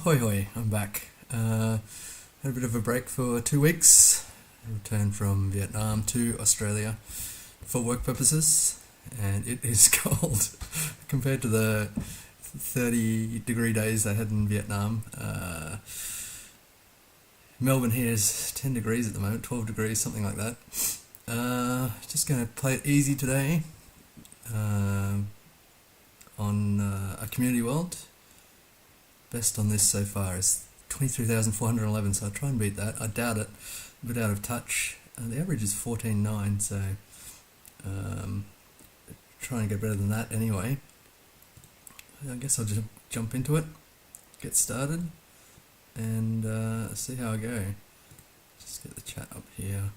Ahoy hoy, I'm back. Had a bit of a break for 2 weeks. I returned from Vietnam to Australia for work purposes, and it is cold compared to the 30-degree days I had in Vietnam. Melbourne here is 10 degrees at the moment, 12 degrees, something like that. Just going to play it easy today on a community world. Best on this so far is 23,411, so I'll try and beat that. I doubt it, a bit out of touch. The average is 14.9, so try and get better than that anyway. I guess I'll just jump into it, get started, and see how I go. Just get the chat up here.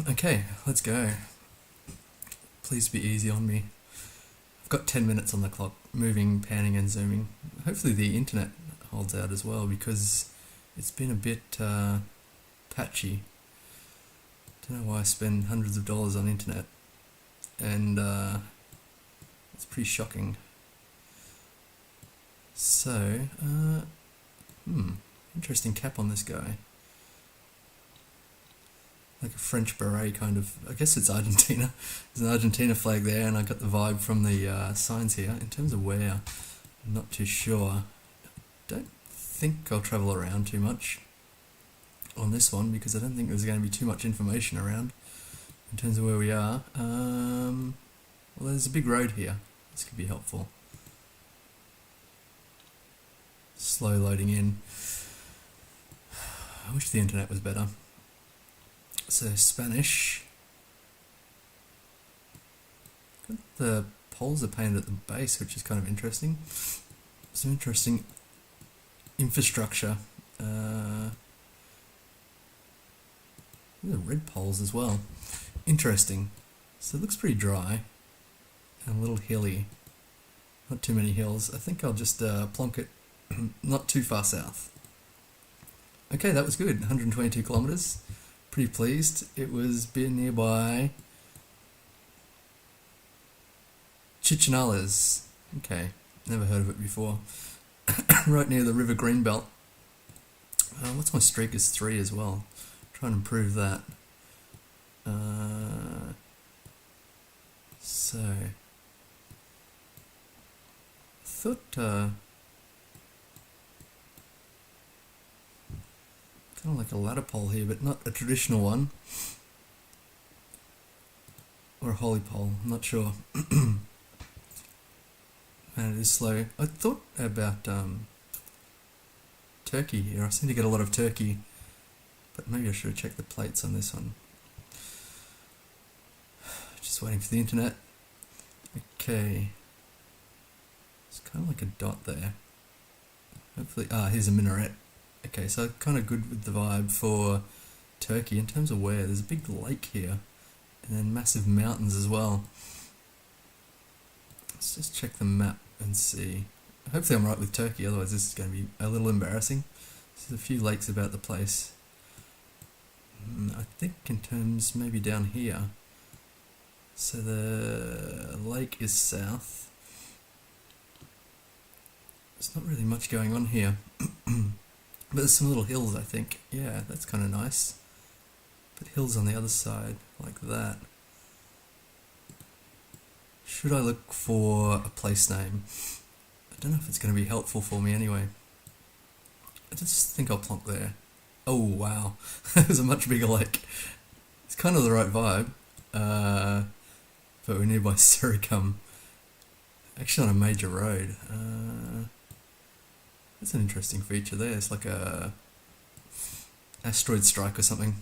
Okay, let's go. Please be easy on me. I've got 10 minutes on the clock, moving, panning and zooming. Hopefully the internet holds out as well, because it's been a bit patchy. Don't know why I spend hundreds of dollars on internet, and it's pretty shocking. So, interesting cap on this guy. Like a French beret kind of. I guess it's Argentina. There's an Argentina flag there, and I got the vibe from the signs here. In terms of where, I'm not too sure. Don't think I'll travel around too much on this one, because I don't think there's going to be too much information around in terms of where we are. Well, there's a big road here. This could be helpful. Slow loading in. I wish the internet was better. So Spanish. The poles are painted at the base, which is kind of interesting. Some interesting infrastructure. The red poles as well. Interesting. So it looks pretty dry and a little hilly. Not too many hills. I think I'll just plonk it not too far south. Okay, that was good. 122 kilometers. Pretty pleased. It was a bit nearby Chichinales. Okay, never heard of it before. Right near the River Greenbelt. What's my streak is 3 as well. Try and improve that. So I thought kind of like a ladder pole here, but not a traditional one. Or a holy pole, I'm not sure. Man, it is slow. I thought about turkey here. I seem to get a lot of turkey, but maybe I should have checked the plates on this one. Just waiting for the internet. Okay. It's kind of like a dot there. Hopefully, here's a minaret. Okay, so kind of good with the vibe for Turkey. In terms of where, there's a big lake here, and then massive mountains as well. Let's just check the map and see. Hopefully I'm right with Turkey, otherwise this is going to be a little embarrassing. There's a few lakes about the place. I think in terms maybe down here. So the lake is south. There's not really much going on here. But there's some little hills, I think. Yeah, that's kind of nice. But hills on the other side, like that. Should I look for a place name? I don't know if it's going to be helpful for me anyway. I just think I'll plonk there. Oh, wow. That was a much bigger lake. It's kind of the right vibe. But we're nearby Suricum. Actually on a major road. That's an interesting feature there. It's like a asteroid strike or something.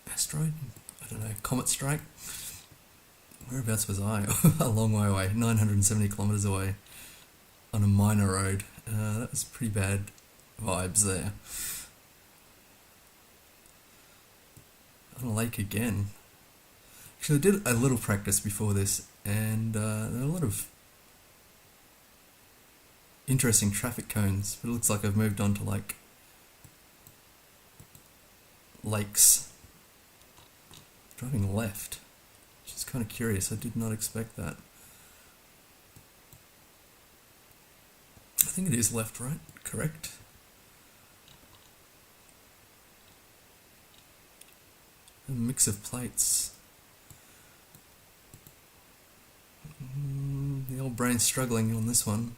Asteroid? I don't know. Comet strike? Whereabouts was I? A long way away. 970 kilometers away. On a minor road. That was pretty bad vibes there. On a lake again. Actually, I did a little practice before this, and there are a lot of interesting traffic cones, but it looks like I've moved on to like lakes. Driving left, which is kind of curious. I did not expect that. I think it is left, right? correct? A mix of plates. The old brain's struggling on this one.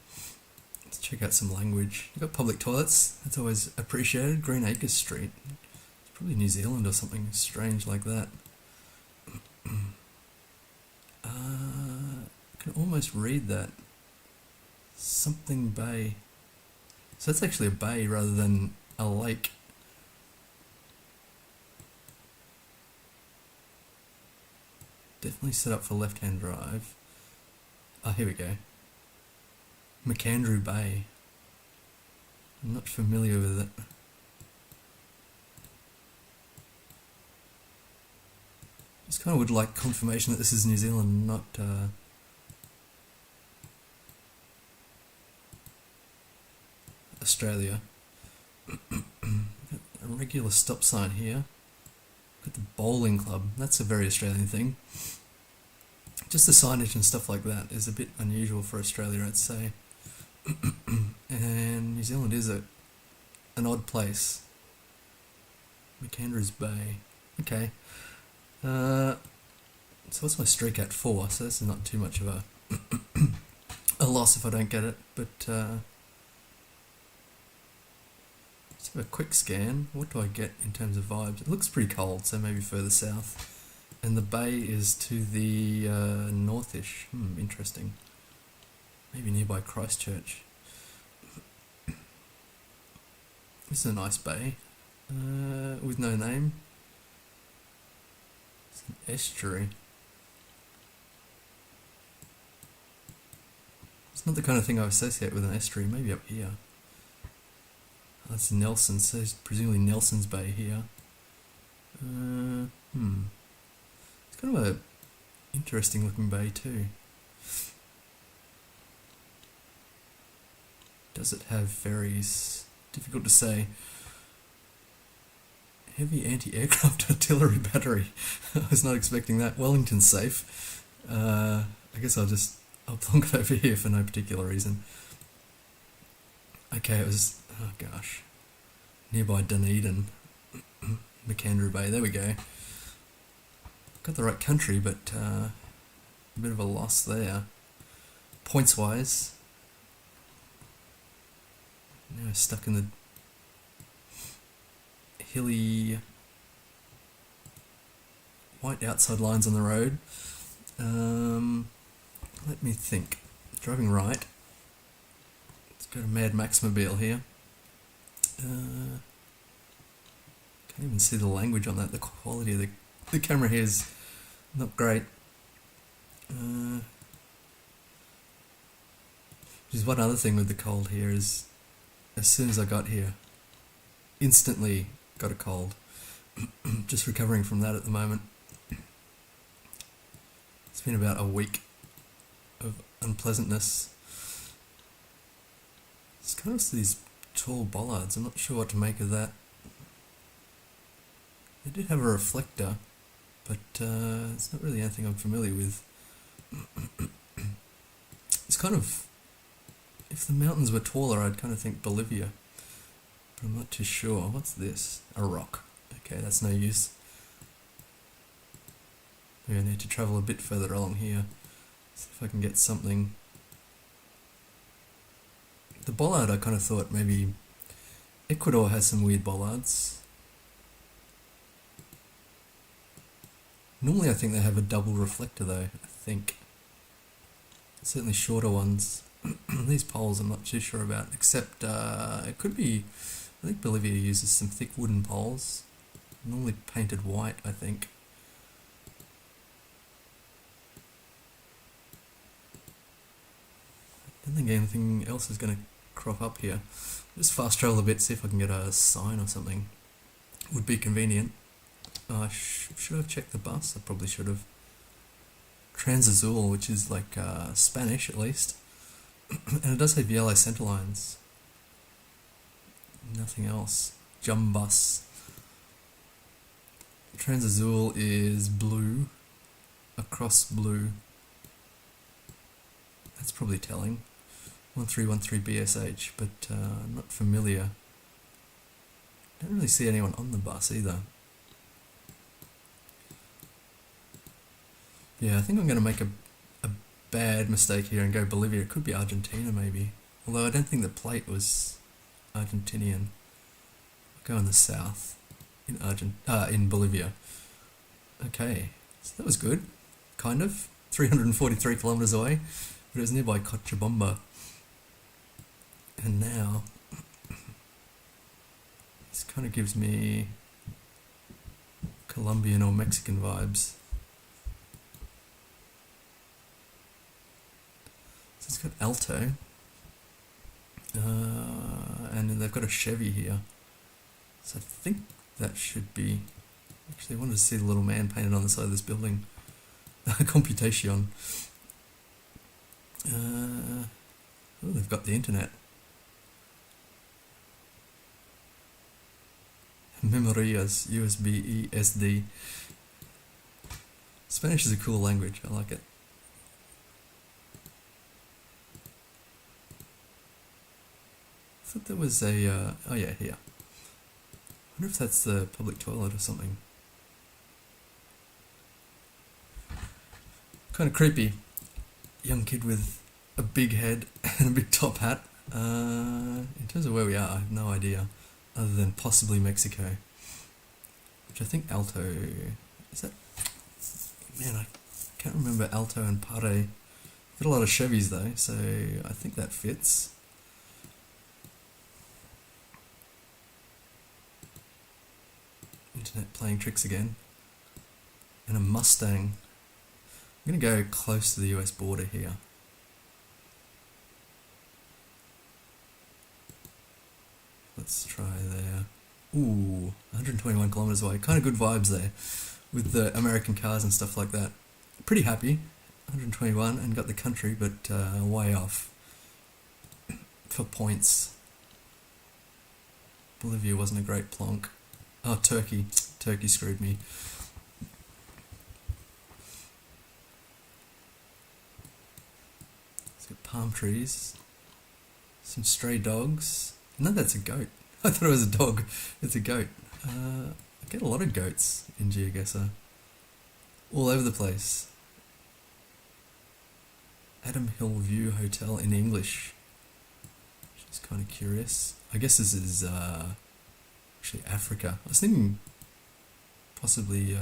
Let's check out some language. You've got public toilets, that's always appreciated. Green Acres Street. It's probably New Zealand or something strange like that. I can almost read that. Something Bay. So that's actually a bay rather than a lake. Definitely set up for left-hand drive. Oh, here we go. McAndrew Bay. I'm not familiar with it. Just kind of would like confirmation that this is New Zealand, not Australia. A regular stop sign here. Got the bowling club. That's a very Australian thing. Just the signage and stuff like that is a bit unusual for Australia, I'd say. And New Zealand is an odd place. McAndrews Bay. Okay. So what's my streak at? 4, so this is not too much of a loss if I don't get it, but let's have a quick scan. What do I get in terms of vibes? It looks pretty cold, so maybe further south. And the bay is to the northish. Interesting. Maybe nearby Christchurch. This is a nice bay with no name. It's an estuary. It's not the kind of thing I associate with an estuary. Maybe up here. That's Nelson, so it's presumably Nelson's Bay here. It's kind of a interesting looking bay too. Does it have ferries? Difficult to say. Heavy anti-aircraft artillery battery. I was not expecting that. Wellington's safe. I guess I'll plonk it over here for no particular reason. Okay, it was, oh gosh, nearby Dunedin, McAndrew Bay, there we go. Got the right country, but a bit of a loss there. Points wise, now stuck in the hilly white outside lines on the road. Let me think. Driving right. Let's go to Mad Max-mobile here. Can't even see the language on that. The quality of the camera here is not great. Which is one other thing with the cold here is, as soon as I got here, instantly got a cold. Just recovering from that at the moment. It's been about a week of unpleasantness. It's kind of these tall bollards. I'm not sure what to make of that. They did have a reflector, but it's not really anything I'm familiar with. It's kind of, if the mountains were taller, I'd kind of think Bolivia, but I'm not too sure. What's this? A rock. Okay, that's no use. Maybe I need to travel a bit further along here. See if I can get something. The bollard, I kind of thought maybe Ecuador has some weird bollards. Normally I think they have a double reflector though, I think. Certainly shorter ones. These poles I'm not too sure about, except it could be, I think Bolivia uses some thick wooden poles. Normally painted white, I think. I don't think anything else is going to crop up here. Just fast travel a bit, see if I can get a sign or something. Would be convenient. Should I have checked the bus? I probably should have. Transazul, which is like Spanish at least. And it does have yellow centre lines. Nothing else. Jumbus. Transazul is blue. Across blue. That's probably telling. 1313 BSH, but I'm not familiar. Don't really see anyone on the bus either. Yeah, I think I'm going to make a bad mistake here and go Bolivia. It could be Argentina maybe. Although I don't think the plate was Argentinian. I'll go in the south, in Bolivia. Okay, so that was good, kind of. 343 kilometers away, but it was nearby Cochabamba. And now, this kind of gives me Colombian or Mexican vibes. So it's got Alto, and then they've got a Chevy here. So I think that should be... Actually, I wanted to see the little man painted on the side of this building. Computation. Oh, they've got the internet. Memorias, USB, SD. Spanish is a cool language, I like it. I thought there was a, oh yeah, here. I wonder if that's the public toilet or something. Kind of creepy. Young kid with a big head and a big top hat. In terms of where we are, I have no idea. Other than possibly Mexico. Which I think Alto... Is that... Man, I can't remember Alto and Pare. Got a lot of Chevys though, so I think that fits. Internet playing tricks again. And a Mustang. I'm going to go close to the US border here. Let's try there. Ooh, 121 kilometers away. Kind of good vibes there with the American cars and stuff like that. Pretty happy. 121 and got the country, but way off for points. Bolivia wasn't a great plonk. Oh, Turkey. Turkey screwed me. It's got palm trees. Some stray dogs. No, that's a goat. I thought it was a dog. It's a goat. I get a lot of goats in GeoGuessr. All over the place. Adam Hill View Hotel in English. Which is kind of curious. I guess this is actually Africa. I was thinking possibly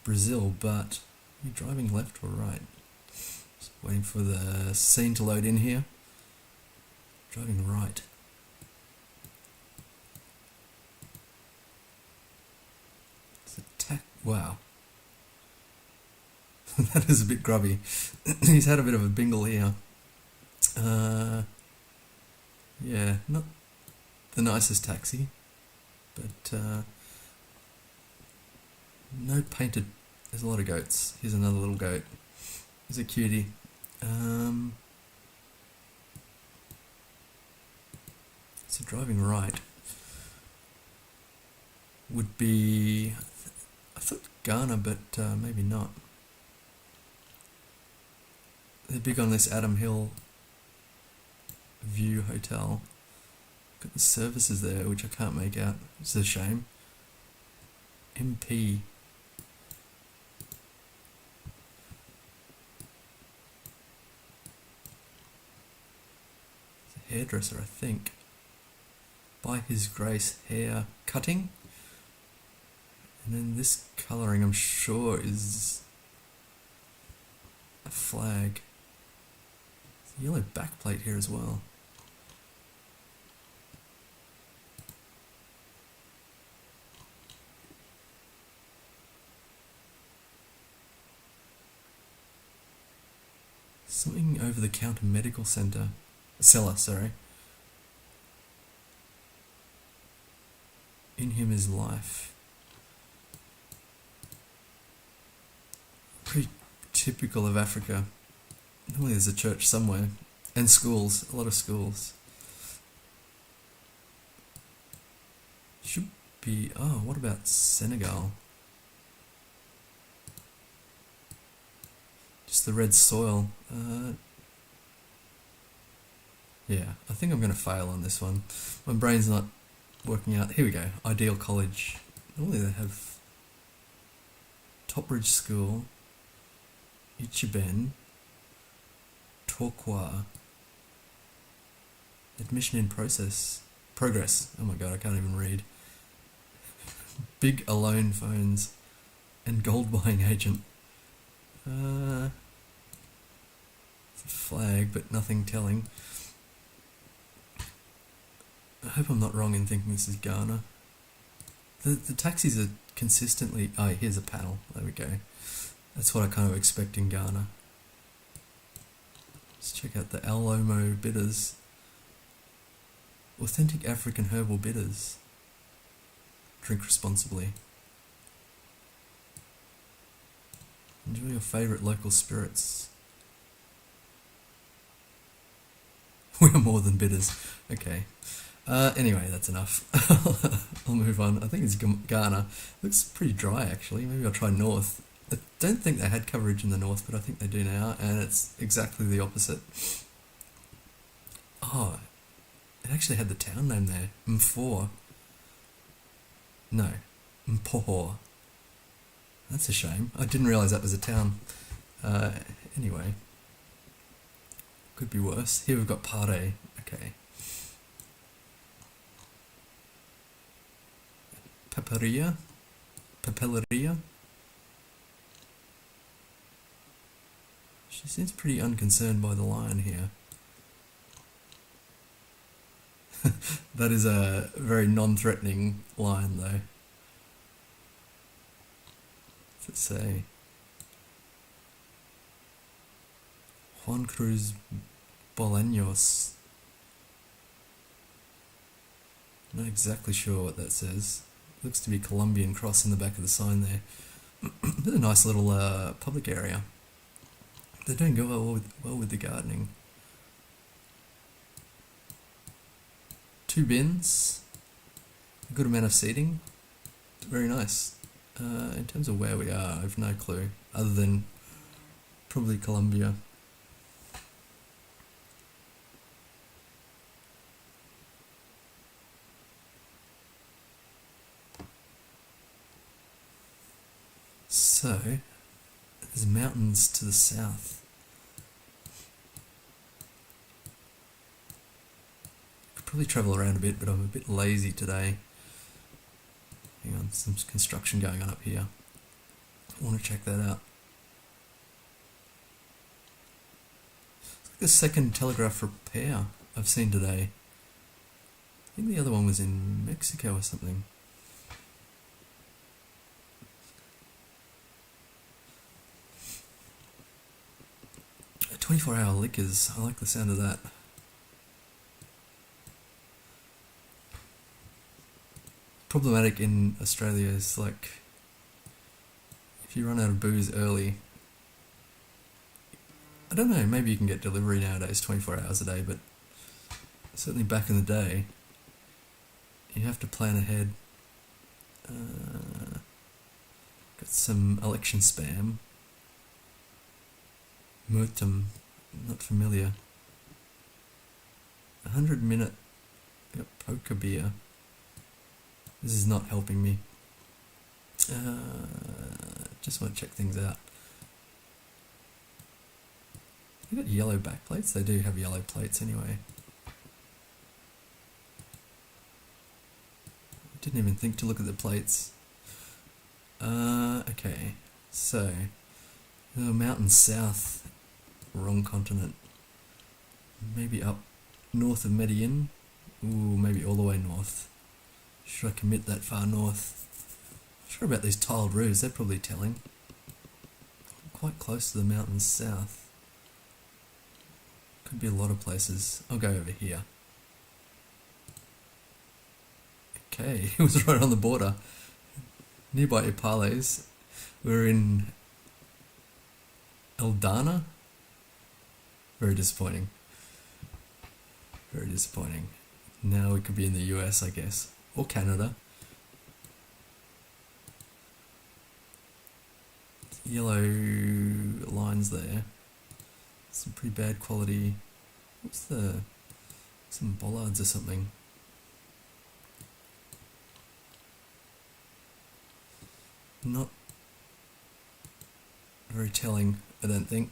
Brazil, but are you driving left or right? Just waiting for the scene to load in here. Driving right. It's a wow. That is a bit grubby. He's had a bit of a bingle here. Yeah, not the nicest taxi, but no painted. There's a lot of goats. Here's another little goat. He's a cutie. So driving right would be, I thought Ghana, but maybe not. They're big on this Adam Hill View Hotel. Got the services there, which I can't make out. It's a shame. MP. It's a hairdresser, I think. By His Grace hair cutting. And then this colouring, I'm sure, is a flag. There's a yellow backplate here as well. Something over the counter medical centre. Cellar, sorry. In him is life. Pretty typical of Africa. Normally there's a church somewhere. And schools, a lot of schools. Should be, oh, what about Senegal? Just the red soil. Yeah, I think I'm going to fail on this one. My brain's not working out. Here we go. Ideal college. Normally they have Topbridge School, Ichiben, Torquay. Admission in progress. Oh my god, I can't even read. Big Alone Phones and Gold Buying Agent. It's a flag, but nothing telling. I hope I'm not wrong in thinking this is Ghana. The taxis are consistently... Oh, here's a panel. There we go. That's what I kind of expect in Ghana. Let's check out the Alomo bitters. Authentic African herbal bitters. Drink responsibly. Enjoy your favourite local spirits. We are more than bitters. Okay. Anyway, that's enough. I'll move on. I think it's Ghana. Looks pretty dry, actually. Maybe I'll try north. I don't think they had coverage in the north, but I think they do now, and it's exactly the opposite. Oh, it actually had the town name there. Mfor. No. Mpohor. That's a shame. I didn't realise that was a town. Anyway. Could be worse. Here we've got Pare. Okay. Paparia? Papelleria? She seems pretty unconcerned by the lion here. That is a very non-threatening lion, though. What's it say? Juan Cruz Bolaños. Not exactly sure what that says. Looks to be Colombian cross in the back of the sign there. It's a nice little public area. They're doing well with the gardening. 2 bins, a good amount of seating, very nice. In terms of where we are, I have no clue, other than probably Colombia. So, there's mountains to the south. Probably travel around a bit, but I'm a bit lazy today. Hang on, some construction going on up here. I want to check that out. It's like the second telegraph repair I've seen today. I think the other one was in Mexico or something. A 24-hour liquors, I like the sound of that. Problematic in Australia is like if you run out of booze early, I don't know, maybe you can get delivery nowadays 24 hours a day, but certainly back in the day you have to plan ahead. Got some election spam. Murtum, not familiar. 100-minute. Got poker beer. This is not helping me. Just want to check things out. They got yellow backplates? They do have yellow plates anyway. Didn't even think to look at the plates. Okay, so mountains south, wrong continent. Maybe up north of Medellin. Ooh, maybe all the way north. Should I commit that far north? Not sure about these tiled roofs, they're probably telling. Quite close to the mountains south. Could be a lot of places. I'll go over here. Okay, it was right on the border. Nearby Ipales. We're in Eldana. Very disappointing. Very disappointing. Now we could be in the US, I guess. Or Canada. Yellow lines there. Some pretty bad quality. What's the Some bollards or something. Not very telling, I don't think.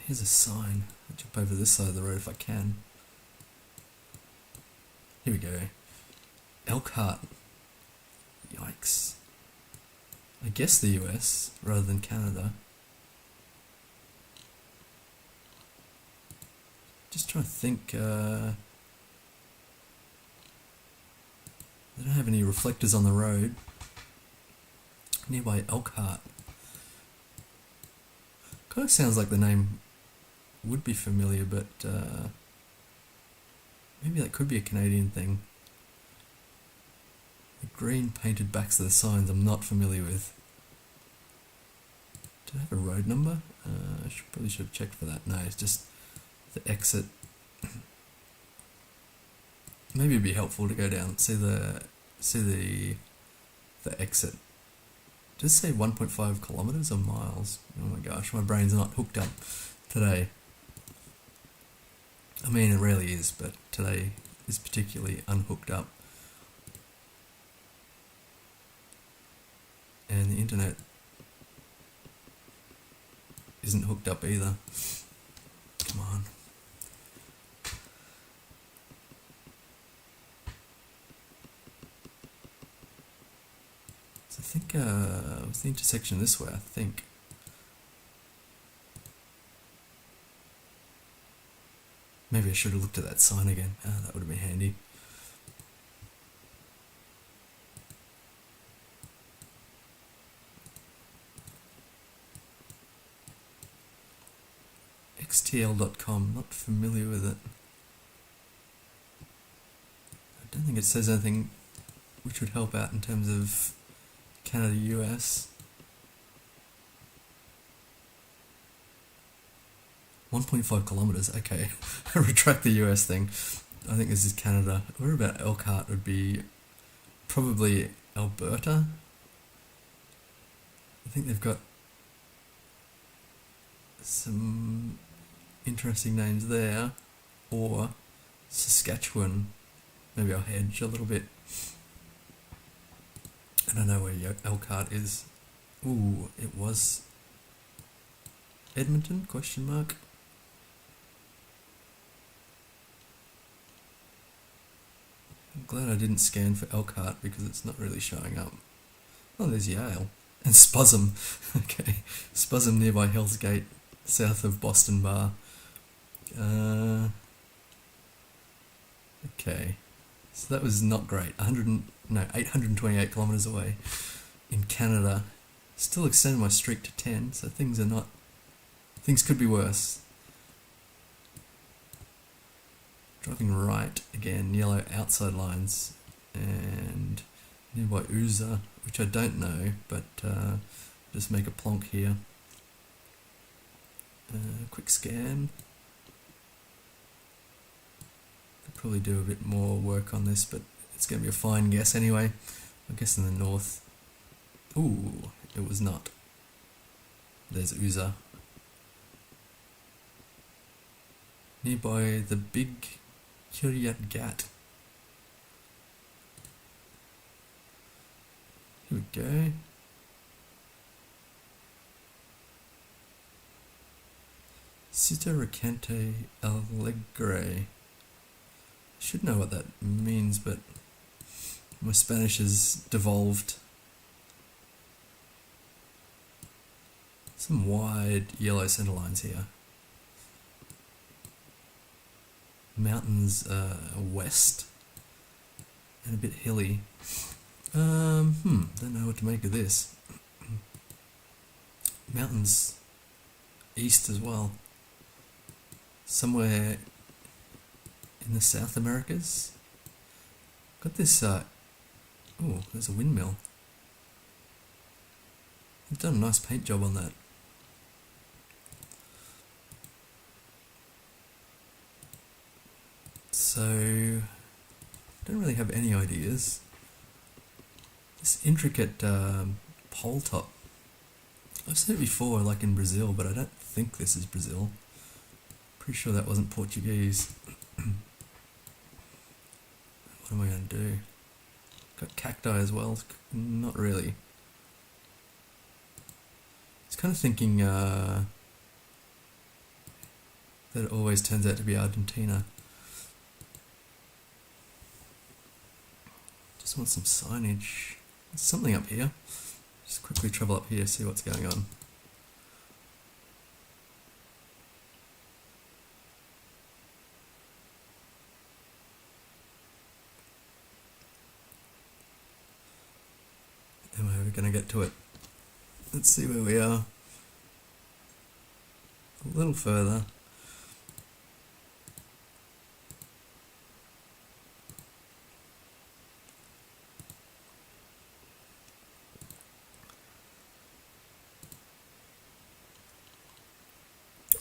Here's a sign. I'll jump over this side of the road if I can. Here we go. Elkhart. Yikes. I guess the US rather than Canada. Just trying to think. They don't have any reflectors on the road. Nearby Elkhart. Kind of sounds like the name would be familiar, but maybe that could be a Canadian thing. The green painted backs of the signs I'm not familiar with. Do I have a road number? I probably should have checked for that. No, it's just the exit. Maybe it'd be helpful to go down, see the exit. Does it say 1.5 kilometers or miles? Oh my gosh, my brain's not hooked up today. I mean, it rarely is, but today is particularly unhooked up. And the internet isn't hooked up either. Come on. So I think with the intersection this way, I think. Maybe I should have looked at that sign again. That would have been handy. XTL.com, not familiar with it. I don't think it says anything which would help out in terms of Canada, US. 1.5 kilometers, okay. I retract the US thing. I think this is Canada. Where about Elkhart would be probably Alberta. I think they've got some interesting names there, or Saskatchewan. Maybe I'll hedge a little bit. I don't know where Elkhart is. Ooh, it was Edmonton, question mark. I'm glad I didn't scan for Elkhart because it's not really showing up. Oh, there's Yale. And Spuzzum. Okay, Spuzzum nearby Hell's Gate, south of Boston Bar. Okay, so that was not great. 828 kilometers away in Canada. Still extended my streak to 10, so things could be worse. Driving right again, yellow outside lines, and nearby Uza, which I don't know, but just make a plonk here. Quick scan. Could probably do a bit more work on this, but it's going to be a fine guess anyway. I guess in the north. Ooh, it was not. There's Uza. Nearby the big Kiryat Gat. Here we go. Città Recente Alegre. I should know what that means, but my Spanish has devolved. Some wide yellow centre lines here. Mountains west and a bit hilly. Don't know what to make of this. Mountains east as well. Somewhere in the South Americas. Got this, oh, there's a windmill. They've done a nice paint job on that. So, don't really have any ideas. This intricate pole top. I've seen it before, like in Brazil, but I don't think this is Brazil. Pretty sure that wasn't Portuguese. What am I going to do? Got cacti as well. Not really. It's kind of thinking that it always turns out to be Argentina. Just want some signage. There's something up here. Just quickly travel up here, see what's going on. Am I ever going to get to it? Let's see where we are. A little further.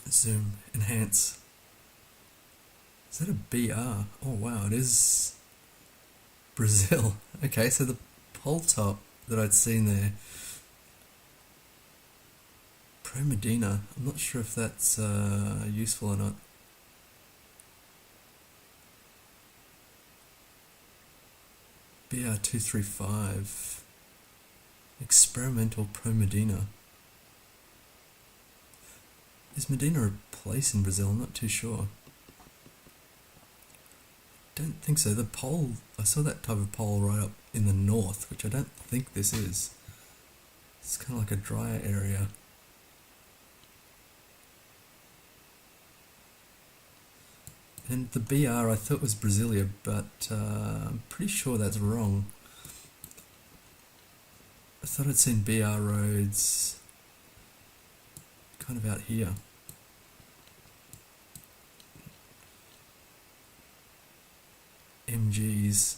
Zoom, enhance. Is that a BR? Oh wow, it is Brazil. Okay, so the pole top that I'd seen there, Pro Medina, I'm not sure if that's useful or not. BR235, experimental Pro Medina. Is Medina a place in Brazil? I'm not too sure. Don't think so. The pole, I saw that type of pole right up in the north, which I don't think this is. It's kind of like a drier area. And the BR I thought was Brasilia, but I'm pretty sure that's wrong. I thought I'd seen BR roads kind of out here. MGs.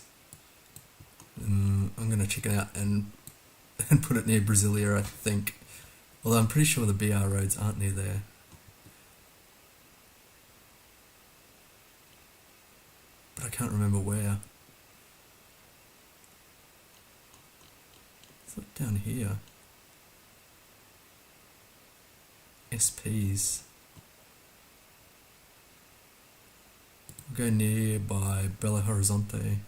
I'm going to check it out and put it near Brasilia, I think. Although I'm pretty sure the BR roads aren't near there. But I can't remember where. Let's look down here. SPs. We'll go nearby Belo Horizonte.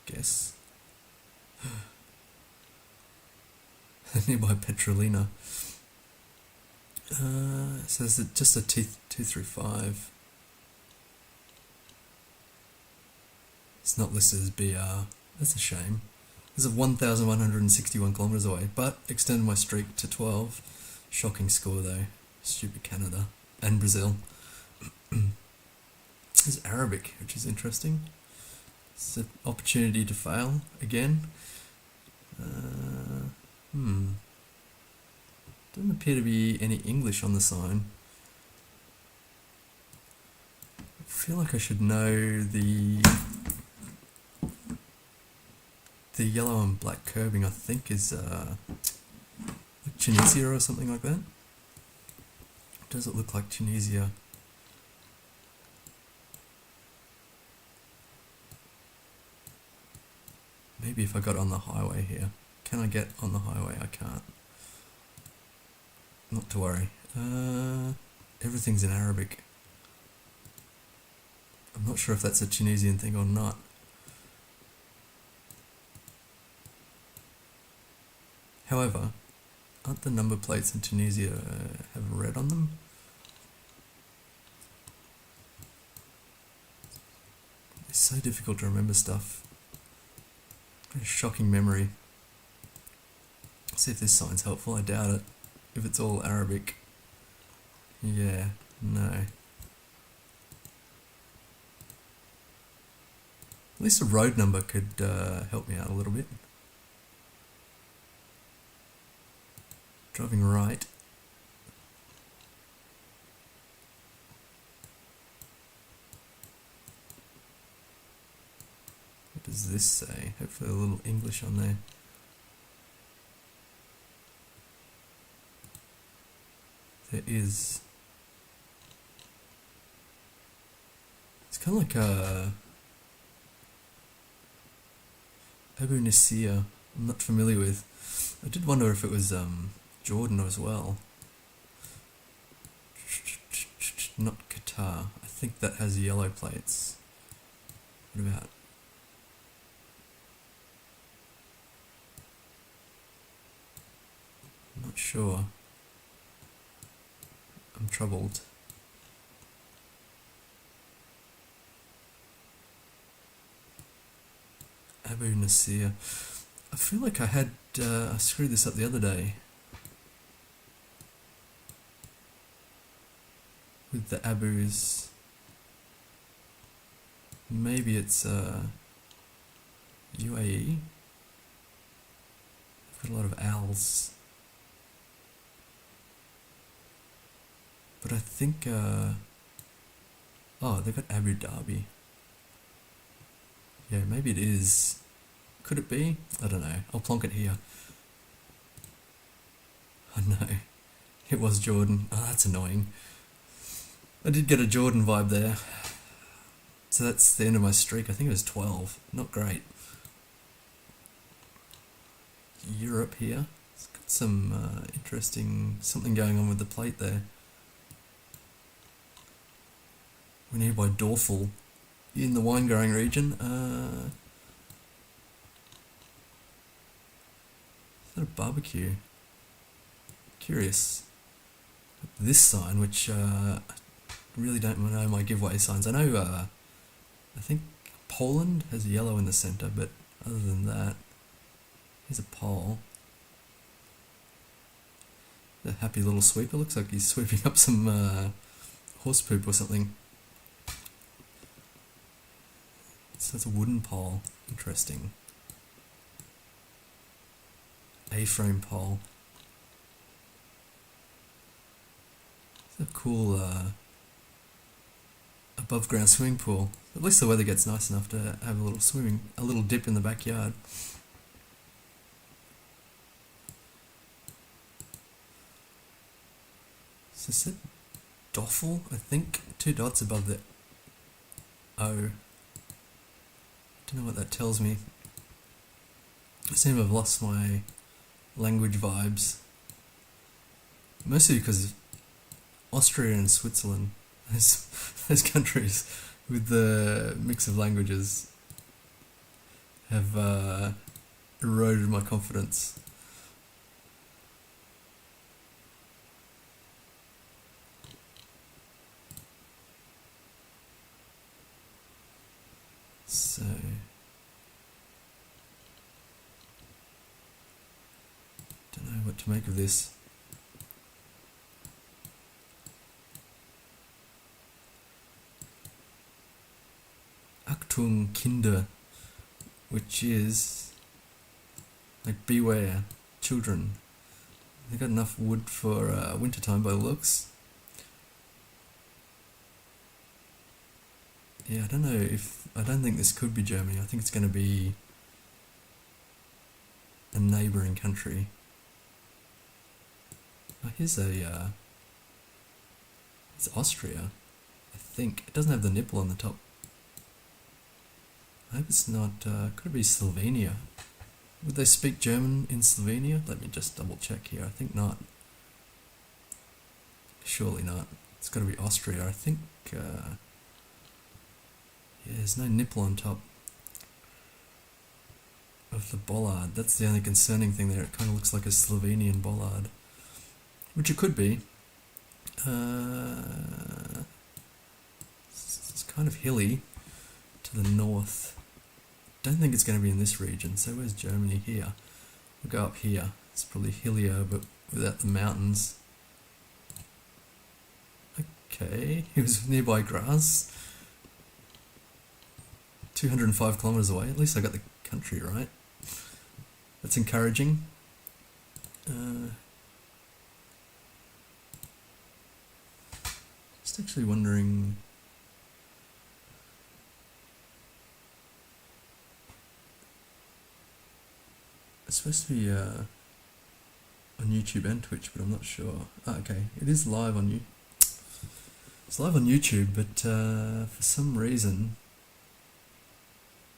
Guess. Nearby Petrolina. So is it just a 235? It's not listed as BR. That's a shame. This is 1,161 kilometers away, but extended my streak to 12. Shocking score though. Stupid Canada and Brazil. It's Arabic, which is interesting. It's an opportunity to fail again. Doesn't appear to be any English on the sign. I feel like I should know the yellow and black curbing. I think is like Tunisia or something like that. Does it look like Tunisia? Maybe if I got on the highway here. Can I get on the highway? I can't. Not to worry. Everything's in Arabic. I'm not sure if that's a Tunisian thing or not. However, aren't the number plates in Tunisia have red on them? It's so difficult to remember stuff. A shocking memory. See if this sign's helpful. I doubt it. If it's all Arabic. Yeah, no. At least a road number could help me out a little bit. Driving right. What does this say? Hopefully a little English on there. There is. It's kind of like a Abu Nasir. I'm not familiar with. I did wonder if it was Jordan as well. not Qatar. I think that has yellow plates. What about? I'm not sure. I'm troubled. Abu Nasir. I feel like I had I screwed this up the other day with the Abus. Maybe it's UAE. I've got a lot of Al's, but I think oh, they've got Abu Dhabi. Yeah, maybe it is. Could it be? I don't know. I'll plonk it here. Oh no, it was Jordan. Oh, that's annoying. I did get a Jordan vibe there. So that's the end of my streak. I think it was 12. Not great. Europe here. It's got some interesting something going on with the plate there. We're nearby Dorful in the wine growing region. Is that a barbecue? Curious. This sign, which I really don't know my giveaway signs. I know I think Poland has yellow in the centre, but other than that, here's a pole. The happy little sweeper, looks like he's sweeping up some horse poop or something. So it's a wooden pole, interesting. A-frame pole. It's a cool above ground swimming pool. At least the weather gets nice enough to have a little dip in the backyard. So it said Doffel, I think. 2 dots above the O. Don't know what that tells me. I seem to have lost my language vibes. Mostly because Austria and Switzerland, those countries with the mix of languages, have eroded my confidence. So don't know what to make of this. Achtung Kinder, which is like beware, children. They got enough wood for wintertime by the looks. Yeah, I don't think this could be Germany. I think it's going to be a neighbouring country. Oh, here's it's Austria, I think. It doesn't have the nipple on the top. I hope it's not, could it be Slovenia? Would they speak German in Slovenia? Let me just double check here. I think not. Surely not. It's got to be Austria. I think, yeah, there's no nipple on top of the bollard. That's the only concerning thing there. It kind of looks like a Slovenian bollard, which it could be. It's kind of hilly to the north. Don't think it's going to be in this region. So where's Germany? Here. We'll go up here. It's probably hillier, but without the mountains. Okay, it was nearby grass. 205 kilometers away. At least I got the country right. That's encouraging. Just actually wondering. It's supposed to be on YouTube and Twitch, but I'm not sure. Ah, okay, it is live on It's live on YouTube, but for some reason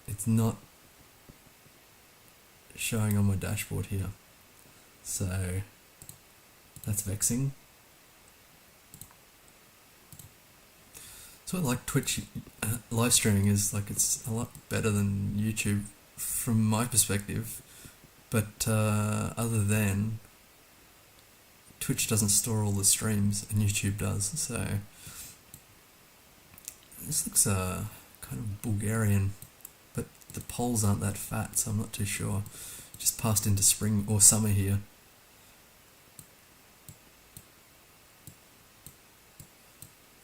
it's not showing on my dashboard here. So that's vexing. So like Twitch live streaming is like it's a lot better than YouTube from my perspective, but other than Twitch doesn't store all the streams and YouTube does, so this looks kind of Bulgarian, but the poles aren't that fat, so I'm not too sure. Just passed into spring or summer here.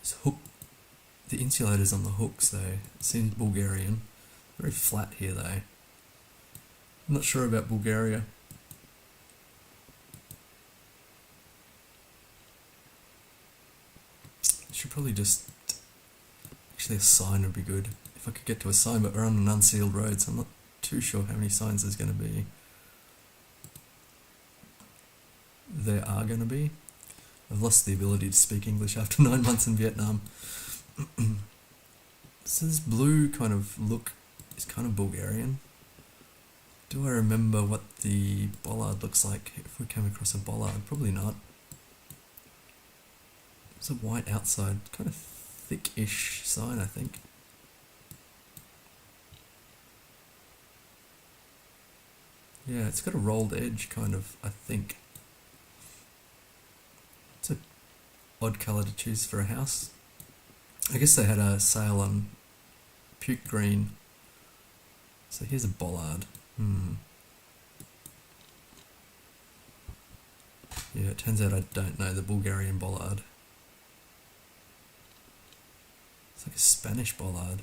This hook, the insulators on the hooks though, seems Bulgarian. Very flat here though. I'm not sure about Bulgaria. Should probably just... Actually a sign would be good. If I could get to a sign, but we're on an unsealed road, so I'm not too sure how many signs there's going to be. There are going to be. I've lost the ability to speak English after 9 months in Vietnam. So this blue kind of look is kind of Bulgarian. Do I remember what the bollard looks like if we came across a bollard? Probably not. It's a white outside, kind of thick-ish sign, I think. Yeah, it's got a rolled edge, kind of, I think. It's an odd colour to choose for a house. I guess they had a sale on puke green. So here's a bollard. Yeah, it turns out I don't know the Bulgarian bollard. It's like a Spanish bollard.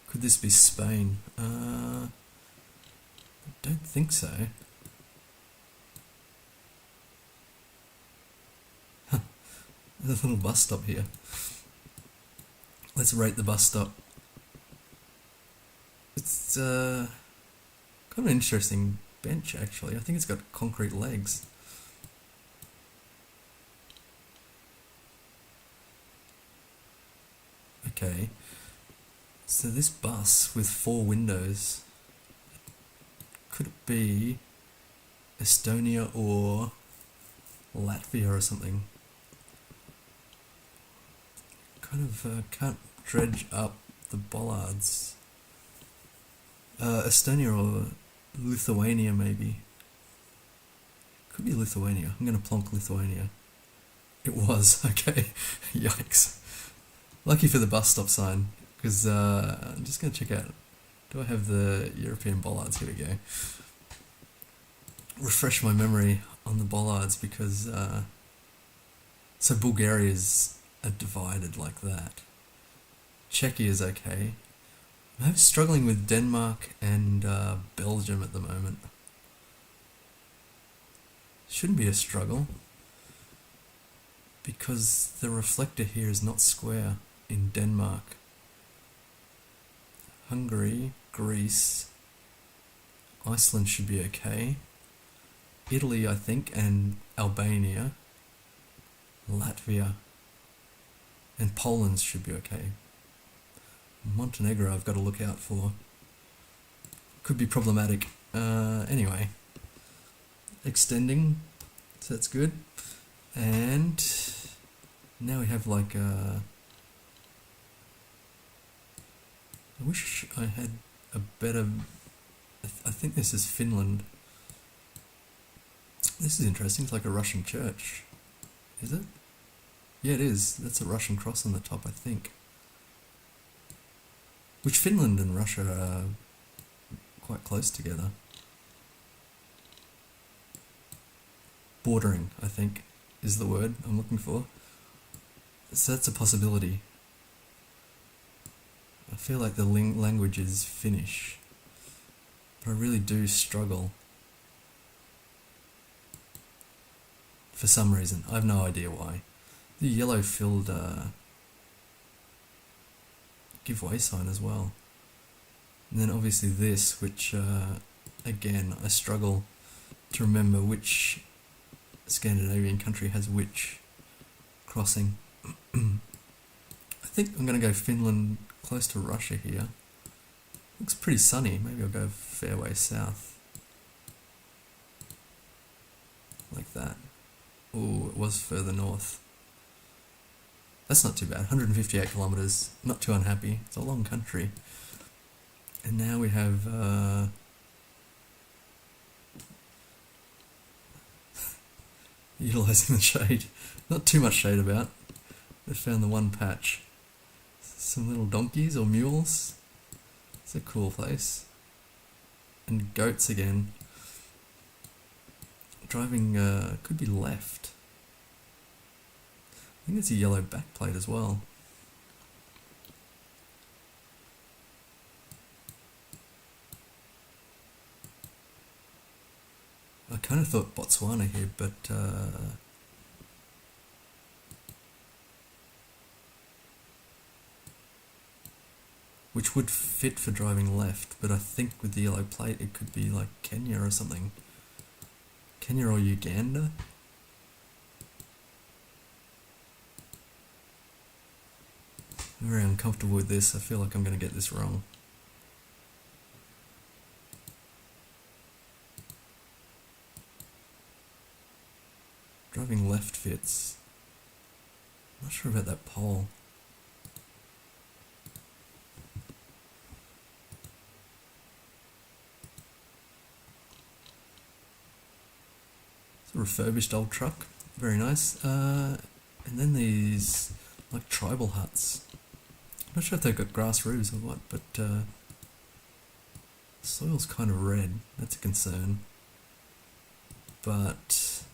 Could this be Spain? I don't think so. There's a little bus stop here. Let's rate the bus stop. It's kind of an interesting bench actually. I think it's got concrete legs. Okay. So this bus with 4 windows, could it be Estonia or Latvia or something? Kind of can't dredge up the bollards. Estonia or Lithuania maybe. Could be Lithuania. I'm going to plonk Lithuania. It was, okay. Yikes. Lucky for the bus stop sign, because I'm just going to check out, do I have the European bollards? Here we go. Refresh my memory on the bollards, because so Bulgaria's divided like that. Czechia is okay. I'm struggling with Denmark and Belgium at the moment. Shouldn't be a struggle, because the reflector here is not square in Denmark. Hungary, Greece, Iceland should be okay. Italy, I think, and Albania, Latvia, and Poland should be okay. Montenegro I've got to look out for. Could be problematic. Anyway. Extending. So that's good. And now we have like I wish I had a better... I think this is Finland. This is interesting. It's like a Russian church. Is it? Yeah, it is. That's a Russian cross on the top, I think. Which Finland and Russia are quite close together. Bordering, I think, is the word I'm looking for. So that's a possibility. I feel like the language is Finnish, but I really do struggle. For some reason, I have no idea why. The yellow filled giveaway sign as well. And then obviously this, which again, I struggle to remember which Scandinavian country has which crossing. I think I'm going to go Finland close to Russia here. Looks pretty sunny. Maybe I'll go fairway south. like that. Oh, it was further north. That's not too bad. 158 kilometers. Not too unhappy. It's a long country. And now we have utilising the shade. Not too much shade about. They found the one patch. Some little donkeys or mules. It's a cool place. And goats again. Driving could be left. I think it's a yellow backplate as well. I kind of thought Botswana here, but which would fit for driving left, but I think with the yellow plate it could be like Kenya or something. Kenya or Uganda? I'm very uncomfortable with this. I feel like I'm going to get this wrong. Driving left fits. I'm not sure about that pole. It's a refurbished old truck. Very nice. And then these like tribal huts. I'm not sure if they've got grass roofs or what, but the soil's kind of red. That's a concern. But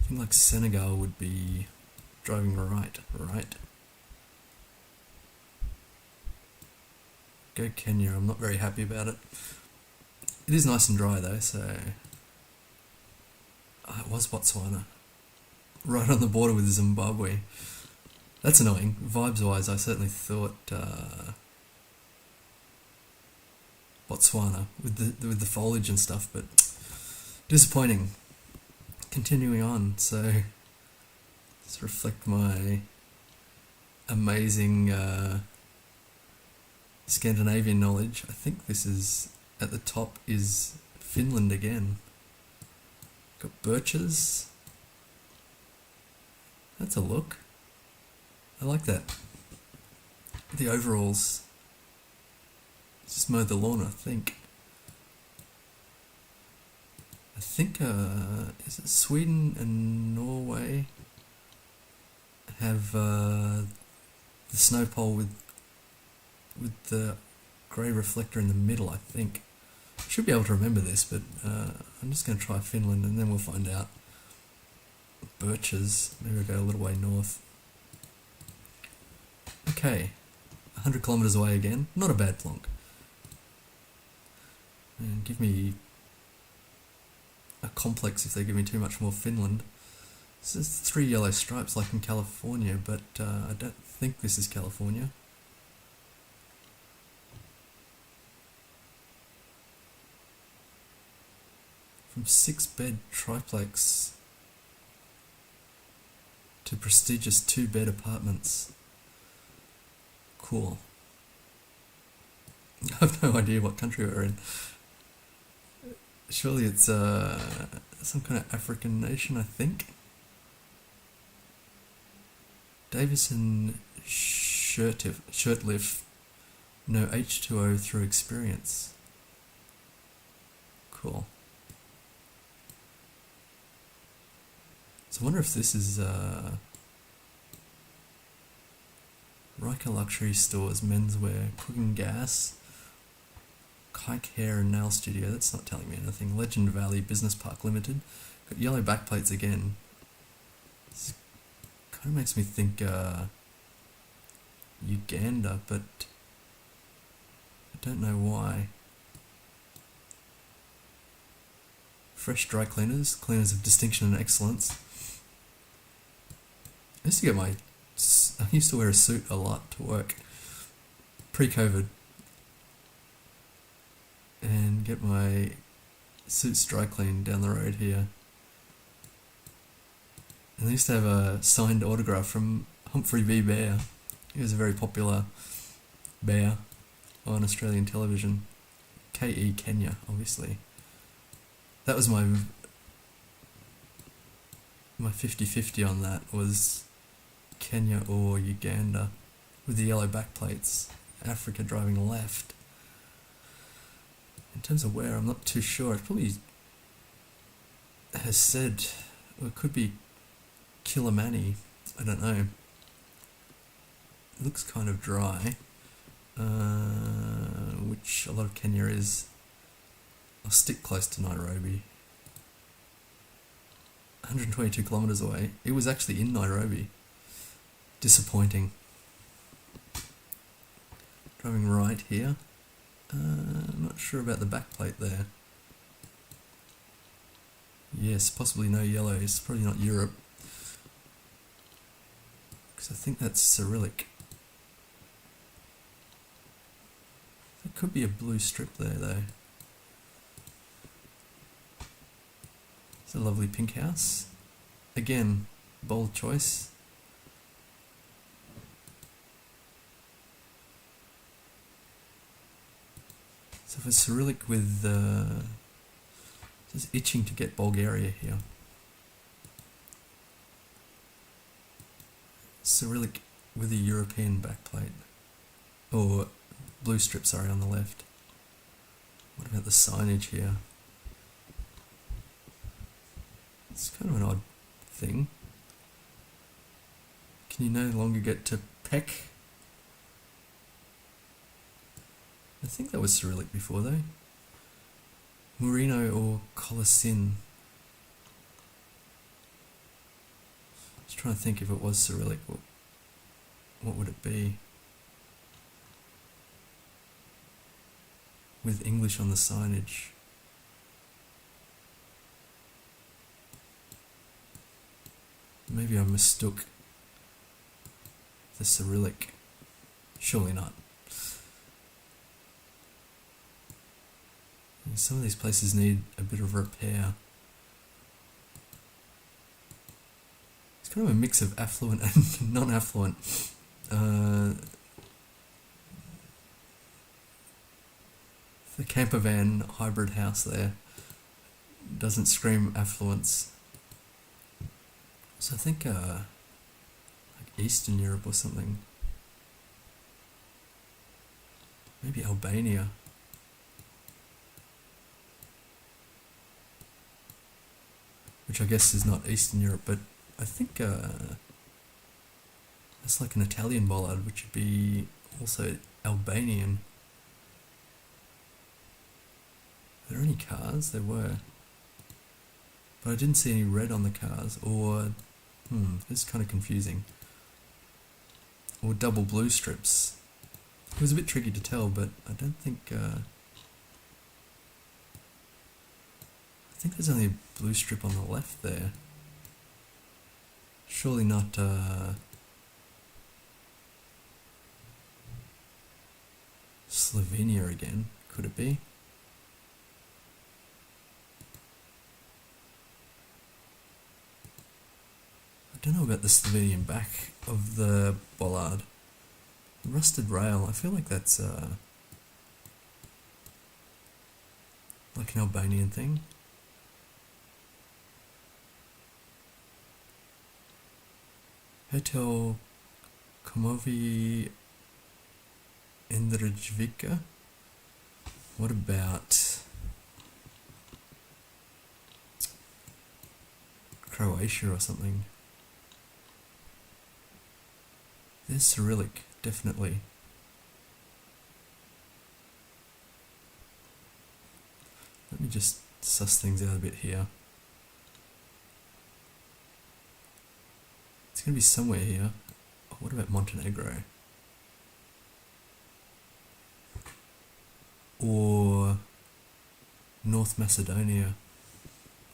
I think like Senegal would be driving right. Go Kenya, I'm not very happy about it. It is nice and dry though, so... it was Botswana. Right on the border with Zimbabwe. That's annoying. Vibes-wise, I certainly thought Botswana with the foliage and stuff, but disappointing. Continuing on, so let's reflect my amazing Scandinavian knowledge. I think this is, at the top is Finland again. Got birches. That's a look. I like that. The overalls. Just mowed the lawn, I think. I think, is it Sweden and Norway have the snow pole with the grey reflector in the middle, I think. Should be able to remember this, but I'm just going to try Finland and then we'll find out. Birches, maybe I'll go a little way north. Okay, 100 kilometres away again, not a bad plonk. And give me a complex if they give me too much more Finland. This is 3 yellow stripes like in California, but I don't think this is California. From 6-bed triplex to prestigious 2-bed apartments. Cool. I have no idea what country we're in. Surely it's some kind of African nation, I think. Davison Shirtlift, no H2O through experience. Cool. So I wonder if this is Riker Luxury Stores, menswear, cooking gas, Kike Hair and Nail Studio, that's not telling me anything. Legend Valley Business Park Limited. Got yellow backplates again. This kind of makes me think Uganda, but I don't know why. Fresh dry cleaners, cleaners of distinction and excellence. I used to wear a suit a lot to work, pre-COVID, and get my suits dry cleaned down the road here. And they used to have a signed autograph from Humphrey B. Bear. He was a very popular bear on Australian television. KE Kenya, obviously. That was my 50-50 on that, was Kenya or Uganda with the yellow backplates. Africa driving left. In terms of where, I'm not too sure. It probably has said, or it could be Kilimani. I don't know. It looks kind of dry, which a lot of Kenya is. I'll stick close to Nairobi. 122 kilometers away. It was actually in Nairobi. Disappointing. Driving right here. I'm not sure about the backplate there. Yes, possibly no yellows. Probably not Europe. Because I think that's Cyrillic. There could be a blue strip there though. It's a lovely pink house. Again, bold choice. So for Cyrillic with just itching to get Bulgaria here. Cyrillic with a European backplate. Or blue strip, sorry, on the left. What about the signage here? It's kind of an odd thing. Can you no longer get to Peck? I think that was Cyrillic before though. Murino or Colosin. Just trying to think if it was Cyrillic, what would it be? With English on the signage. Maybe I mistook the Cyrillic. Surely not. Some of these places need a bit of repair. It's kind of a mix of affluent and non-affluent. The camper van hybrid house there doesn't scream affluence. So I think like Eastern Europe or something. Maybe Albania. Which I guess is not Eastern Europe, but I think that's like an Italian bollard, which would be also Albanian. Are there any cars? There were. But I didn't see any red on the cars, or, this is kind of confusing. Or double blue strips. It was a bit tricky to tell, but I don't think, I think there's only a blue strip on the left there. Surely not, Slovenia again, could it be? I don't know about the Slovenian back of the bollard. Rusted rail, I feel like that's like an Albanian thing. Hotel Komovi Indrejvika. What about Croatia or something? There's Cyrillic, definitely. Let me just suss things out a bit here. It's going to be somewhere here. Oh, what about Montenegro? Or North Macedonia?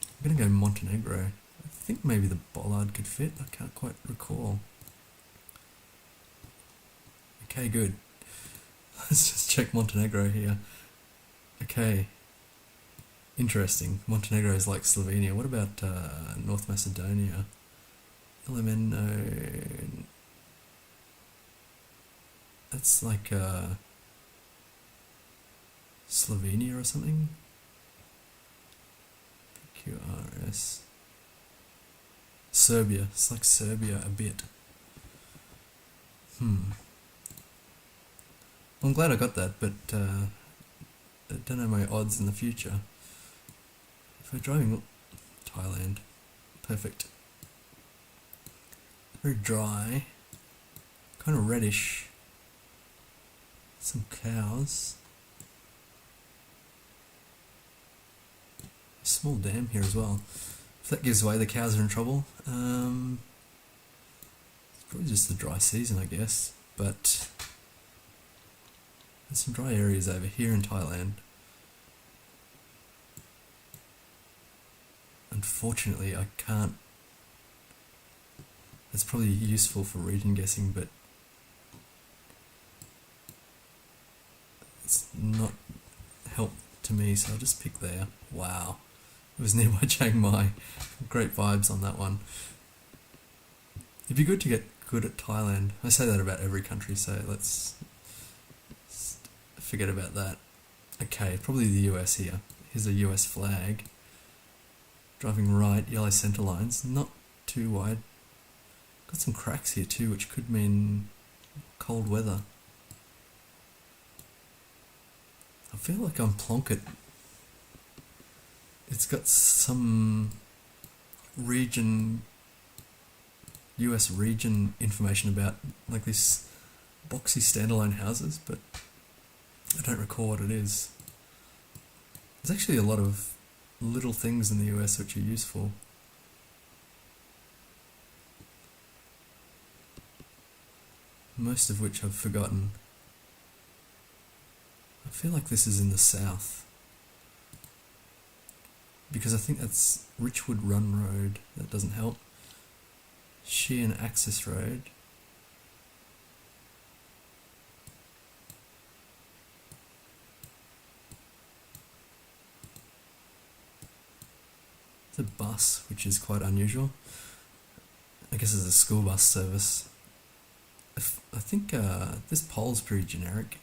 I'm going to go Montenegro. I think maybe the bollard could fit. I can't quite recall. Okay, good. Let's just check Montenegro here. Okay. Interesting. Montenegro is like Slovenia. What about North Macedonia? LMNO. That's like Slovenia or something? QRS. Serbia. It's like Serbia a bit. Well, I'm glad I got that, but I don't know my odds in the future. If we're driving Thailand, perfect. Very dry, kind of reddish. Some cows. A small dam here as well. If that gives away the cows are in trouble, it's probably just the dry season, I guess. But there's some dry areas over here in Thailand. Unfortunately, I can't. It's probably useful for region guessing, but it's not help to me, so I'll just pick there. Wow. It was nearby Chiang Mai. Great vibes on that one. It'd be good to get good at Thailand. I say that about every country, so let's forget about that. Okay, probably the US here. Here's a US flag. Driving right, yellow centre lines, not too wide. Got some cracks here too, which could mean cold weather. I feel like I'm Plonket. It's got some region, US region information about like these boxy standalone houses, but I don't recall what it is. There's actually a lot of little things in the US which are useful. Most of which I've forgotten. I feel like this is in the south. Because I think that's Richwood Run Road. That doesn't help. Sheehan Access Road. It's a bus, which is quite unusual. I guess it's a school bus service. I think this pole's pretty generic.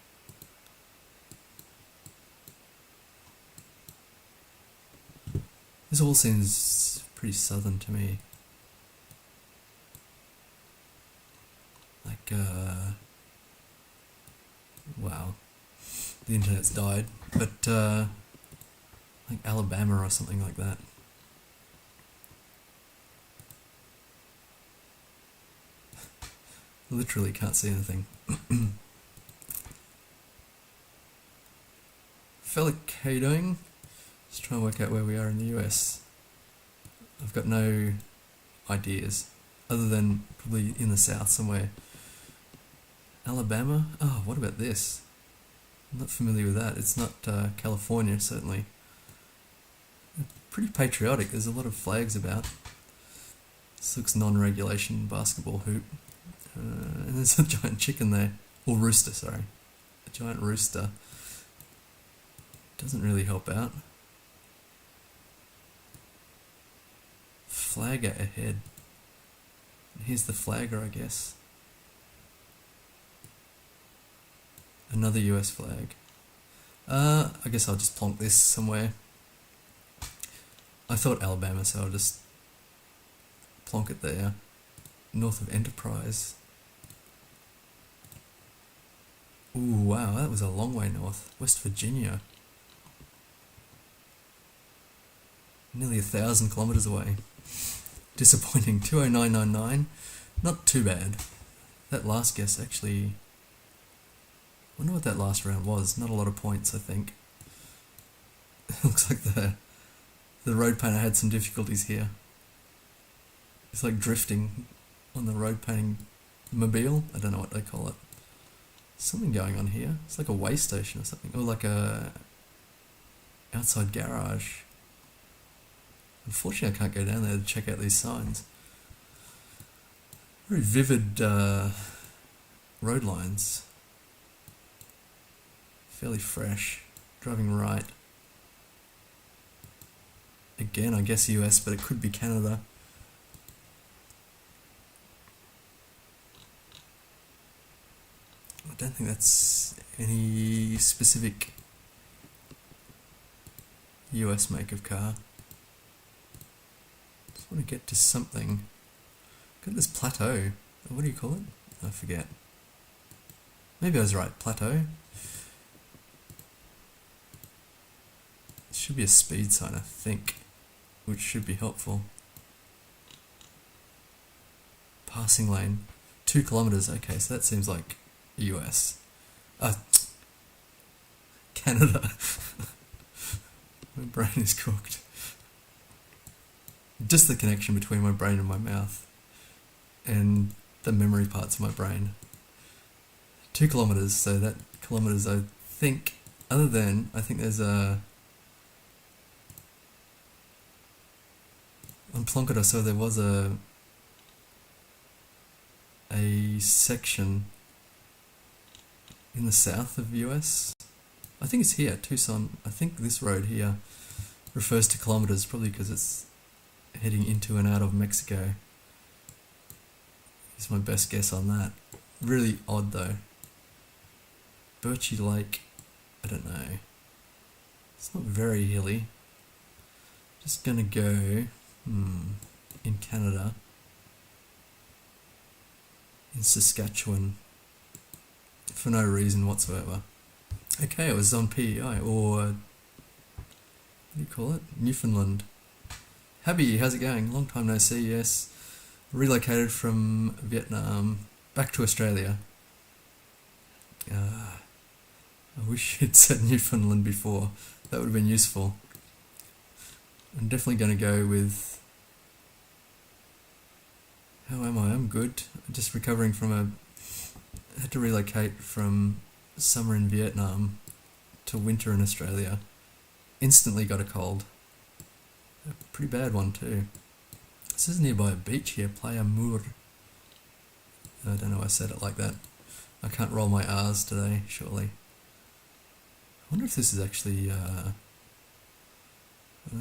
This all seems pretty southern to me. Like, wow. The internet's died, but like Alabama or something like that. Literally can't see anything. Fella doing? Just trying to work out where we are in the US. I've got no ideas, other than probably in the south somewhere. Alabama? Oh, what about this? I'm not familiar with that. It's not California, certainly. Pretty patriotic. There's a lot of flags about. This looks non-regulation basketball hoop. And there's a giant chicken there. Or rooster, sorry. A giant rooster. Doesn't really help out. Flagger ahead. Here's the flagger, I guess. Another US flag. I guess I'll just plonk this somewhere. I thought Alabama, so I'll just plonk it there. North of Enterprise. Ooh, wow, that was a long way north. West Virginia. Nearly 1,000 kilometres away. Disappointing. 20999. Not too bad. That last guess actually... I wonder what that last round was. Not a lot of points, I think. Looks like the road painter had some difficulties here. It's like drifting on the road painting mobile. I don't know what they call it. Something going on here. It's like a way station or something. Or like a outside garage. Unfortunately, I can't go down there to check out these signs. Very vivid road lines. Fairly fresh. Driving right. Again, I guess US, but it could be Canada. I don't think that's any specific US make of car. just want to get to something. Got this plateau. What do you call it? I forget. Maybe I was right. Plateau. It should be a speed sign, I think, which should be helpful. Passing lane. 2 kilometers. Okay, so that seems like US. Canada. My brain is cooked. Just the connection between my brain and my mouth and the memory parts of my brain. 2 kilometers, so that kilometers, I think, other than, I think there's on Plunkett I saw there was a section in the south of US. I think it's here, Tucson. I think this road here refers to kilometers, probably because it's heading into and out of Mexico. Is my best guess on that. Really odd though. Birchie Lake, I don't know. It's not very hilly. Just gonna go in Canada, in Saskatchewan, for no reason whatsoever. Okay, it was on PEI, or what do you call it? Newfoundland. Habby, how's it going? Long time no see, yes. Relocated from Vietnam back to Australia. I wish you'd said Newfoundland before. That would have been useful. I'm definitely going to go with... How am I? I'm good. Just recovering from I had to relocate from summer in Vietnam to winter in Australia. Instantly got a cold. A pretty bad one too. This is nearby a beach here, Playa Mur. I don't know why I said it like that. I can't roll my R's today, surely. I wonder if this is actually...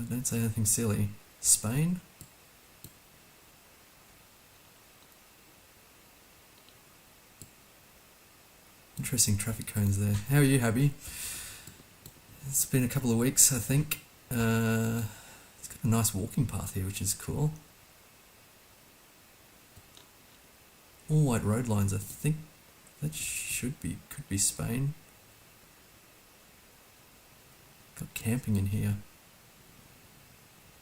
don't say anything silly. Spain? Interesting traffic cones there. How are you, Habby? It's been a couple of weeks, I think. It's got a nice walking path here, which is cool. All white road lines, I think that could be Spain. Got camping in here.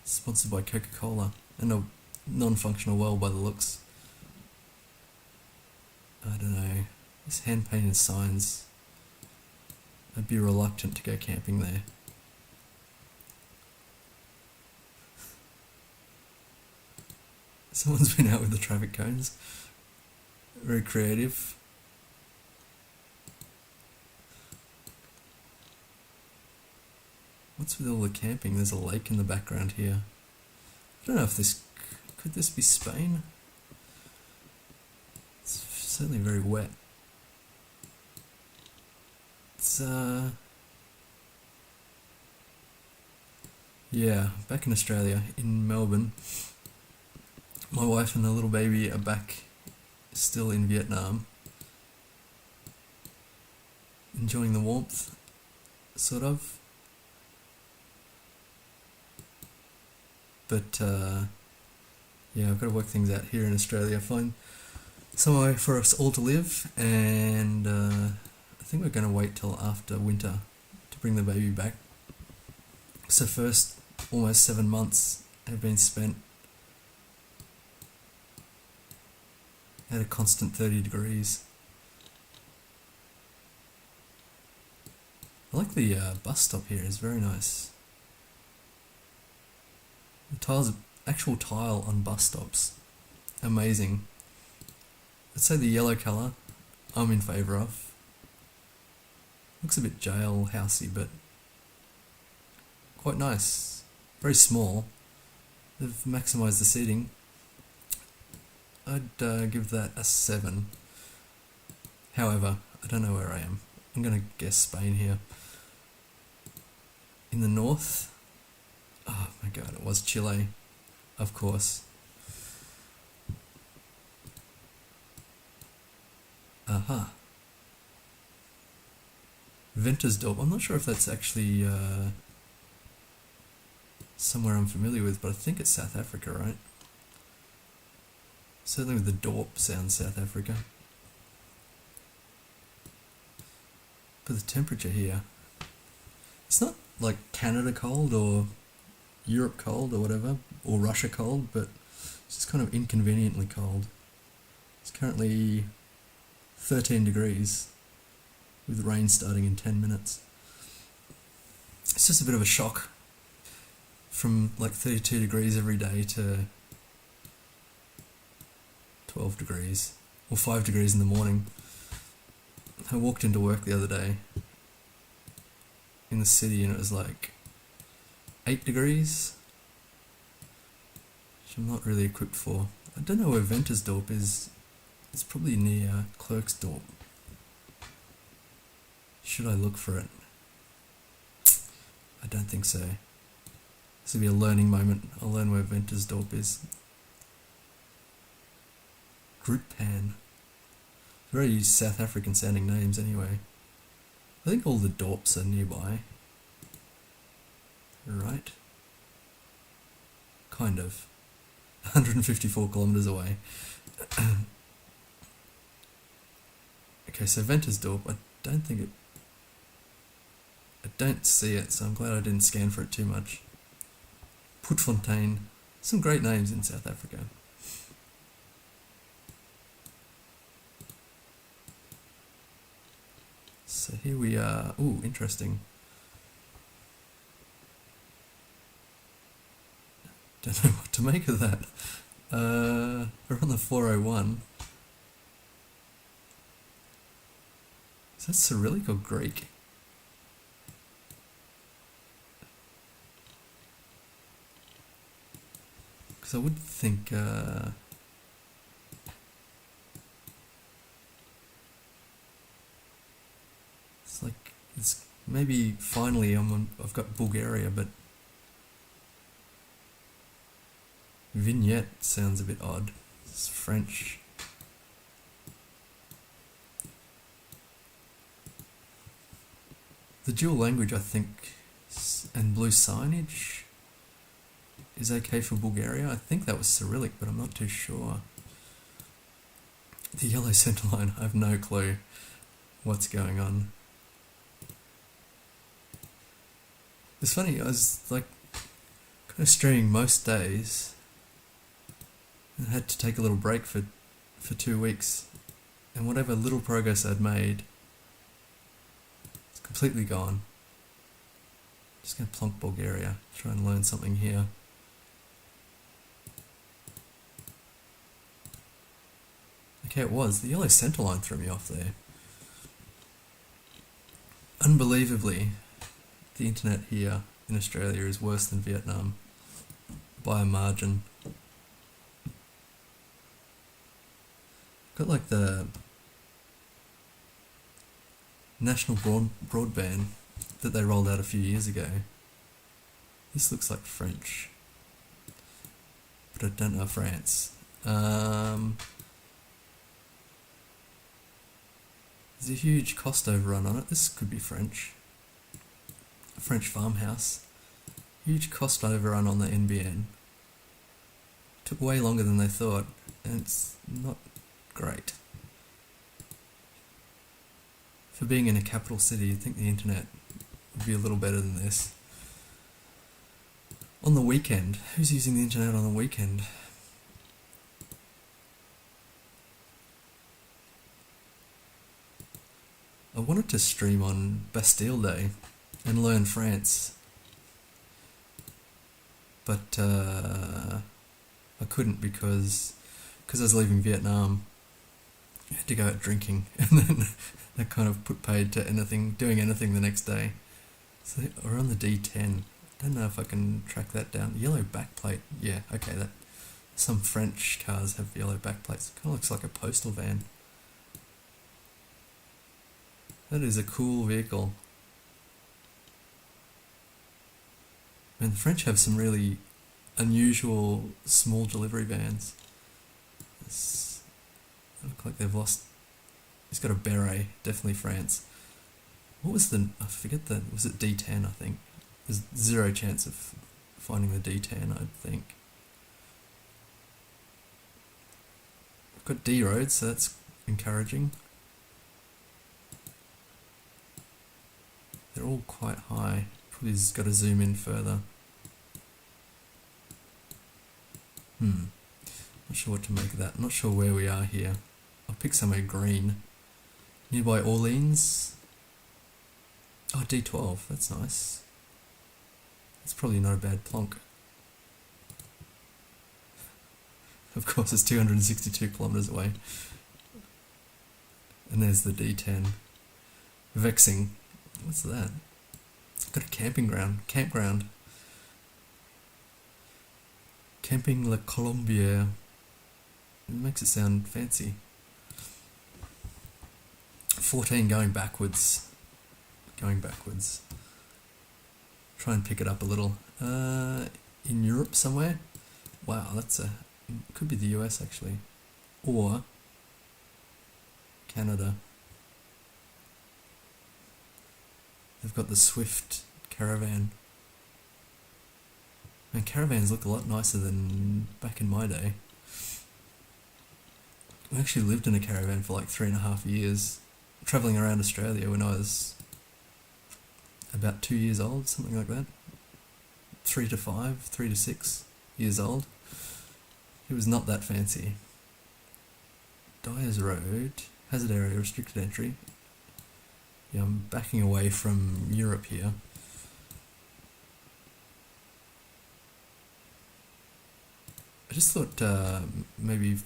Sponsored by Coca-Cola and a non-functional well by the looks. I don't know. These hand-painted signs. I'd be reluctant to go camping there. Someone's been out with the traffic cones. Very creative. What's with all the camping? There's a lake in the background here. I don't know if this... Could this be Spain? It's certainly very wet. It's, yeah, back in Australia, in Melbourne. My wife and the little baby are back, still in Vietnam. Enjoying the warmth, sort of. But, yeah, I've got to work things out here in Australia. Find somewhere for us all to live, and I think we're going to wait till after winter to bring the baby back. So first almost 7 months have been spent at a constant 30 degrees. I like the bus stop here, it's very nice. The tiles, actual tile on bus stops, amazing. I'd say the yellow colour I'm in favour of. Looks a bit jailhousey, but quite nice. Very small. They've maximised the seating. I'd give that a 7. However, I don't know where I am. I'm going to guess Spain here. In the north. Oh my god, it was Chile. Of course. Aha. Ventersdorp. I'm not sure if that's actually somewhere I'm familiar with, but I think it's South Africa, right? Certainly with the Dorp sounds South Africa. But the temperature here, it's not like Canada cold or Europe cold or whatever, or Russia cold, but it's just kind of inconveniently cold. It's currently 13 degrees with rain starting in 10 minutes. It's just a bit of a shock from like 32 degrees every day to 12 degrees or 5 degrees in the morning. I walked into work the other day in the city and it was like 8 degrees, which I'm not really equipped for. I don't know where Ventersdorp is. It's probably near Klerksdorp. Should I look for it? I don't think so. This will be a learning moment. I'll learn where Ventersdorp is. Grootpan. Very South African sounding names anyway. I think all the Dorps are nearby. Right? Kind of. 154 kilometres away. Okay, so Ventersdorp, I don't see it, so I'm glad I didn't scan for it too much. Putfontein. Some great names in South Africa. So here we are. Ooh, interesting. Don't know what to make of that. We're on the 401. Is that Cyrillic or Greek? Because I would think it's like it's maybe finally I've got Bulgaria, but vignette sounds a bit odd. It's French. The dual language, I think, and blue signage is okay for Bulgaria. I think that was Cyrillic, but I'm not too sure. The yellow centerline, I have no clue what's going on. It's funny, I was like kind of streaming most days and had to take a little break for 2 weeks, and whatever little progress I'd made, it's completely gone. Just going to plonk Bulgaria, try and learn something here. Okay, it was. The yellow centerline threw me off there. Unbelievably, the internet here in Australia is worse than Vietnam by a margin. Got like the national broadband that they rolled out a few years ago. This looks like French, but I don't know France. There's a huge cost overrun on it. This could be French. A French farmhouse. Huge cost overrun on the NBN. Took way longer than they thought, and it's not great. For being in a capital city, you'd think the internet would be a little better than this. On the weekend, who's using the internet on the weekend? I wanted to stream on Bastille Day and learn France, but I couldn't because I was leaving Vietnam. I had to go out drinking, and then that kind of put paid to doing anything the next day. So we're on the D10. I don't know if I can track that down. Yellow backplate. Yeah, okay. Some French cars have yellow backplates. It kind of looks like a postal van. That is a cool vehicle. And the French have some really unusual small delivery vans. They look like they've lost. It's got a beret, definitely France. What was I forget was it D10, I think. There's zero chance of finding the D10, I think. Got D roads, so that's encouraging. They're all quite high. Probably just got to zoom in further. Not sure what to make of that. Not sure where we are here. I'll pick somewhere green. Nearby Orleans. Oh, D12. That's nice. That's probably not a bad plonk. Of course, it's 262 kilometers away. And there's the D10. Vexing. What's that? Got a campground. Camping La Colombière. It makes it sound fancy. 14 going backwards. Try and pick it up a little. In Europe somewhere? Wow, could be the US actually. Or Canada. They've got the Swift caravan. And caravans look a lot nicer than back in my day. I actually lived in a caravan for like 3.5 years, travelling around Australia when I was about 2 years old, something like that. 3 to 6 years old. It was not that fancy. Dyers Road, hazard area, restricted entry. Yeah, I'm backing away from Europe here. I just thought maybe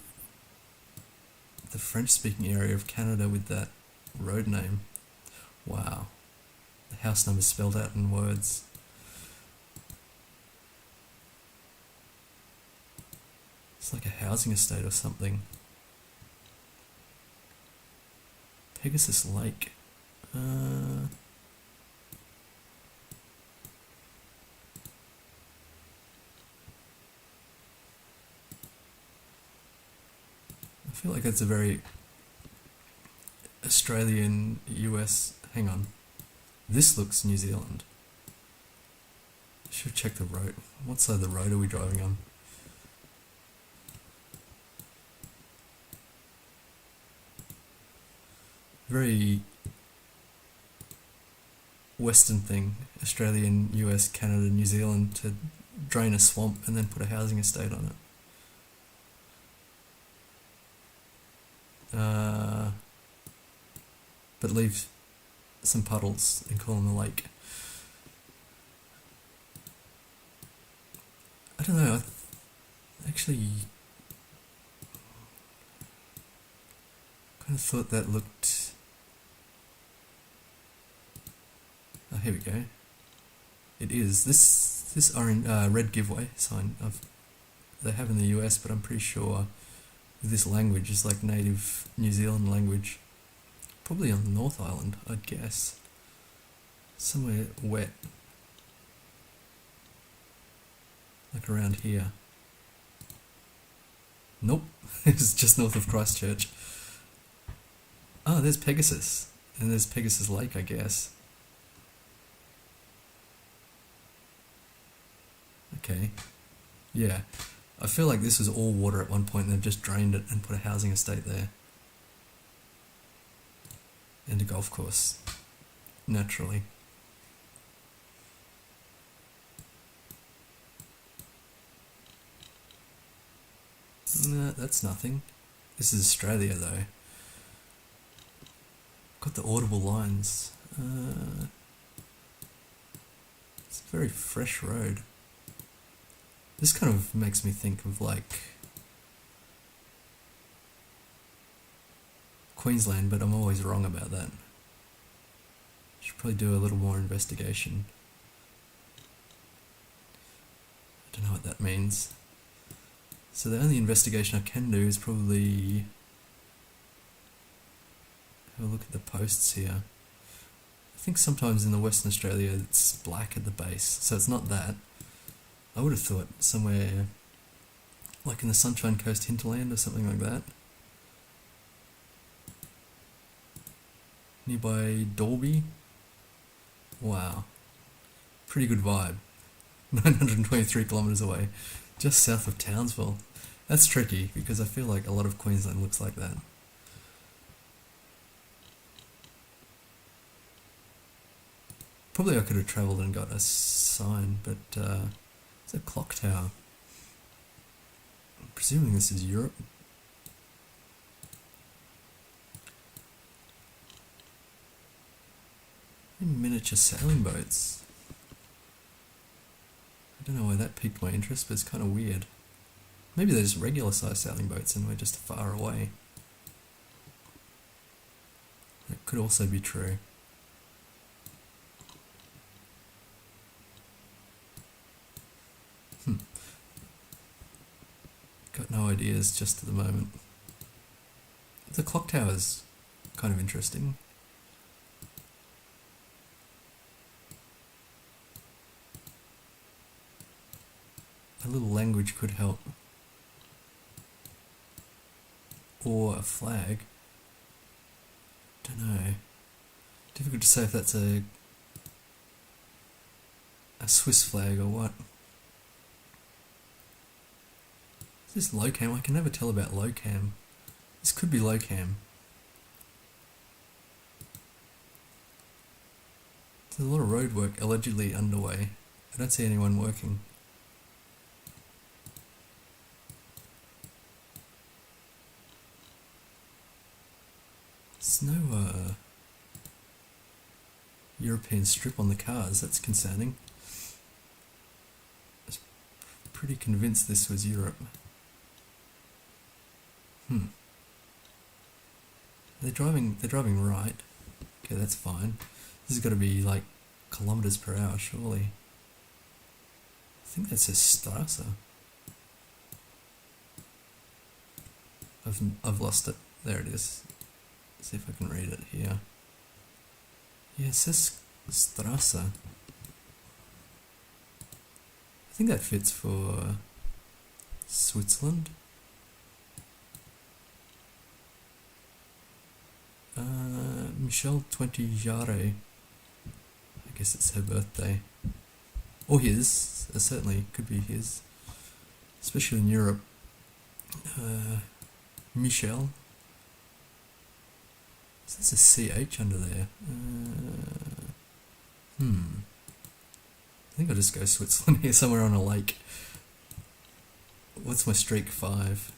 the French-speaking area of Canada with that road name. Wow. The house number spelled out in words. It's like a housing estate or something. Pegasus Lake. I feel like that's a very Australian, US... Hang on. This looks New Zealand. I should check the road. What side of the road are we driving on? Very Western thing. Australian, US, Canada, New Zealand to drain a swamp and then put a housing estate on it. But leave some puddles and call them a lake. I don't know, I actually kind of thought that looked... Oh, here we go. It is. This orange, red giveaway sign they have in the US, but I'm pretty sure this language is like native New Zealand language. Probably on the North Island, I'd guess. Somewhere wet. Like around here. Nope, it's just north of Christchurch. Oh, there's Pegasus. And there's Pegasus Lake, I guess. Okay. Yeah. I feel like this was all water at one point and they've just drained it and put a housing estate there. And a golf course. Naturally. No, that's nothing. This is Australia though. Got the audible lines. It's a very fresh road. This kind of makes me think of like Queensland, but I'm always wrong about that. Should probably do a little more investigation. I don't know what that means. So the only investigation I can do is probably have a look at the posts here. I think sometimes in the Western Australia it's black at the base, so it's not that. I would have thought somewhere like in the Sunshine Coast hinterland or something like that. Nearby Dalby. Wow. Pretty good vibe. 923 kilometres away. Just south of Townsville. That's tricky because I feel like a lot of Queensland looks like that. Probably I could have travelled and got a sign, but it's a clock tower. I'm presuming this is Europe. Miniature sailing boats. I don't know why that piqued my interest, but it's kind of weird. Maybe they're just regular sized sailing boats and we're just far away. That could also be true. Got no ideas just at the moment. The clock tower's kind of interesting. A little language could help. Or a flag. Don't know. Difficult to say if that's a Swiss flag or what. Is this low cam? I can never tell about low cam. This could be low cam. There's a lot of road work allegedly underway. I don't see anyone working. There's no European strip on the cars. That's concerning. I was pretty convinced this was Europe. They're driving right. Okay, that's fine. This has got to be like kilometers per hour, surely. I think that says Strasse. I've lost it. There it is. Let's see if I can read it here. Yeah, it says Strasse. I think that fits for Switzerland. Michelle 20 Jarre. I guess it's her birthday. Or his. Certainly could be his. Especially in Europe. Michelle. There's a CH under there. I think I'll just go Switzerland here, somewhere on a lake. What's my streak? 5.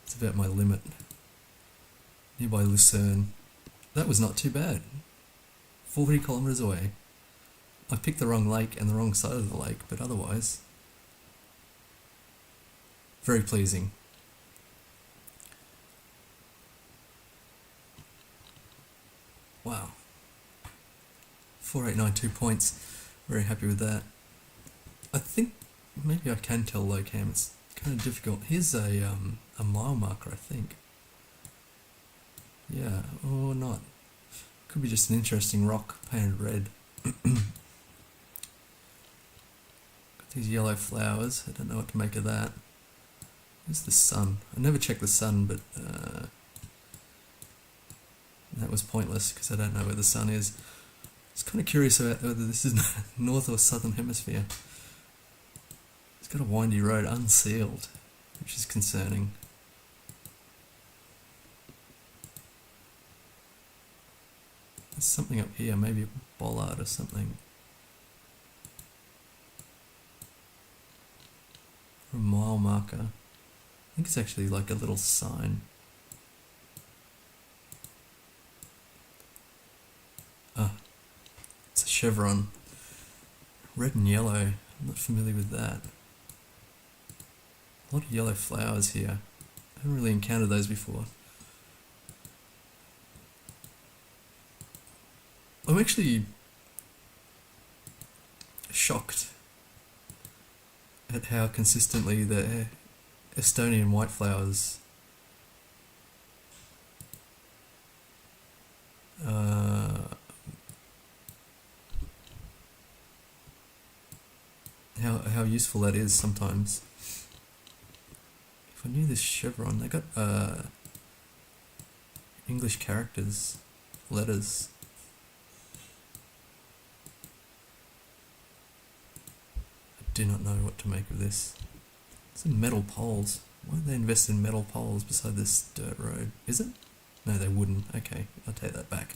It's about my limit. Nearby Lucerne. That was not too bad. 40 kilometres away. I picked the wrong lake and the wrong side of the lake, but otherwise, very pleasing. Wow. 4892 points. Very happy with that. I think maybe I can tell low cam. It's kind of difficult. Here's a mile marker, I think. Yeah, or not. Could be just an interesting rock painted red. Got these yellow flowers. I don't know what to make of that. Where's the sun? I never check the sun, but that was pointless because I don't know where the sun is. I was kind of curious about whether this is north or southern hemisphere. It's got a windy road, unsealed, which is concerning. There's something up here, maybe a bollard or something. Or a mile marker. I think it's actually like a little sign. Ah, it's a chevron. Red and yellow. I'm not familiar with that. A lot of yellow flowers here. I haven't really encountered those before. I'm actually shocked at how consistently the Estonian white flowers how useful that is sometimes. If I knew this chevron, they got English characters, letters. I do not know what to make of this. Some metal poles. Why would they invest in metal poles beside this dirt road? Is it? No, they wouldn't. Okay, I'll take that back.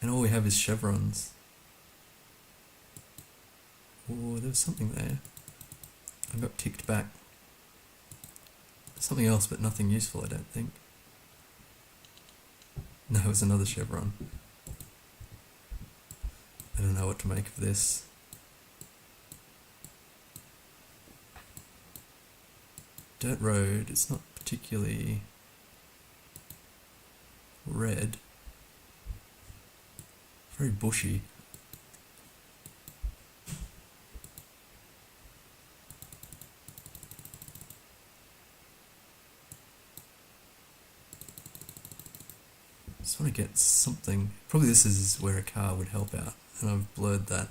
And all we have is chevrons. Oh, there was something there. I got ticked back. Something else, but nothing useful, I don't think. No, it was another chevron. I don't know what to make of this. Dirt road, it's not particularly red. Very bushy. Just want to get something. Probably this is where a car would help out, and I've blurred that.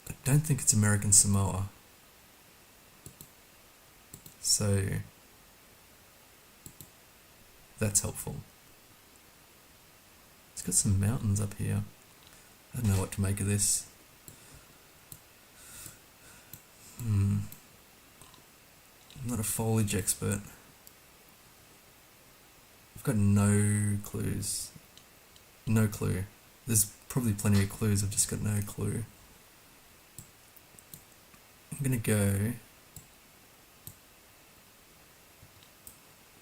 I don't think it's American Samoa. So that's helpful. It's got some mountains up here. I don't know what to make of this. I'm not a foliage expert. I've got no clues. No clue. There's probably plenty of clues, I've just got no clue. I'm gonna go...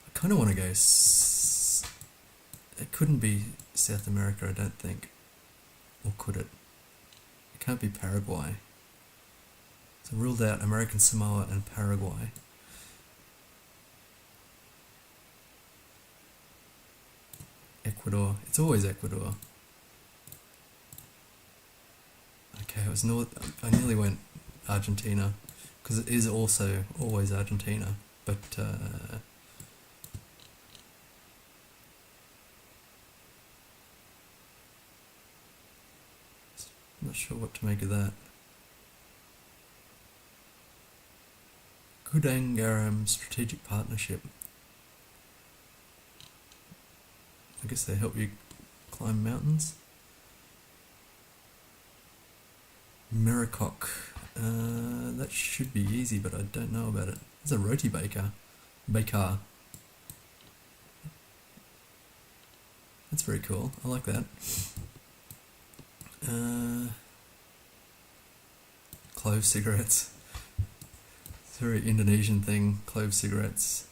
I kinda wanna go... It couldn't be South America, I don't think. Or could it? It can't be Paraguay. So ruled out American Samoa and Paraguay. Ecuador. It's always Ecuador. Okay, it was I nearly went Argentina, because it is also always Argentina, but I'm not sure what to make of that. Kudangaram Strategic Partnership. I guess they help you climb mountains. Miracock. That should be easy, but I don't know about it. It's a roti baker. Baker. That's very cool. I like that. Clove cigarettes. It's a very Indonesian thing, clove cigarettes.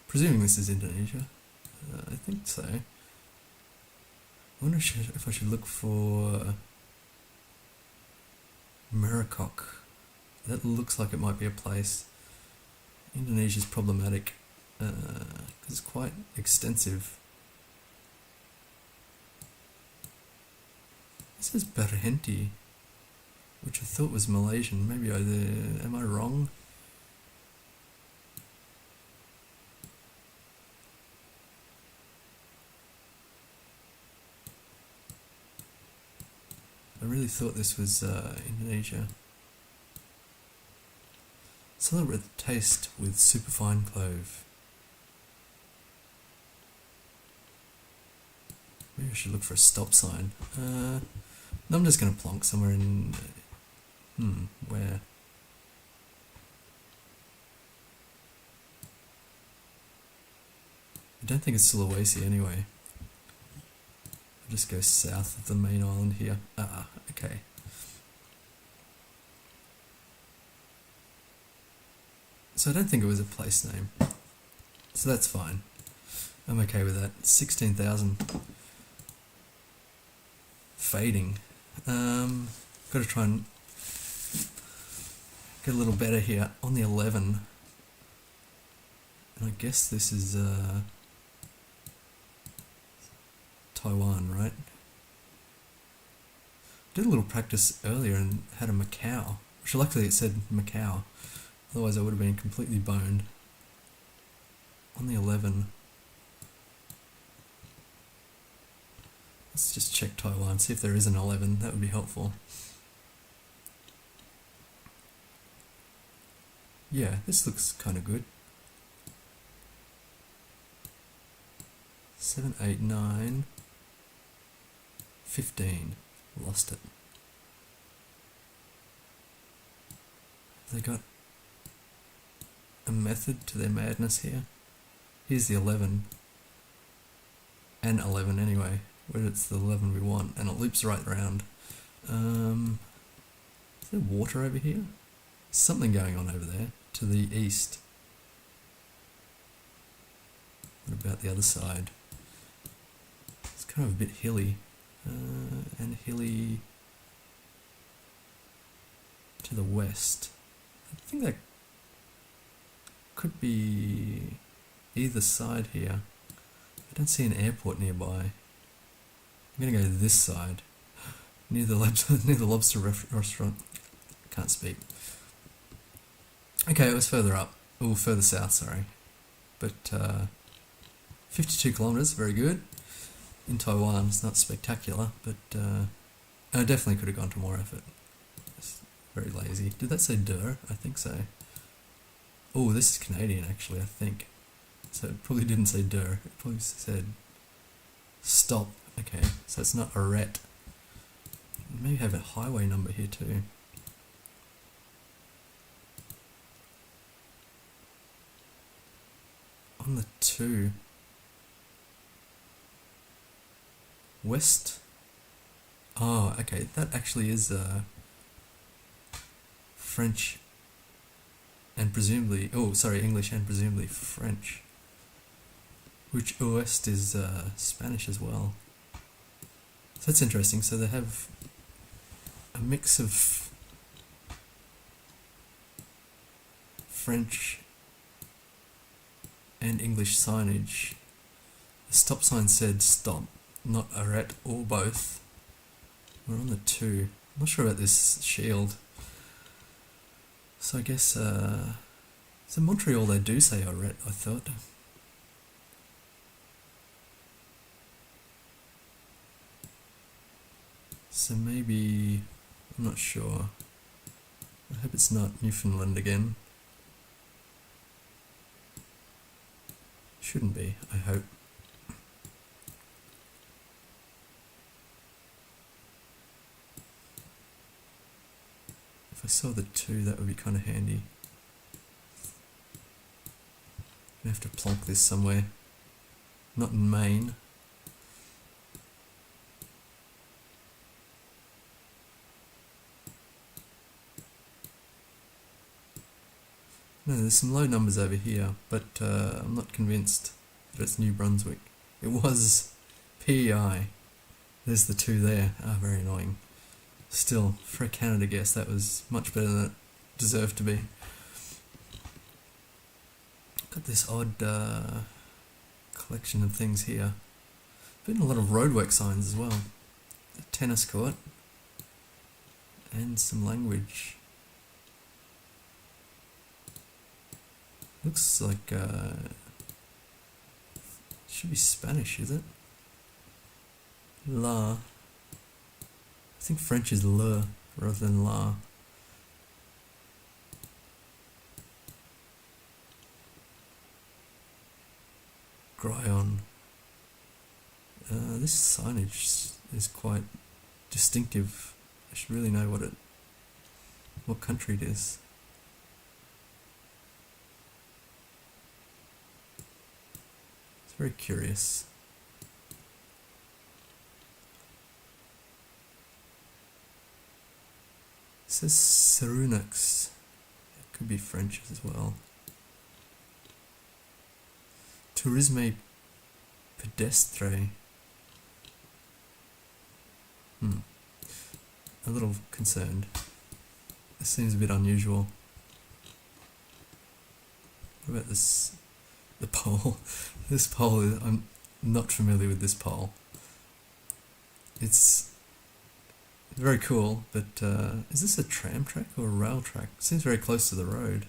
Presuming this is Indonesia. I think so. I wonder if I should look for Miracock. That looks like it might be a place. Indonesia's problematic because it's quite extensive. This is Berhenti, which I thought was Malaysian. Maybe am I wrong? I really thought this was Indonesia. Celebrate the taste with superfine clove. Maybe I should look for a stop sign. No, I'm just going to plonk somewhere in... where? I don't think it's Sulawesi anyway. I'll just go south of the main island here. Okay. So I don't think it was a place name. So that's fine. I'm okay with that. 16,000. Fading. Got to try and get a little better here on the 11. And I guess this is Taiwan, right? Did a little practice earlier and had a Macau, which luckily it said Macau. Otherwise I would have been completely boned. On the 11. Let's just check Taiwan, see if there is an 11. That would be helpful. Yeah, this looks kind of good. 7, 8, 9, 15. Lost it. They got a method to their madness here. Here's the 11. And 11 anyway, where it's the 11 we want, and it loops right around. Is there water over here? Something going on over there, to the east. What about the other side? It's kind of a bit hilly, and hilly to the west. I think that could be either side here. I don't see an airport nearby. I'm gonna go to this side, near the lobster restaurant. Can't speak. Okay, it was further up. Oh, further south, sorry. But 52 kilometers, very good. In Taiwan, it's not spectacular, but I definitely could have gone to more effort. It's very lazy. Did that say der? I think so. Oh, this is Canadian actually, I think. So it probably didn't say der. It probably said stop. Okay, so it's not arrête. Maybe have a highway number here too. On the 2. West. Oh, okay, that actually is French and presumably, oh sorry, English and presumably French. Which Ouest is Spanish as well. So that's interesting. So they have a mix of French and English signage. The stop sign said stop, not arrête or both. We're on the 2. I'm not sure about this shield. So I guess, so Montreal they do say arrête, I thought. So maybe, I'm not sure. I hope it's not Newfoundland again. Shouldn't be, I hope. If I saw the 2, that would be kind of handy. I have to plonk this somewhere. Not in Maine. No, there's some low numbers over here, but I'm not convinced that it's New Brunswick. It was PEI. There's the 2 there. Ah, very annoying. Still, for a Canada guess, that was much better than it deserved to be. Got this odd collection of things here. Been a lot of roadwork signs as well. A tennis court. And some language. Looks like should be Spanish, is it? La. I think French is le rather than la. Gryon. This signage is quite distinctive. I should really know what country it is. Very curious. It says Cerunux. It could be French as well. Tourisme pedestre. A little concerned. This seems a bit unusual. What about this? The pole. This pole, I'm not familiar with this pole. It's very cool, but is this a tram track or a rail track? It seems very close to the road.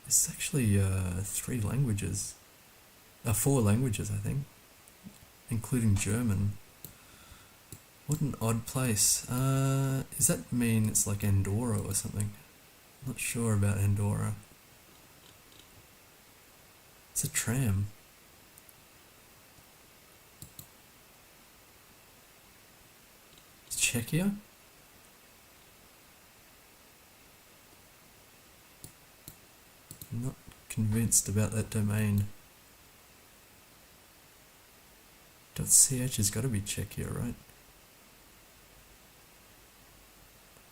It's actually 3 languages. 4 languages, I think, including German. What an odd place. Does that mean it's like Andorra or something? Not sure about Andorra. It's a tram. It's Czechia? convinced about that domain. .ch has got to be Czechia, right?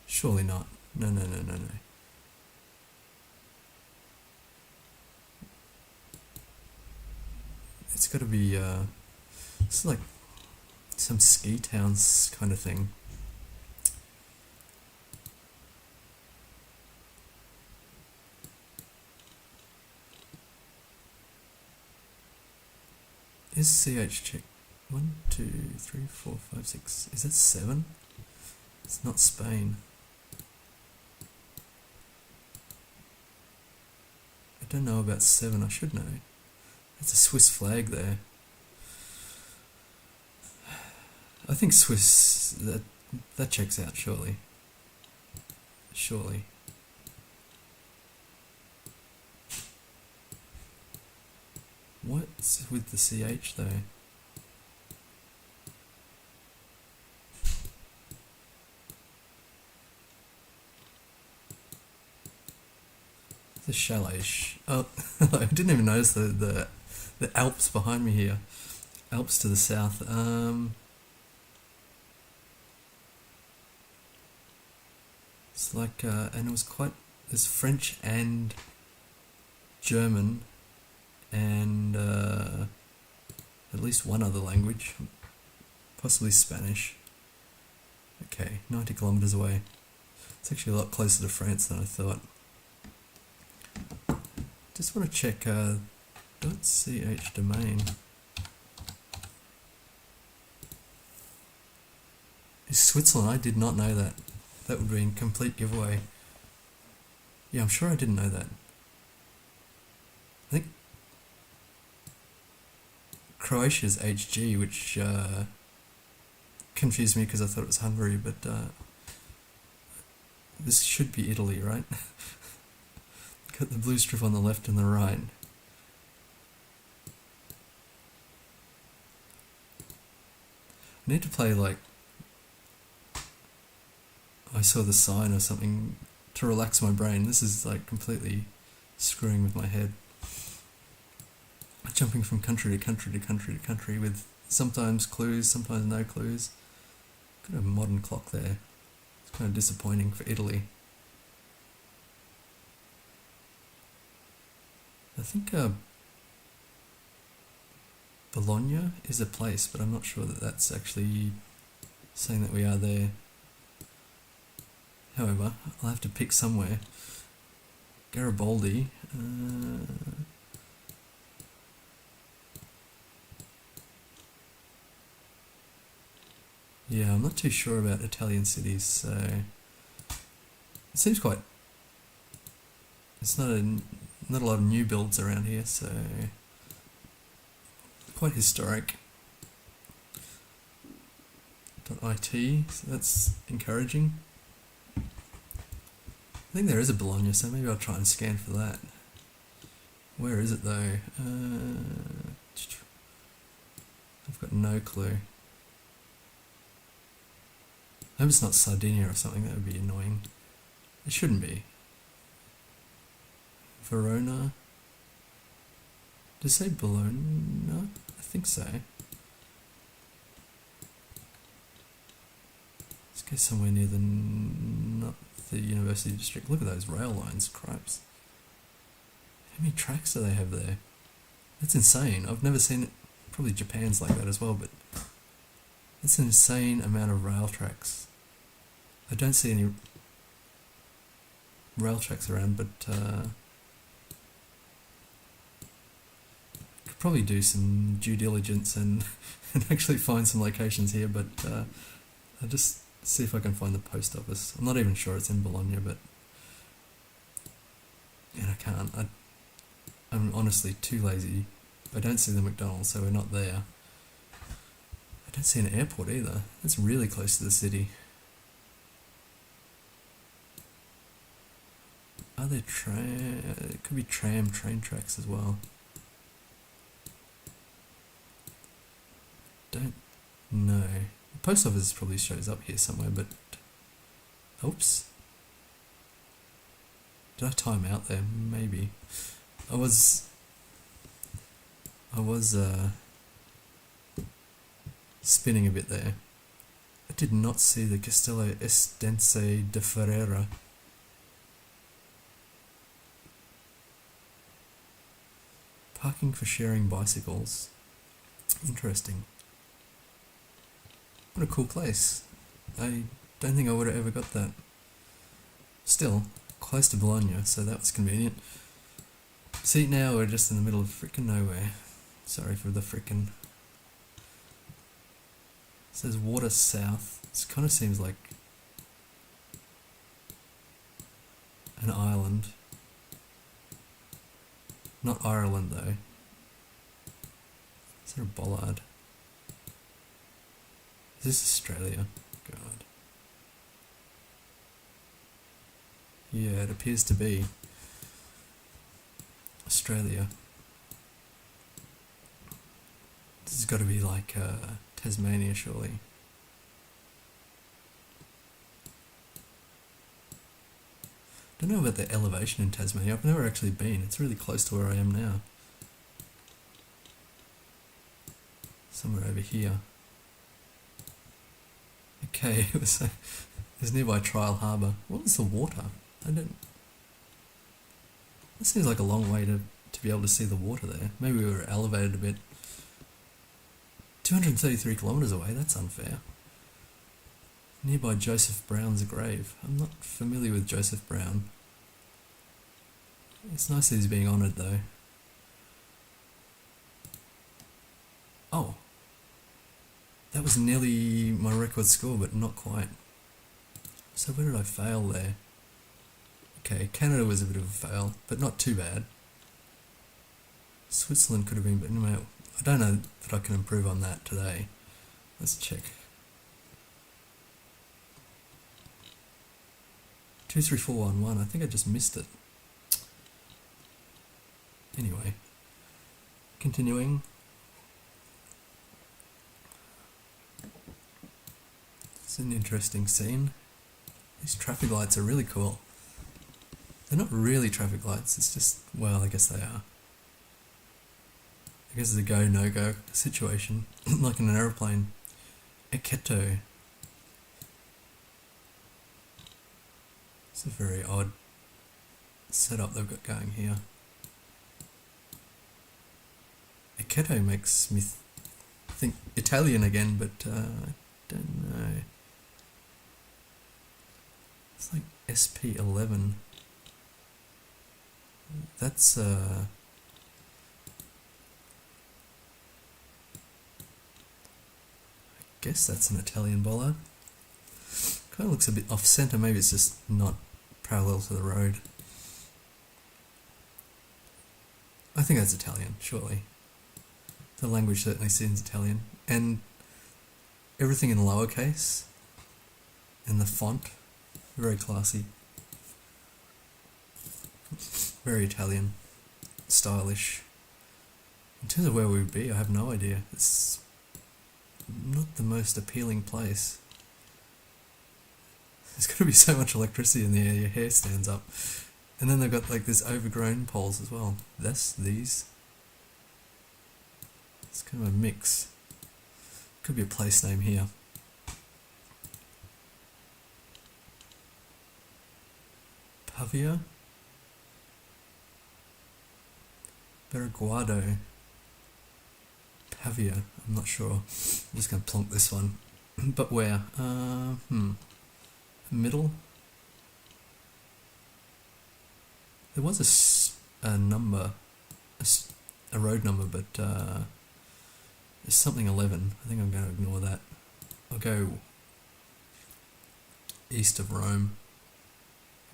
Surely not. No. It's got to be, it's like some ski towns kind of thing. Is CH Czech? 1, 2, 3, 4, 5, 6. Is that 7? It's not Spain. I don't know about 7. I should know. That's a Swiss flag there. I think Swiss, that checks out, surely. Surely. What's with the CH though? The Chalais. Oh, I didn't even notice the Alps behind me here. Alps to the south. It's like, and it was quite. There's French and German, and at least one other language, possibly Spanish. Okay, 90 kilometers away. It's actually a lot closer to France than I thought. Just want to check .ch domain. Is Switzerland? I did not know that. That would be a complete giveaway. Yeah, I'm sure I didn't know that. I think Croatia's HG, which confused me because I thought it was Hungary, but this should be Italy, right? Got the blue strip on the left and the right. I need to play like I saw the sign or something to relax my brain. This is like completely screwing with my head. Jumping from country to country to country to country with sometimes clues, sometimes no clues. Got a modern clock there. It's kind of disappointing for Italy. I think Bologna is a place, but I'm not sure that that's actually saying that we are there. However, I'll have to pick somewhere. Garibaldi. Yeah, I'm not too sure about Italian cities, so it seems quite. It's not a lot of new builds around here, so quite historic. .it, so that's encouraging. I think there is a Bologna, so maybe I'll try and scan for that. Where is it though? I've got no clue. I hope it's not Sardinia or something, that would be annoying. It shouldn't be. Verona. Did it say Bologna? I think so. Let's go somewhere near not the university district. Look at those rail lines, cripes. How many tracks do they have there? That's insane. I've never seen it. Probably Japan's like that as well, but it's an insane amount of rail tracks. I don't see any rail tracks around, but could probably do some due diligence and actually find some locations here, but I'll just see if I can find the post office. I'm not even sure it's in Bologna, but and I can't. I'm honestly too lazy. I don't see the McDonald's, so we're not there. I don't see an airport either. That's really close to the city. Are there it could be train tracks as well. Don't know. The post office probably shows up here somewhere, but oops. Did I time out there? Maybe. I was spinning a bit there. I did not see the Castelo Estense de Ferreira. Parking for sharing bicycles. Interesting. What a cool place. I don't think I would have ever got that. Still, close to Bologna, so that was convenient. See, now we're just in the middle of frickin' nowhere. Sorry for the frickin'. It says water south. It kind of seems like an island. Not Ireland though. Is there a bollard? Is this Australia? God. Yeah, it appears to be Australia. This has got to be like Tasmania, surely. Don't know about the elevation in Tasmania. I've never actually been. It's really close to where I am now. Somewhere over here. Okay, it was nearby Trial Harbour. What was the water? I don't. That seems like a long way to be able to see the water there. Maybe we were elevated a bit. 233 kilometres away, that's unfair. Nearby Joseph Brown's grave. I'm not familiar with Joseph Brown. It's nice that he's being honoured though. Oh. That was nearly my record score, but not quite. So where did I fail there? Okay, Canada was a bit of a fail, but not too bad. Switzerland could have been, but anyway, I don't know that I can improve on that today. Let's check. 23411, I think I just missed it. Anyway, continuing. It's an interesting scene. These traffic lights are really cool. They're not really traffic lights, it's just, well, I guess they are. I guess it's a go, no-go situation, like in an aeroplane. Eketo. It's a very odd setup they've got going here. Eketo makes me think Italian again, but I don't know. It's like SP11. That's I guess that's an Italian bollard. Kind of looks a bit off centre, maybe it's just not parallel to the road. I think that's Italian, surely. The language certainly seems Italian. And everything in lowercase. And the font, very classy. Very Italian. Stylish. In terms of where we would be, I have no idea. It's not the most appealing place. There's got to be so much electricity in the air, your hair stands up. And then they've got like this overgrown poles as well. These. It's kind of a mix. Could be a place name here. Pavia? Beraguado. Pavia, I'm not sure. I'm just going to plonk this one. But where? Middle? There was a number, a road number, but there's something 11. I think I'm going to ignore that. I'll go east of Rome.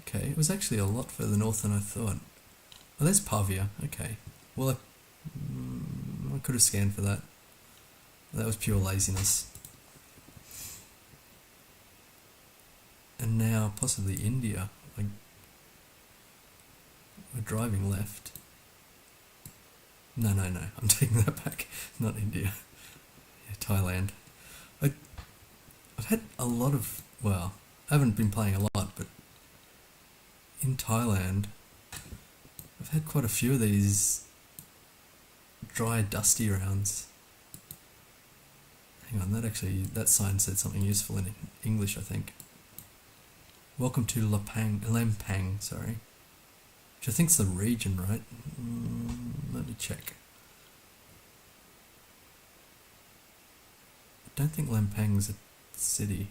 Okay, it was actually a lot further north than I thought. Oh, there's Pavia. Okay. Well, I could have scanned for that. That was pure laziness. And now, possibly India. Like, we're driving left. No, I'm taking that back. Not India. Yeah, Thailand. I've had a lot of, well, I haven't been playing a lot, but in Thailand, I've I've had quite a few of these dry, dusty rounds. Hang on, that sign said something useful in English, I think. Welcome to Lempang, sorry. Which I think's the region, right? Let me check. I don't think Lempang's a city.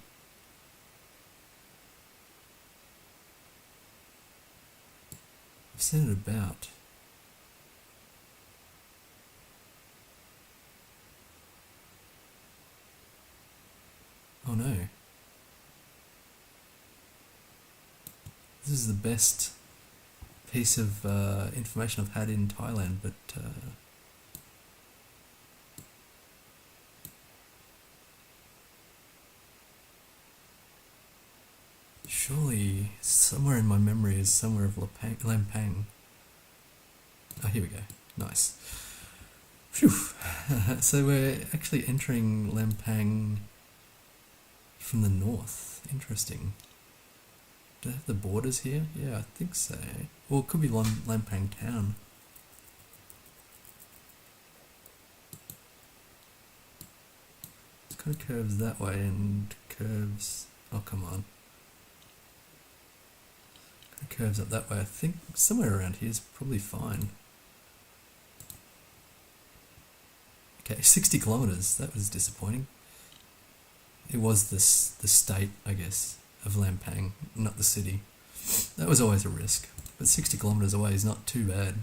I've seen it about. Oh no. This is the best piece of information I've had in Thailand, but surely somewhere in my memory is somewhere of Lampang. Oh, here we go. Nice. Phew. So we're actually entering Lampang from the north. Interesting. Do they have the borders here? Yeah, I think so. Well, it could be Lampang town. It kind of curves that way and curves... Oh, come on. Kind of curves up that way. I think somewhere around here is probably fine. Okay, 60 kilometers. That was disappointing. It was the state, I guess, of Lampang, not the city. That was always a risk, but 60 kilometers away is not too bad.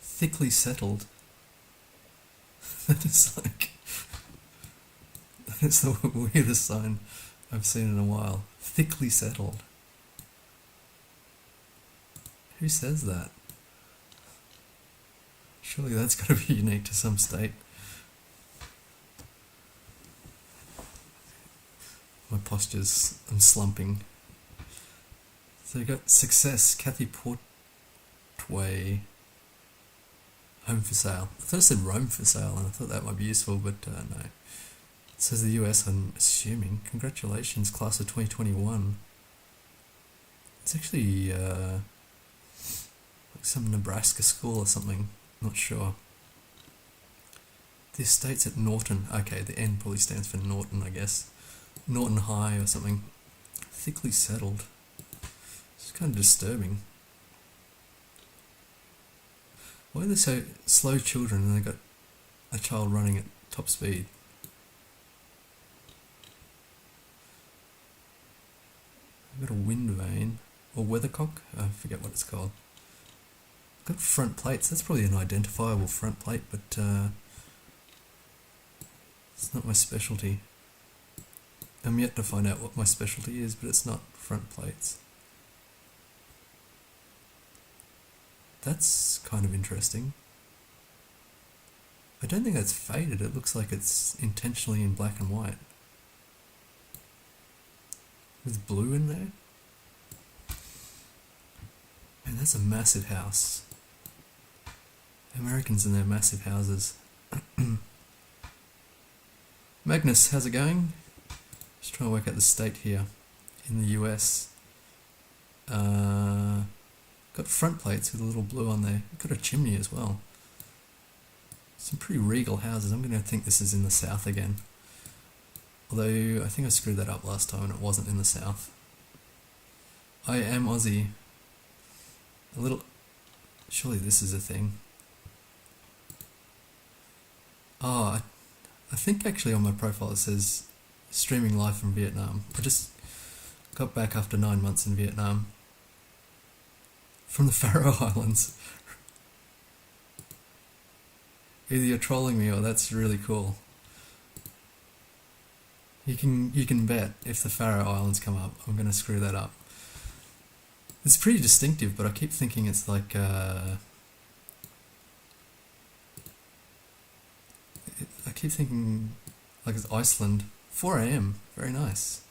Thickly settled. That is like... That is the weirdest sign I've seen in a while. Thickly settled. Who says that? Surely that's got to be unique to some state. My posture's... I'm slumping. So you got success, Kathy Portway. Home for sale. I thought it said Rome for sale, and I thought that might be useful, but no. It says the US, I'm assuming. Congratulations, class of 2021. It's actually like some Nebraska school or something. Not sure. The estate's at Norton. Okay, the N probably stands for Norton, I guess. Norton High or something. Thickly settled. It's kind of disturbing. Why are they so slow children and they got a child running at top speed? I've got a wind vane or weathercock. I forget what it's called. I've got front plates. That's probably an identifiable front plate, but it's not my specialty. I'm yet to find out what my specialty is, but it's not front plates. That's kind of interesting. I don't think that's faded. It looks like it's intentionally in black and white. With blue in there. Man, that's a massive house. Americans and their massive houses. Magnus, how's it going? Just trying to work out the state here in the US. Got front plates with a little blue on there. Got a chimney as well. Some pretty regal houses. I'm going to think this is in the south again. Although I think I screwed that up last time and it wasn't in the south. I am Aussie. A little... Surely this is a thing. Oh, I think actually on my profile it says streaming live from Vietnam. I just got back after 9 months in Vietnam. From the Faroe Islands. Either you're trolling me or that's really cool. You can bet if the Faroe Islands come up, I'm gonna screw that up. It's pretty distinctive, but I keep thinking it's like I keep thinking like it's Iceland. 4 AM, very nice.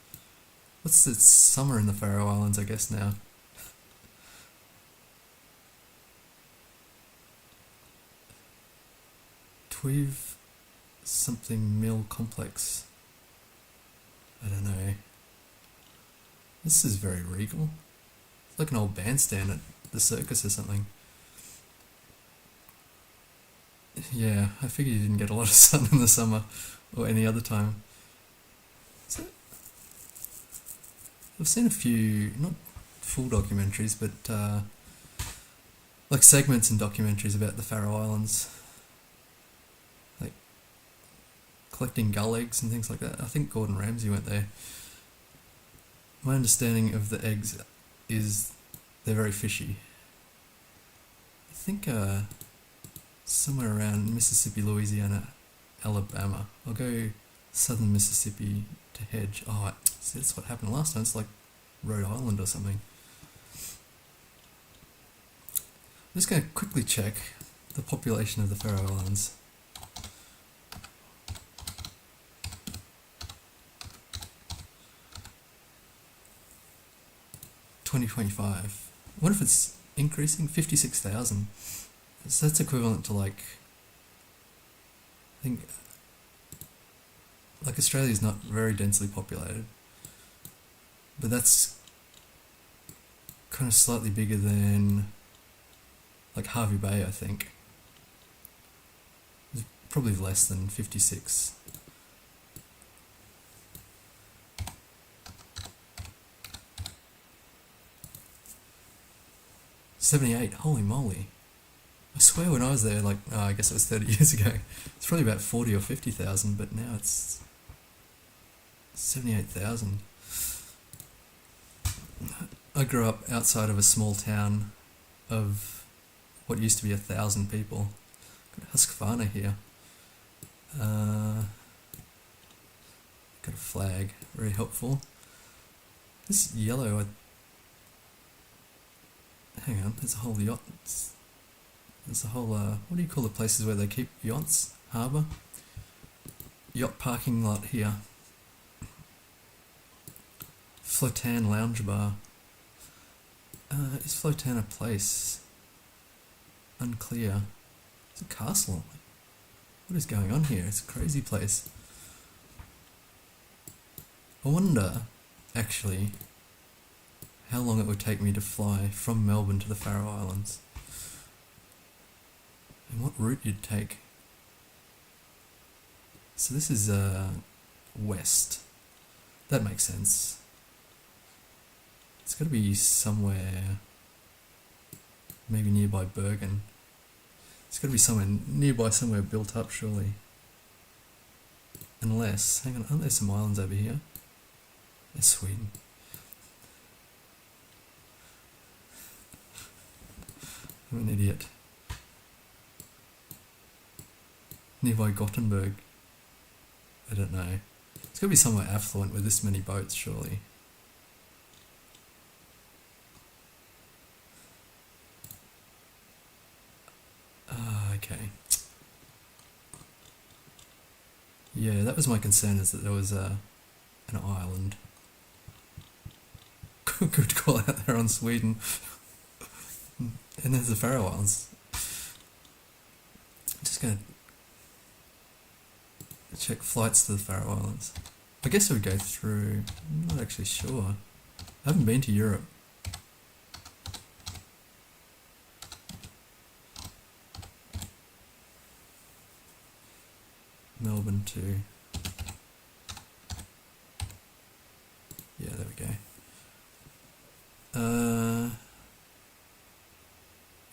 What's the summer in the Faroe Islands, I guess now? Tweave something mill complex. I don't know. This is very regal. like an old bandstand at the circus or something. Yeah, I figured you didn't get a lot of sun in the summer or any other time. So, I've seen a few, not full documentaries, but like segments in documentaries about the Faroe Islands, like collecting gull eggs and things like that. I think Gordon Ramsay went there. My understanding of the eggs is they're very fishy. I think somewhere around Mississippi, Louisiana, Alabama. I'll go southern Mississippi to hedge. Oh, see, that's what happened last time. It's like Rhode Island or something. I'm just going to quickly check the population of the Faroe Islands. $2025. I wonder if it's increasing. 56,000. So that's equivalent to like, I think, like Australia's not very densely populated, but that's kind of slightly bigger than like Harvey Bay, I think. It's probably less than 56. $78, holy moly. I swear when I was there, like, I guess it was 30 years ago, it's probably about 40 or 50,000, but now it's 78,000. I grew up outside of a small town of what used to be 1,000 people. Got Husqvarna here. Got a flag, very helpful. This yellow, hang on, there's a whole yacht. There's a whole, what do you call the places where they keep yachts? Harbour? Yacht parking lot here. Flotan Lounge Bar. Is Flotan a place? Unclear. It's a castle. What is going on here? It's a crazy place. I wonder, actually, how long it would take me to fly from Melbourne to the Faroe Islands. And what route you'd take. So this is west. That makes sense. It's got to be somewhere, maybe nearby Bergen. It's got to be somewhere nearby, somewhere built up, surely. Unless, hang on, aren't there some islands over here? There's Sweden. I'm an idiot. Nearby Gothenburg. I don't know. It's got to be somewhere affluent with this many boats, surely. Okay. Yeah, that was my concern, is that there was an island. Good call out there on Sweden. And there's the Faroe Islands. I'm just going to check flights to the Faroe Islands. I guess it would go through, I'm not actually sure. I haven't been to Europe. Melbourne to, yeah, there we go.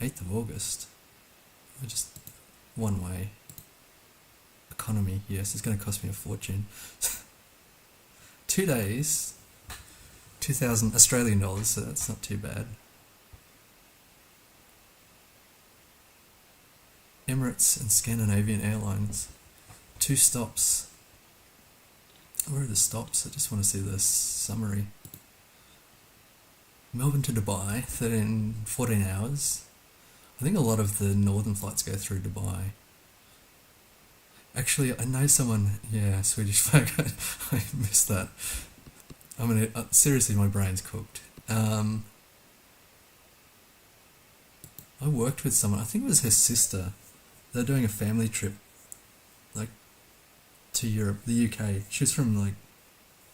8th of August. Just one way. Economy, yes, it's going to cost me a fortune. 2 days, 2,000 Australian dollars, so that's not too bad. Emirates and Scandinavian Airlines. 2 stops. Where are the stops? I just want to see the summary. Melbourne to Dubai, 14 hours. I think a lot of the northern flights go through Dubai. Actually, I know someone, yeah, Swedish flag, I missed that. I mean, seriously, my brain's cooked. I worked with someone, I think it was her sister. They're doing a family trip, like, to Europe, the UK. She was from, like,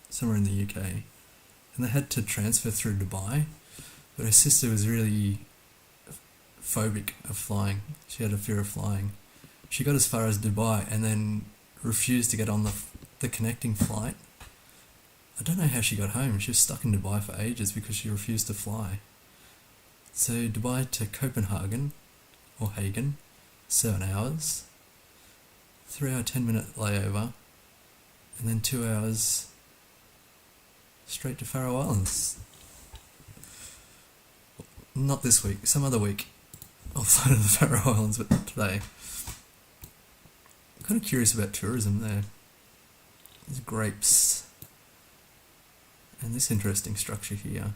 somewhere in the UK. And they had to transfer through Dubai. But her sister was really phobic of flying. She had a fear of flying. She got as far as Dubai and then refused to get on the connecting flight. I don't know how she got home. She was stuck in Dubai for ages because she refused to fly. So Dubai to Copenhagen, or Hagen, 7 hours. 3 hour, 10-minute layover. And then 2 hours straight to Faroe Islands. Not this week, some other week. I'll fly to the Faroe Islands, but not today. I'm kind of curious about tourism there. There's grapes. And this interesting structure here.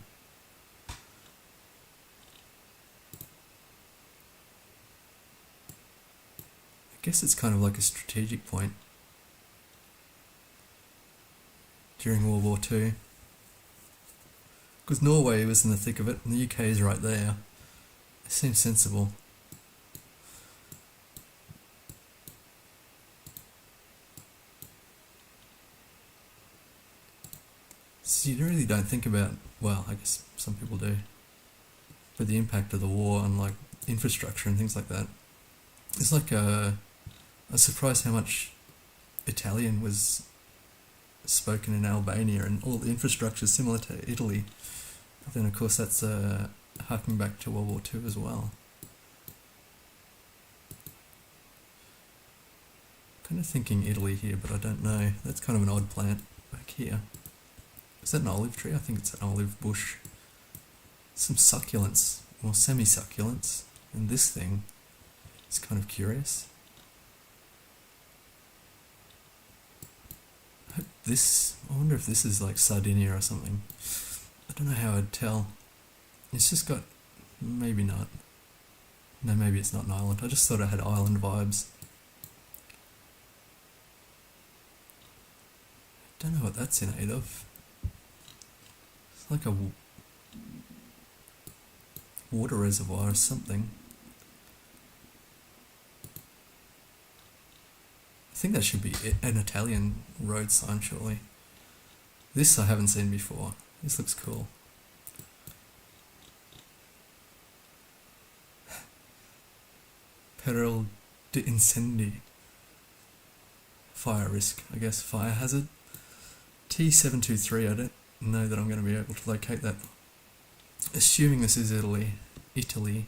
I guess it's kind of like a strategic point during World War II. Because Norway was in the thick of it, and the UK is right there. It seems sensible. So you really don't think about, well, I guess some people do, but the impact of the war on like infrastructure and things like that. It's like I was surprised how much Italian was spoken in Albania, and all the infrastructure is similar to Italy. But then of course that's harking back to World War II as well. Kind of thinking Italy here, but I don't know. That's kind of an odd plant back here. Is that an olive tree? I think it's an olive bush. Some succulents, or semi-succulents, and this thing is kind of curious. I wonder if this is like Sardinia or something. I don't know how I'd tell. It's just got, maybe not. No, maybe it's not an island. I just thought it had island vibes. I don't know what that's in aid of. It's like a water reservoir or something. I think that should be an Italian road sign, surely. This I haven't seen before. This looks cool. Peril d'incendie. Fire risk, I guess. Fire hazard. T723, I don't know that I'm going to be able to locate that. Assuming this is Italy.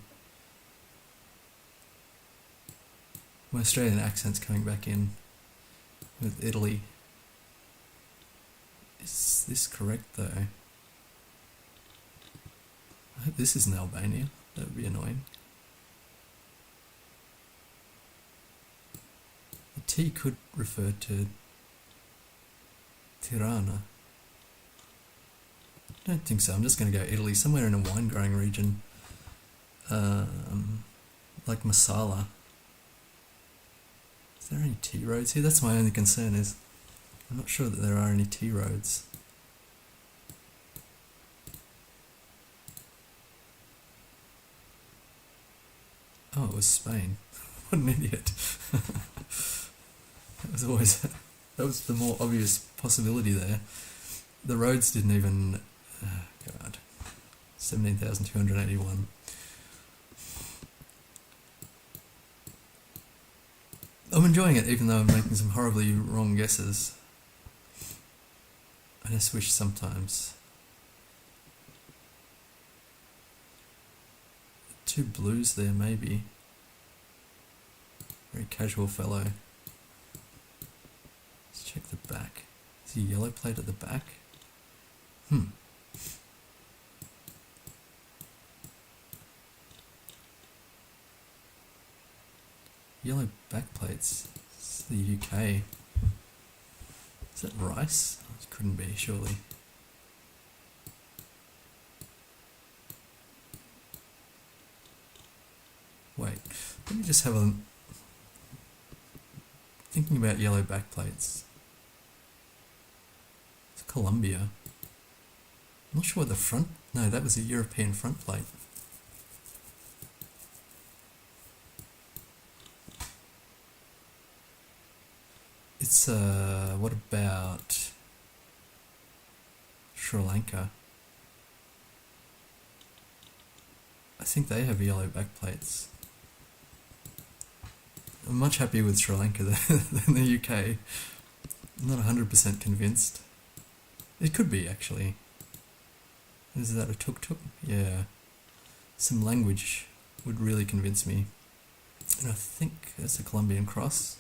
My Australian accent's coming back in with Italy. Is this correct though? I hope this isn't Albania. That would be annoying. The T could refer to Tirana. I don't think so. I'm just going to go Italy, somewhere in a wine growing region, like Masala. Is there any T roads here? That's my only concern, is I'm not sure that there are any T roads. Oh, it was Spain. What an idiot. That was the more obvious possibility there. The roads didn't even, God, 17,281. I'm enjoying it, even though I'm making some horribly wrong guesses. I just wish sometimes. 2 blues there, maybe. Very casual fellow. Let's check the back. Is the yellow plate at the back? Yellow back plates. It's the UK. Is that rice? It couldn't be, surely. Wait, let me just have a... Thinking about yellow back plates. It's Colombia. I'm not sure what the front... No, that was a European front plate. It's, what about Sri Lanka? I think they have yellow backplates. I'm much happier with Sri Lanka than the UK. I'm not 100% convinced. It could be, actually. Is that a tuk-tuk? Yeah. Some language would really convince me. And I think that's a Colombian cross.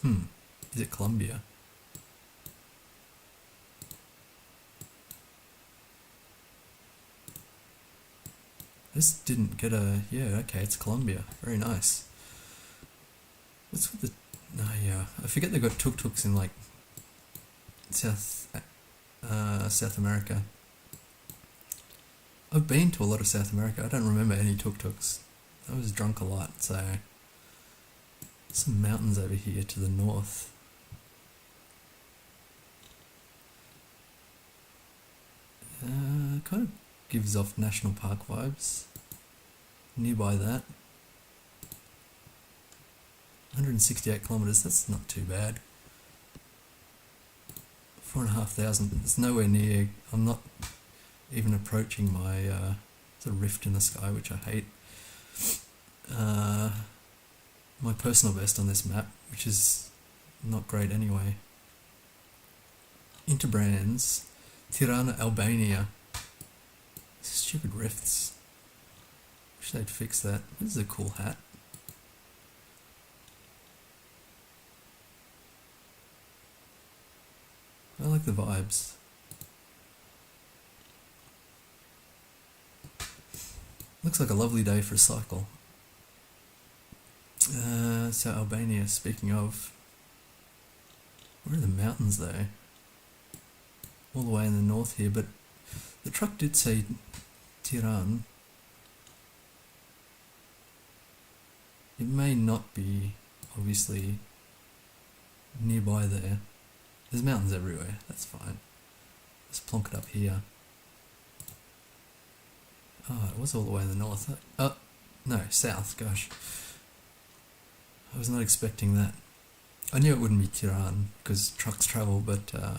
Is it Colombia? This didn't get a... Yeah, okay, it's Colombia. Very nice. What's with the... No, yeah. I forget they've got tuk-tuks in, like, South America. I've been to a lot of South America. I don't remember any tuk-tuks. I was drunk a lot, so... Some mountains over here to the north. Kind of gives off national park vibes. Nearby that. 168 kilometres, that's not too bad. 4,500, it's nowhere near, I'm not even approaching my the rift in the sky, which I hate. My personal best on this map, which is not great anyway. Interbrands, Tirana, Albania. Stupid rifts. Wish they'd fix that. This is a cool hat. I like the vibes. Looks like a lovely day for a cycle. So Albania, speaking of, where are the mountains though? All the way in the north here, but the truck did say Tiran. It may not be, obviously, nearby there. There's mountains everywhere, that's fine. Let's plonk it up here. Oh, it was all the way in the north. Oh, no, south, gosh. I was not expecting that. I knew it wouldn't be Tiran, because trucks travel, but I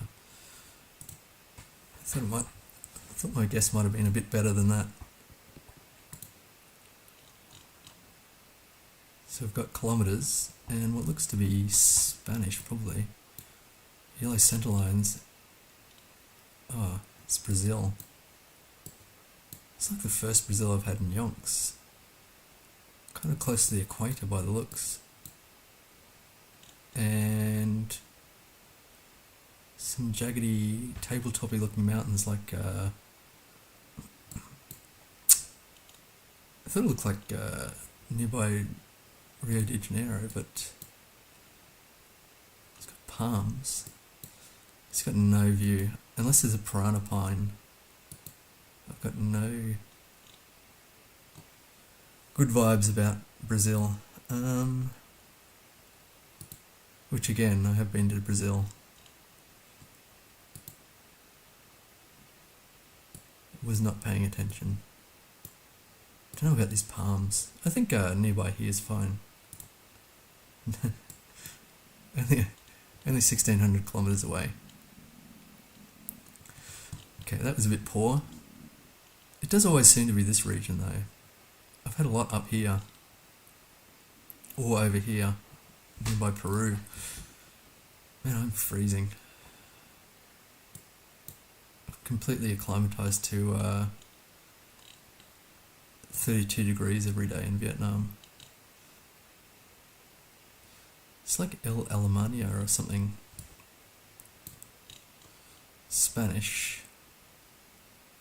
thought my guess might have been a bit better than that. So we've got kilometres, and what looks to be Spanish, probably. Yellow centre lines. Oh, it's Brazil. It's like the first Brazil I've had in yonks. Kind of close to the equator by the looks. And some jaggedy, tabletop-y looking mountains like... I thought it looked like nearby Rio de Janeiro, but it's got palms. It's got no view, unless there's a piranha pine. I've got no good vibes about Brazil. Which again, I have been to Brazil. Was not paying attention. Don't know about these palms. I think nearby here is fine. only 1,600 kilometres away. Okay, that was a bit poor. It does always seem to be this region though. I've had a lot up here. Or over here. Nearby Peru. Man, I'm freezing. I've completely acclimatized to 32 degrees every day in Vietnam. It's like El Alemania or something. Spanish.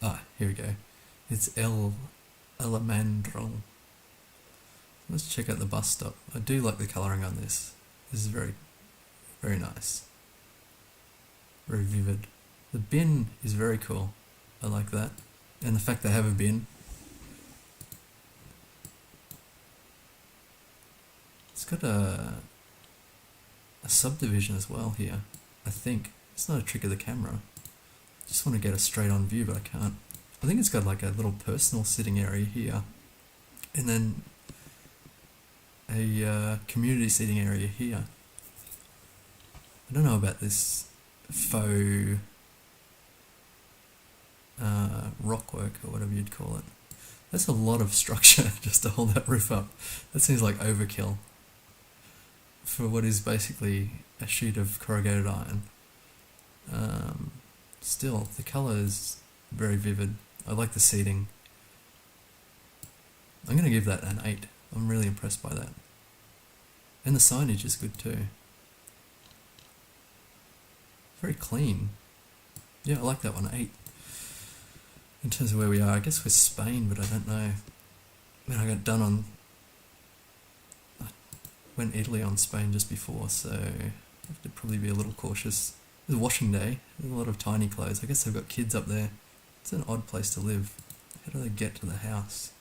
Ah, here we go. It's El Alemandro. Let's check out the bus stop. I do like the colouring on this. This is very, very nice. Very vivid. The bin is very cool. I like that. And the fact they have a bin. It's got a subdivision as well here, I think. It's not a trick of the camera. Just want to get a straight on view, but I can't. I think it's got like a little personal sitting area here. And then a community seating area here. I don't know about this faux rock work or whatever you'd call it. That's a lot of structure just to hold that roof up. That seems like overkill for what is basically a sheet of corrugated iron. Still, the colour is very vivid. I like the seating. I'm going to give that an 8. I'm really impressed by that. And the signage is good too. Very clean. Yeah, I like that one, 8. In terms of where we are, I guess we're Spain, but I don't know. I mean, I got done on... I went Italy on Spain just before, so I have to probably be a little cautious. It's washing day. There's a lot of tiny clothes. I guess they've got kids up there. It's an odd place to live. How do they get to the house?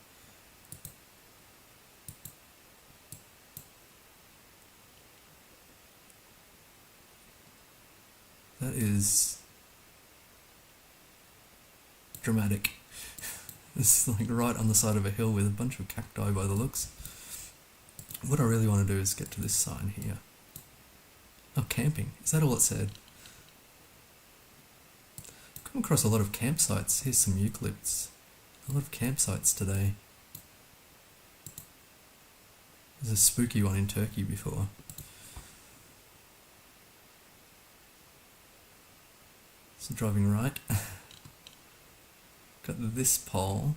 That is dramatic. It's like right on the side of a hill with a bunch of cacti by the looks. What I really want to do is get to this sign here. Oh, camping. Is that all it said? I've come across a lot of campsites. Here's some eucalypts. A lot of campsites today. There's a spooky one in Turkey before. So driving right. Got this pole.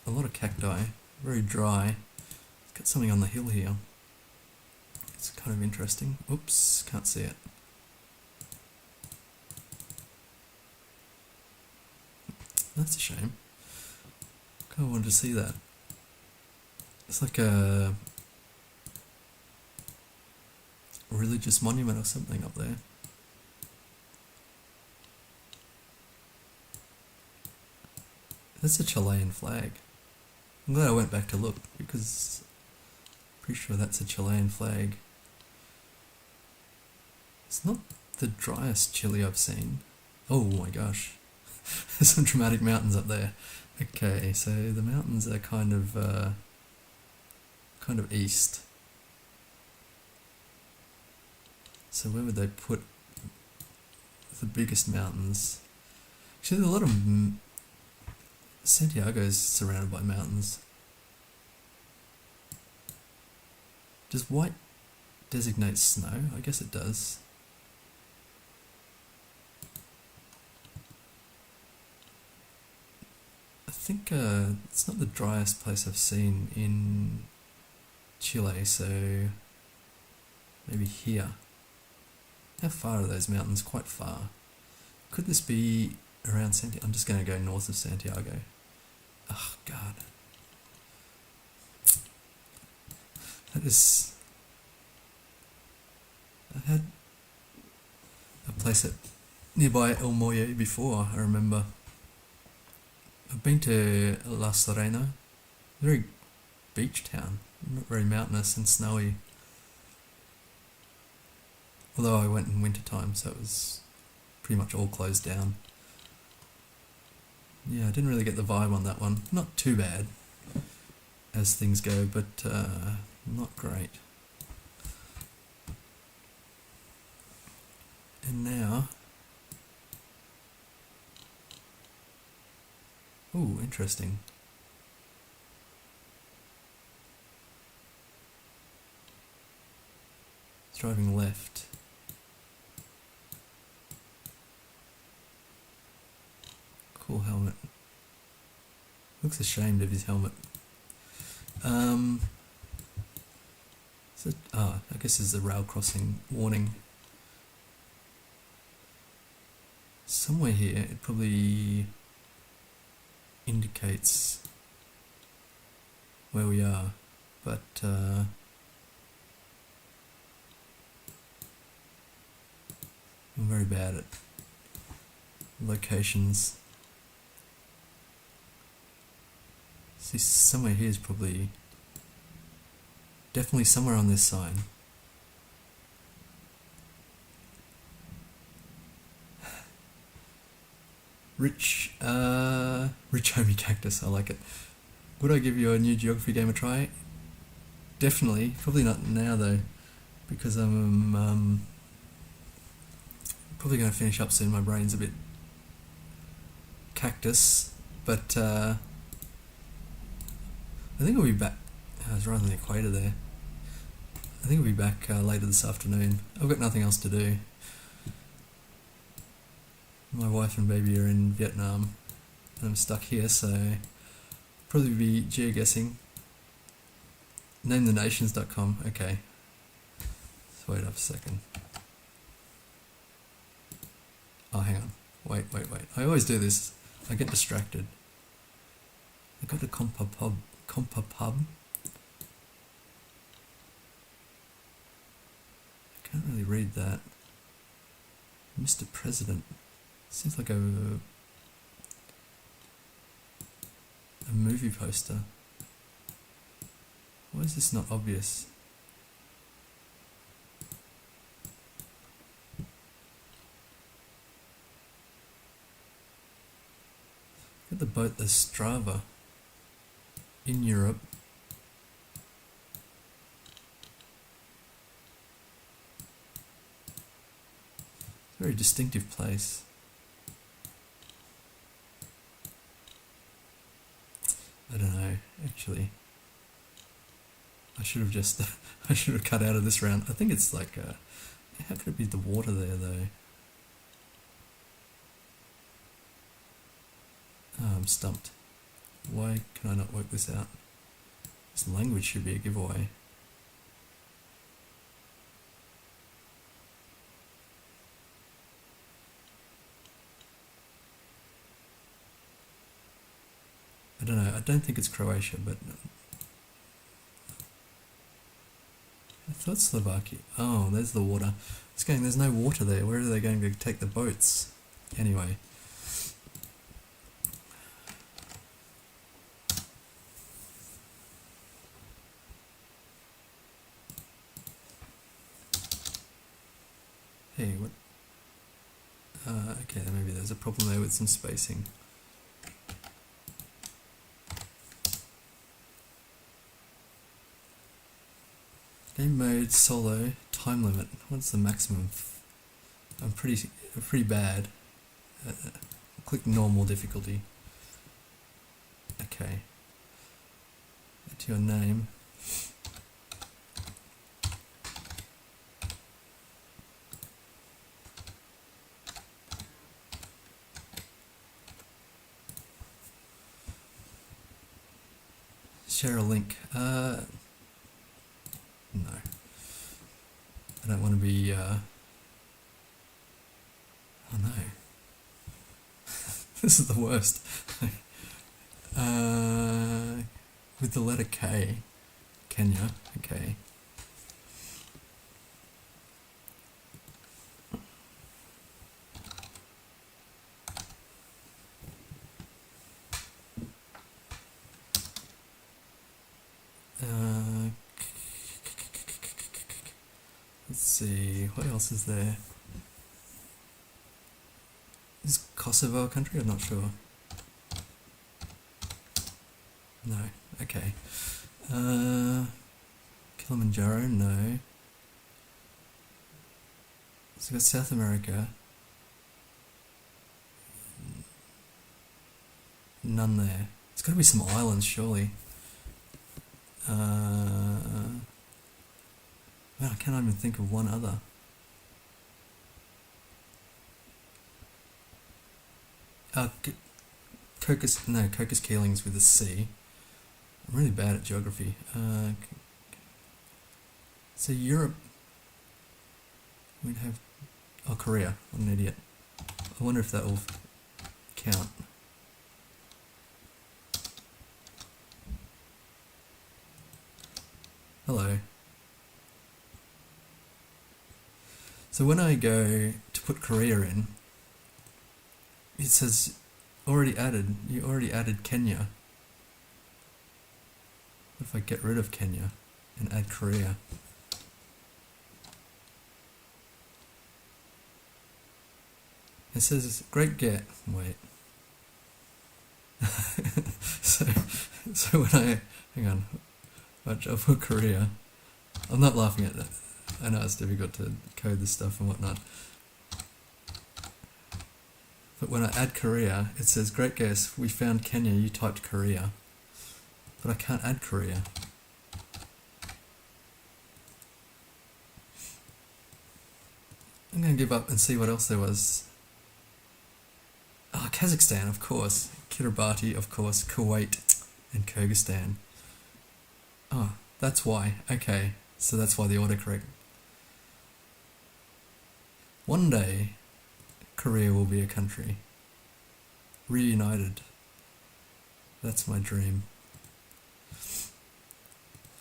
A lot of cacti, very dry. It's got something on the hill here. It's kind of interesting. Oops, can't see it. That's a shame. Kind of wanted to see that. It's like a religious monument or something up there. That's a Chilean flag. I'm glad I went back to look because I'm pretty sure that's a Chilean flag. It's not the driest Chile I've seen. Oh my gosh. There's some dramatic mountains up there. Okay, so the mountains are kind of east. So where would they put the biggest mountains? Actually, there's a lot of... Santiago's surrounded by mountains. Does white designate snow? I guess it does. I think it's not the driest place I've seen in Chile, so maybe here. How far are those mountains? Quite far. Could this be around Santiago? I'm just going to go north of Santiago. Oh, God. That is... I had a place at nearby El Molle before, I remember. I've been to La Serena. Very beach town. Not very mountainous and snowy. Although I went in winter time, so it was pretty much all closed down. Yeah, I didn't really get the vibe on that one. Not too bad as things go, but not great. And now... Ooh, interesting. It's driving left. Cool helmet. Looks ashamed of his helmet. I guess there's a rail crossing warning. Somewhere here it probably indicates where we are, but I'm very bad at locations. See, somewhere here is probably definitely somewhere on this sign. Rich homie cactus, I like it. Would I give your new geography game a try? Definitely. Probably not now though, because I'm Probably going to finish up soon. My brain's a bit cactus, but I think I'll be back. I was right on the equator there. I think I'll be back later this afternoon. I've got nothing else to do. My wife and baby are in Vietnam, and I'm stuck here, so probably be geoguessing. Namethenations.com. Okay. Let's wait up a second. Oh, hang on. Wait. I always do this. I get distracted. I got a compa pub. I can't really read that. Mr. President. Seems like a movie poster. Why is this not obvious? Look at the boat, the Strava, in Europe. Very distinctive place. I don't know, actually. I should have just, I should have cut out of this round. I think it's like, how could it be the water there though? Oh, I'm stumped. Why can I not work this out? This language should be a giveaway. I don't know, I don't think it's Croatia, but I thought Slovakia. Oh, there's the water. It's going, there's no water there. Where are they going to take the boats? Anyway. Hey, what? Okay, maybe there's a problem there with some spacing. Game mode, solo, time limit. What's the maximum? I'm pretty bad. Click normal difficulty. Okay. Get your name. Share a link. No. I don't want to be, oh no. This is the worst. With the letter K. Kenya, okay. Let's see, what else is there? Is Kosovo a country? I'm not sure. No, okay. Kilimanjaro, no. So we've got South America. None there. There's got to be some islands, surely. Man, I can't even think of one other. Cocos Keelings with a C. I'm really bad at geography. So Europe, we'd have, oh, Korea. I'm an idiot. I wonder if that will count. Hello. So when I go to put Korea in, it says already added. You already added Kenya. What if I get rid of Kenya and add Korea? It says great get. Wait. so when hang on. Watch, I'll put Korea. I'm not laughing at that. I know it's difficult to code this stuff and whatnot. But when I add Korea, it says, great guess, we found Kenya, you typed Korea. But I can't add Korea. I'm going to give up and see what else there was. Oh, Kazakhstan, of course. Kiribati, of course. Kuwait and Kyrgyzstan. Oh, that's why. Okay, so that's why the autocorrect. One day, Korea will be a country. Reunited. That's my dream.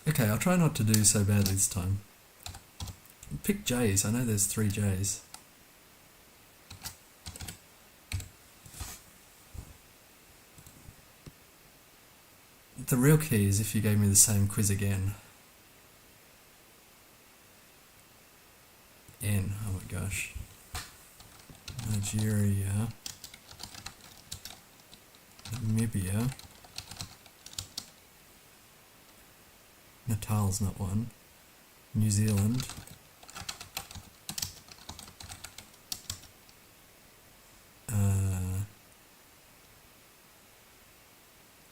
Okay, I'll try not to do so badly this time. Pick J's. I know there's 3 J's. The real key is if you gave me the same quiz again. N. Oh my gosh. Nigeria. Namibia. Natal's not one. New Zealand.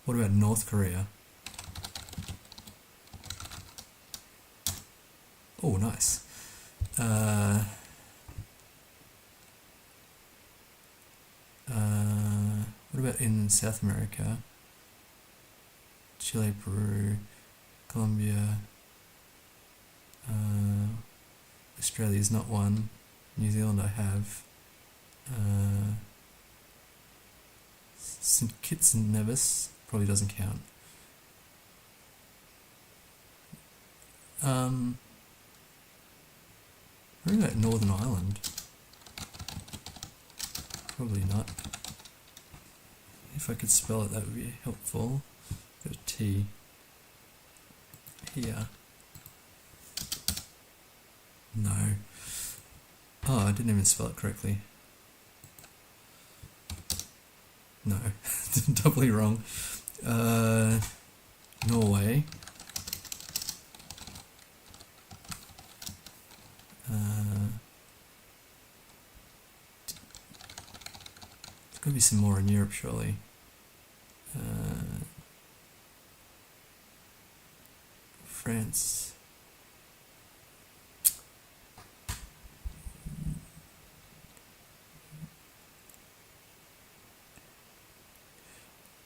What about North Korea? Oh, nice. What about in South America? Chile, Peru, Colombia. Australia's not one. New Zealand I have. St Kitts and Nevis probably doesn't count. What about Northern Ireland? Probably not. If I could spell it, that would be helpful. Got a T here. No. Oh, I didn't even spell it correctly. No, doubly wrong. Norway. There's got to be some more in Europe, surely. France.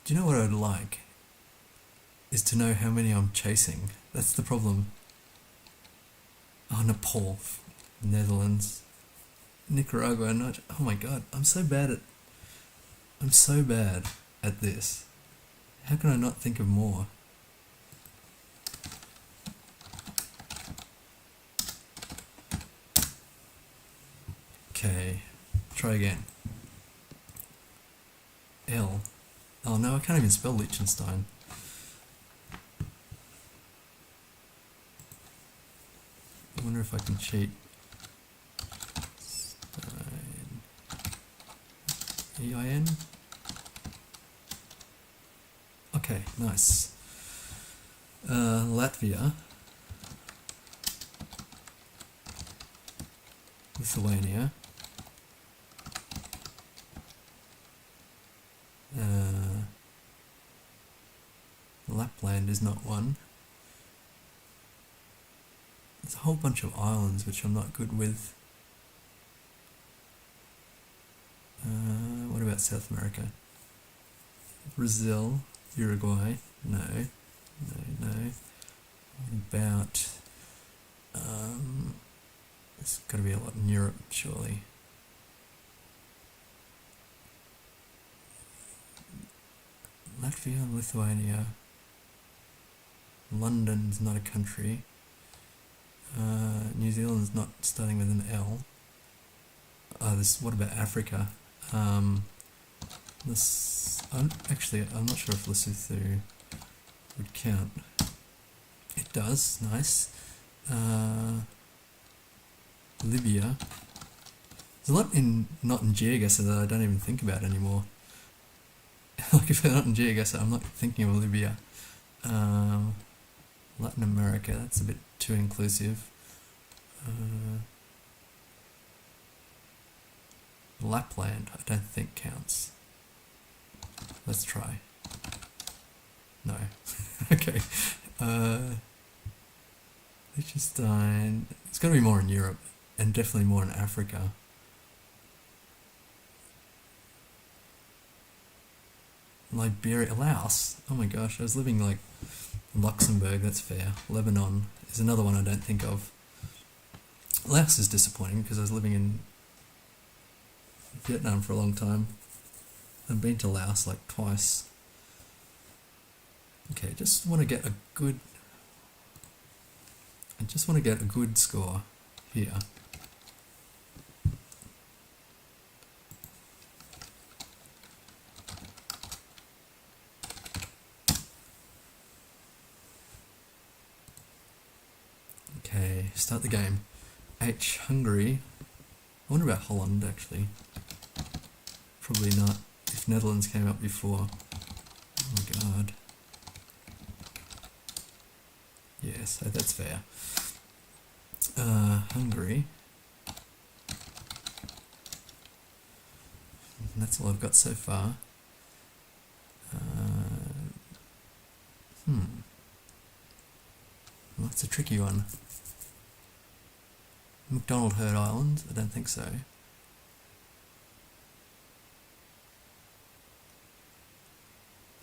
Do you know what I'd like? Is to know how many I'm chasing. That's the problem. Oh, Nepal. Netherlands. Nicaragua. Not. Oh my god, I'm so bad at this. How can I not think of more? Okay, try again. L. Oh no, I can't even spell Liechtenstein. I wonder if I can cheat. EIN? Okay, nice. Latvia. Lithuania. Lapland is not one. There's a whole bunch of islands which I'm not good with. What about South America? Brazil, Uruguay, no. What about, there's got to be a lot in Europe, surely. Latvia, Lithuania. London's not a country. New Zealand's not starting with an L. What about Africa? I'm not sure if Lesotho would count. It does, nice. Libya. There's a lot not in GeoGuessr that I don't even think about anymore. Like if they're not in GeoGuessr, I'm not thinking of Libya. Latin America, that's a bit too inclusive. Lapland, I don't think counts. Let's try. No. Okay. Liechtenstein. It's got to be more in Europe, and definitely more in Africa. Liberia, Laos. Oh my gosh, I was living like Luxembourg. That's fair. Lebanon is another one I don't think of. Laos is disappointing because I was living in Vietnam for a long time. I've been to Laos like twice. Okay, I just want to get a good score here. Okay, start the game. H, Hungary. I wonder about Holland, actually. Probably not, if Netherlands came up before. Oh my god. Yeah, so that's fair. Hungary. That's all I've got so far. Well, that's a tricky one. McDonald Heard Island? I don't think so.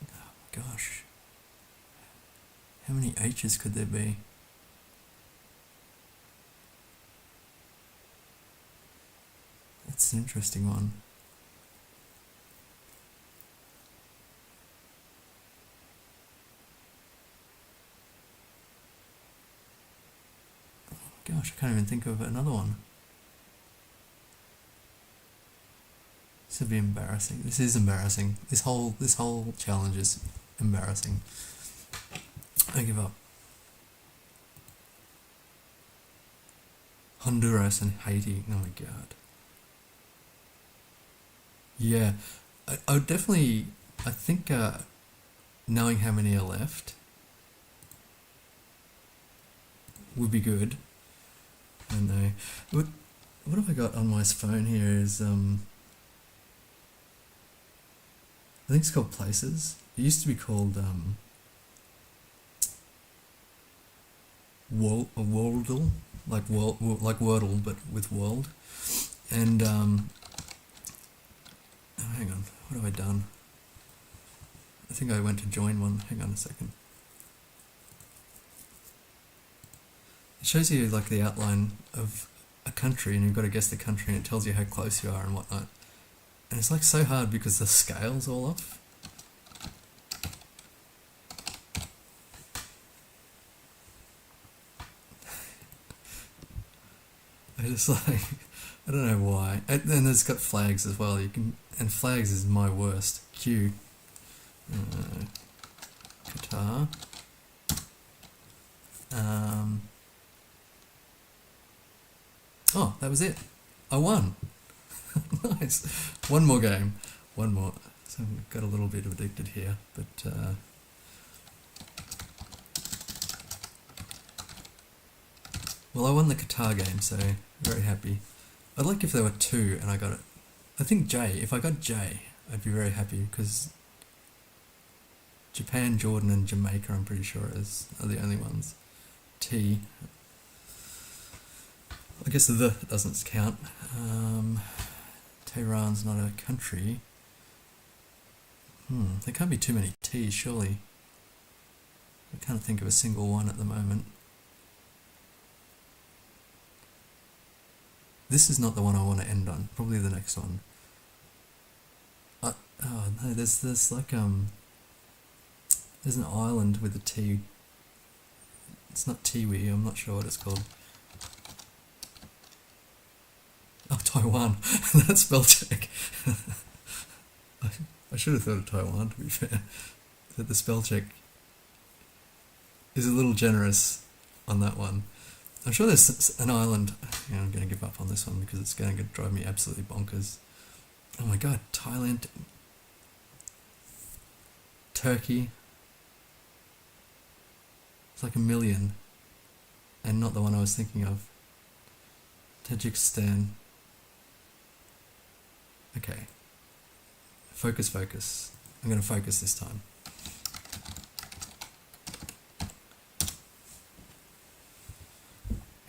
Oh my gosh. How many H's could there be? That's an interesting one. Gosh, I can't even think of another one. This would be embarrassing. This is embarrassing. This whole challenge is embarrassing. I give up. Honduras and Haiti. Oh my god. Yeah, I would definitely. I think knowing how many are left would be good. I know. What have I got on my phone here is, I think it's called Places. It used to be called, Wordle, like Wordle, but with world. And, oh, hang on, what have I done? I think I went to join one. Hang on a second. It shows you like the outline of a country, and you've got to guess the country, and it tells you how close you are and whatnot. And it's like so hard because the scale's all off. I just like, I don't know why. And then it's got flags as well. And flags is my worst. Q. Qatar. Oh, that was it. I won. Nice. One more game. One more. So I've got a little bit addicted here, but well, I won the Qatar game, so very happy. I'd like if there were two and I got it. I think J. If I got J, I'd be very happy because Japan, Jordan, and Jamaica, I'm pretty sure, are the only ones. T. I guess the doesn't count. Tehran's not a country. There can't be too many T's, surely. I can't think of a single one at the moment. This is not the one I want to end on. Probably the next one. Oh no, there's like there's an island with a T. It's not Tiwi. I'm not sure what it's called. Oh, Taiwan. That's spell check. I should have thought of Taiwan, to be fair. That the spell check is a little generous on that one. I'm sure there's an island. Yeah, I'm going to give up on this one because it's going to drive me absolutely bonkers. Oh my god, Thailand. Turkey. It's like 1 million. And not the one I was thinking of. Tajikistan. Okay. Focus, focus. I'm going to focus this time.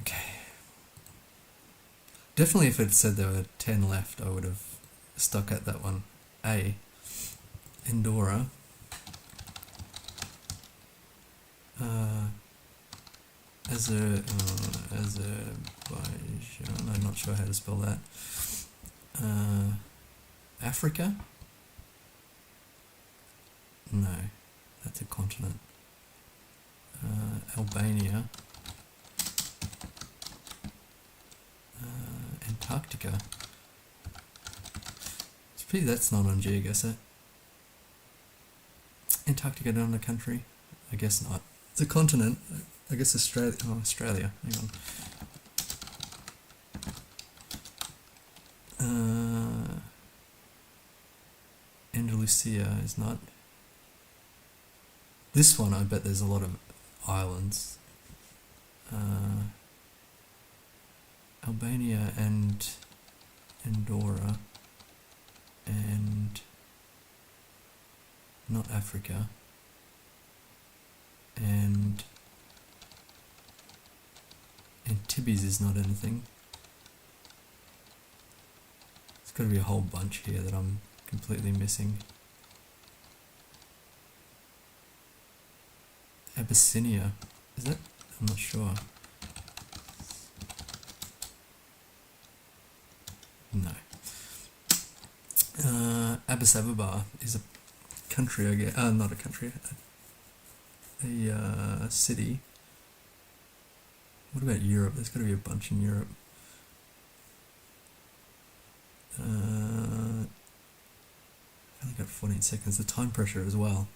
Okay. Definitely if it said there were 10 left, I would have stuck at that one. A. Andorra. Azerbaijan, I'm not sure how to spell that. Africa? No, that's a continent. Albania. Antarctica. It's a pity that's not on GeoGuessr. Antarctica not a country? I guess not. It's a continent. I guess Australia. Oh, Australia. Hang on. Andalusia is not. This one, I bet there's a lot of islands. Albania and Andorra and not Africa and Antibes is not anything. There's got to be a whole bunch here that I'm completely missing. Abyssinia, is it? I'm not sure. No. Addis Ababa is a country, I guess. Not a country. A city. What about Europe? There's got to be a bunch in Europe. I only got 14 seconds. The time pressure as well.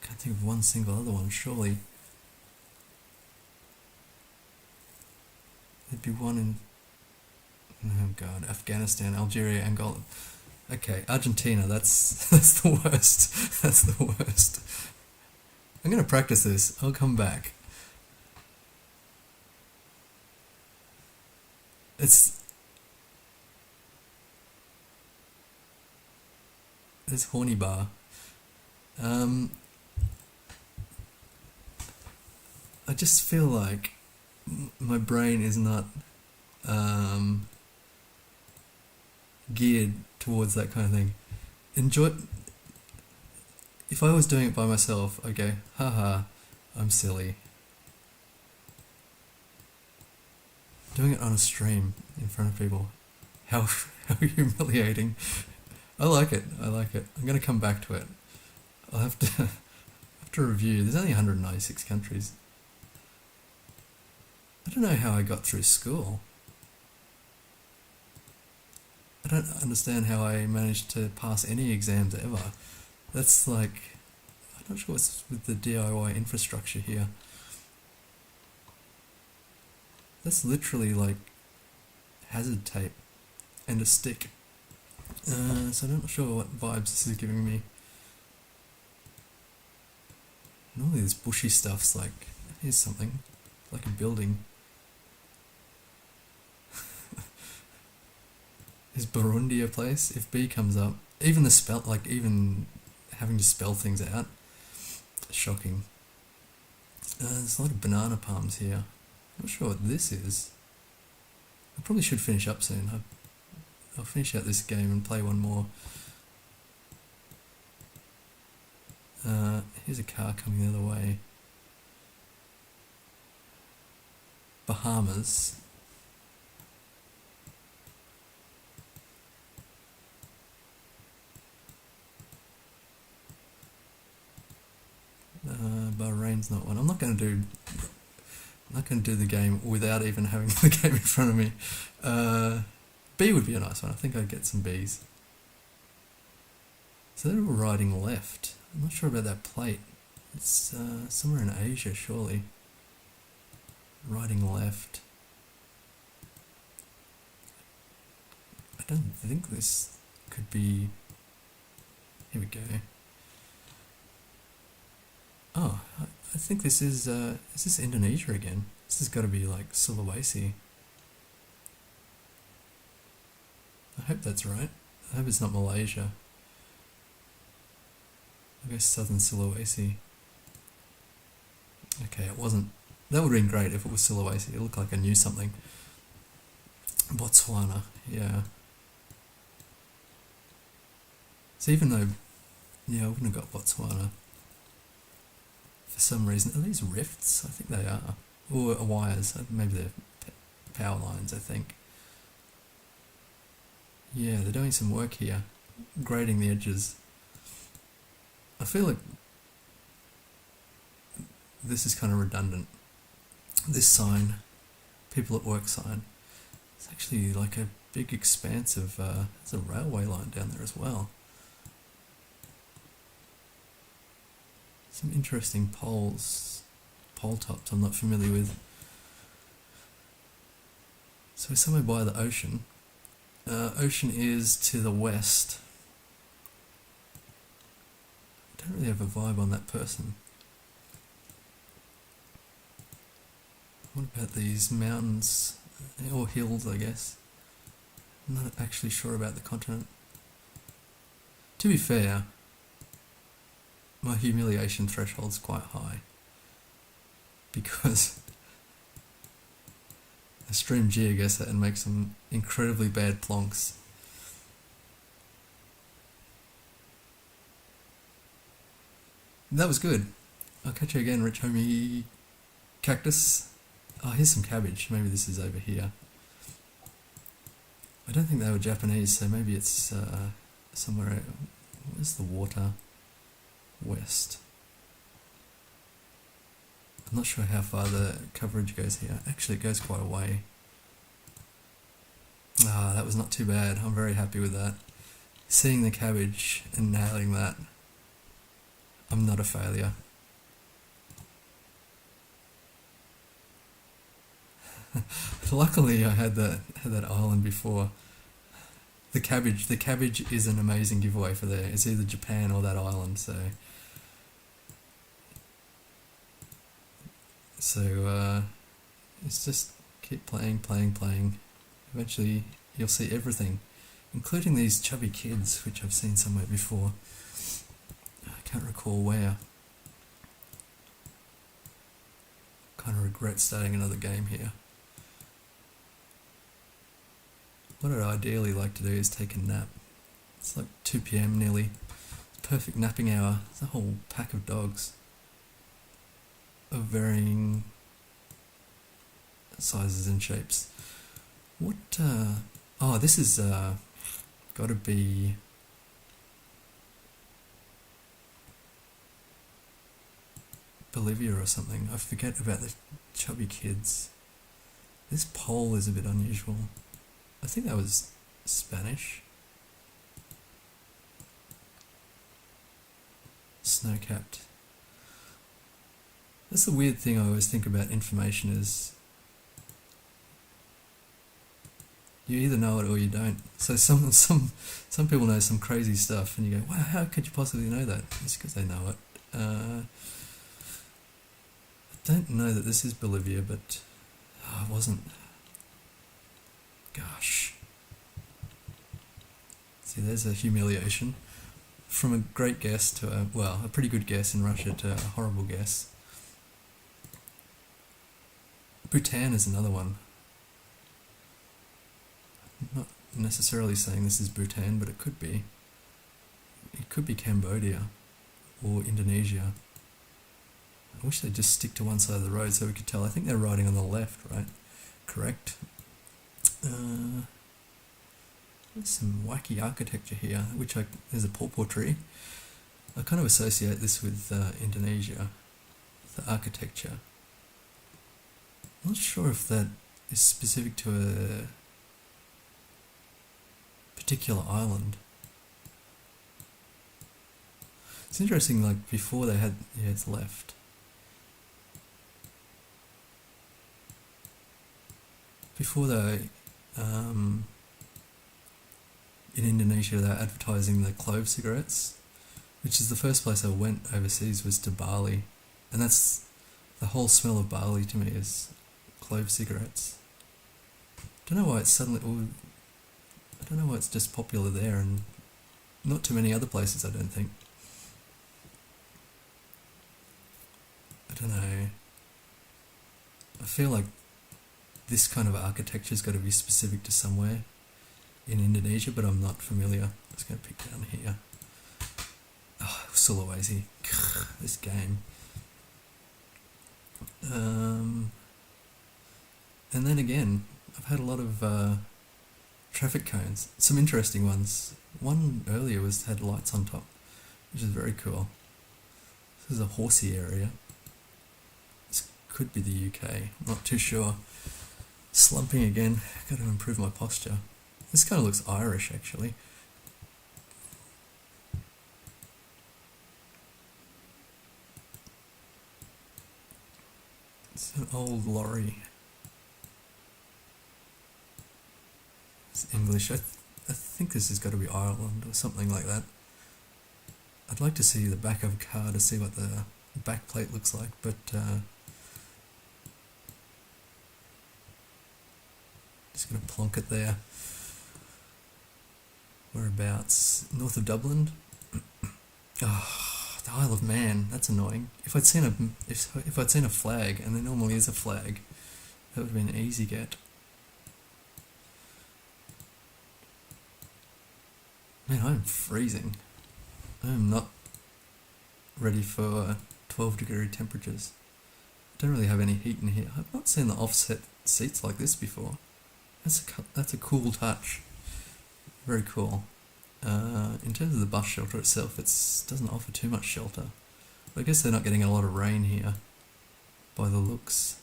Can't think of one single other one, surely. There'd be one in... Oh god, Afghanistan, Algeria, Angola. Okay, Argentina, that's the worst. That's the worst. I'm going to practice this. I'll come back. It's horny bar. I just feel like my brain is not geared towards that kind of thing. If I was doing it by myself, okay, haha, I'm silly. Doing it on a stream in front of people, how humiliating. I like it. I'm going to come back to it. I'll have to review. There's only 196 countries. I don't know how I got through school. I don't understand how I managed to pass any exams ever. That's like... I'm not sure what's with the DIY infrastructure here. That's literally like hazard tape and a stick. So I'm not sure what vibes this is giving me. Normally this bushy stuff's like... Here's something. Like a building. Is Burundi a place? If B comes up, even the spell, like even having to spell things out, shocking. There's a lot of banana palms here. I'm not sure what this is. I probably should finish up soon. I'll finish out this game and play one more. Here's a car coming the other way. Bahamas. Bahrain's not one. I'm not going to do the game without even having the game in front of me. B would be a nice one. I think I'd get some Bs. So they're all riding left. I'm not sure about that plate. It's somewhere in Asia, surely. Riding left. I don't think this could be... Here we go. Oh, I think this is this Indonesia again? This has got to be like Sulawesi. I hope that's right. I hope it's not Malaysia. I guess Southern Sulawesi. Okay, it wasn't. That would have been great if it was Sulawesi. It looked like I knew something. Botswana, yeah. So even though, yeah, I wouldn't have got Botswana. For some reason, are these rifts? I think they are. Or wires, maybe they're power lines, I think. Yeah, they're doing some work here. Grading the edges. I feel like this is kind of redundant. This sign, people at work sign, it's actually like a big expanse of, there's a railway line down there as well. Some interesting pole tops I'm not familiar with. So we're somewhere by the ocean. Ocean is to the west. I don't really have a vibe on that person. What about these mountains, or hills, I guess? I'm not actually sure about the continent. To be fair, my humiliation threshold's quite high, because I stream GeoGuessr and make some incredibly bad plonks. That was good. I'll catch you again, rich homie cactus. Oh, here's some cabbage. Maybe this is over here. I don't think they were Japanese, so maybe it's somewhere. Where's the water? West. I'm not sure how far the coverage goes here. Actually, it goes quite a way. Ah, that was not too bad. I'm very happy with that. Seeing the cabbage and nailing that. I'm not a failure. Luckily, I had that island before. The cabbage is an amazing giveaway for there. It's either Japan or that island. So it's just keep playing. Eventually, you'll see everything, including these chubby kids, which I've seen somewhere before. I can't recall where. Kind of regret starting another game here. What I'd ideally like to do is take a nap. It's like 2 PM nearly. Perfect napping hour. There's a whole pack of dogs of varying sizes and shapes. What, oh, this is, gotta be Bolivia or something. I forget about the chubby kids. This pole is a bit unusual. I think that was Spanish. Snow-capped. That's the weird thing I always think about information is you either know it or you don't. So some people know some crazy stuff and you go, wow, how could you possibly know that? It's because they know it. I don't know that this is Bolivia, but it wasn't. Gosh. See, there's a humiliation. From a great guess to a pretty good guess in Russia to a horrible guess. Bhutan is another one. I'm not necessarily saying this is Bhutan, but it could be. It could be Cambodia or Indonesia. I wish they'd just stick to one side of the road so we could tell. I think they're riding on the left, right? Correct. There's some wacky architecture here, there's a pawpaw tree. I kind of associate this with Indonesia, the architecture. I'm not sure if that is specific to a particular island. It's interesting, like before they had, yeah, it's left. Before they, in Indonesia, they're advertising the clove cigarettes, which is the first place I went overseas was to Bali, and that's the whole smell of Bali to me is clove cigarettes. Don't know why it's suddenly. I don't know why it's just popular there and not too many other places, I don't think. I don't know. I feel like this kind of architecture's got to be specific to somewhere in Indonesia, but I'm not familiar. I'm just going to pick down here. Oh, Sulawesi. This game. And then again, I've had a lot of traffic cones. Some interesting ones. One earlier had lights on top, which is very cool. This is a horsey area. This could be the UK. I'm not too sure. Slumping again. Got to improve my posture. This kind of looks Irish, actually. It's an old lorry. It's English. I think this has got to be Ireland or something like that. I'd like to see the back of a car to see what the back plate looks like, but just going to plonk it there. Whereabouts? North of Dublin. Oh, the Isle of Man. That's annoying. If I'd seen a flag, and there normally is a flag, that would have been an easy get. Man, I'm freezing. I'm not ready for 12-degree temperatures. I don't really have any heat in here. I've not seen the offset seats like this before. That's a cool touch. Very cool. In terms of the bus shelter itself, it doesn't offer too much shelter. But I guess they're not getting a lot of rain here, by the looks.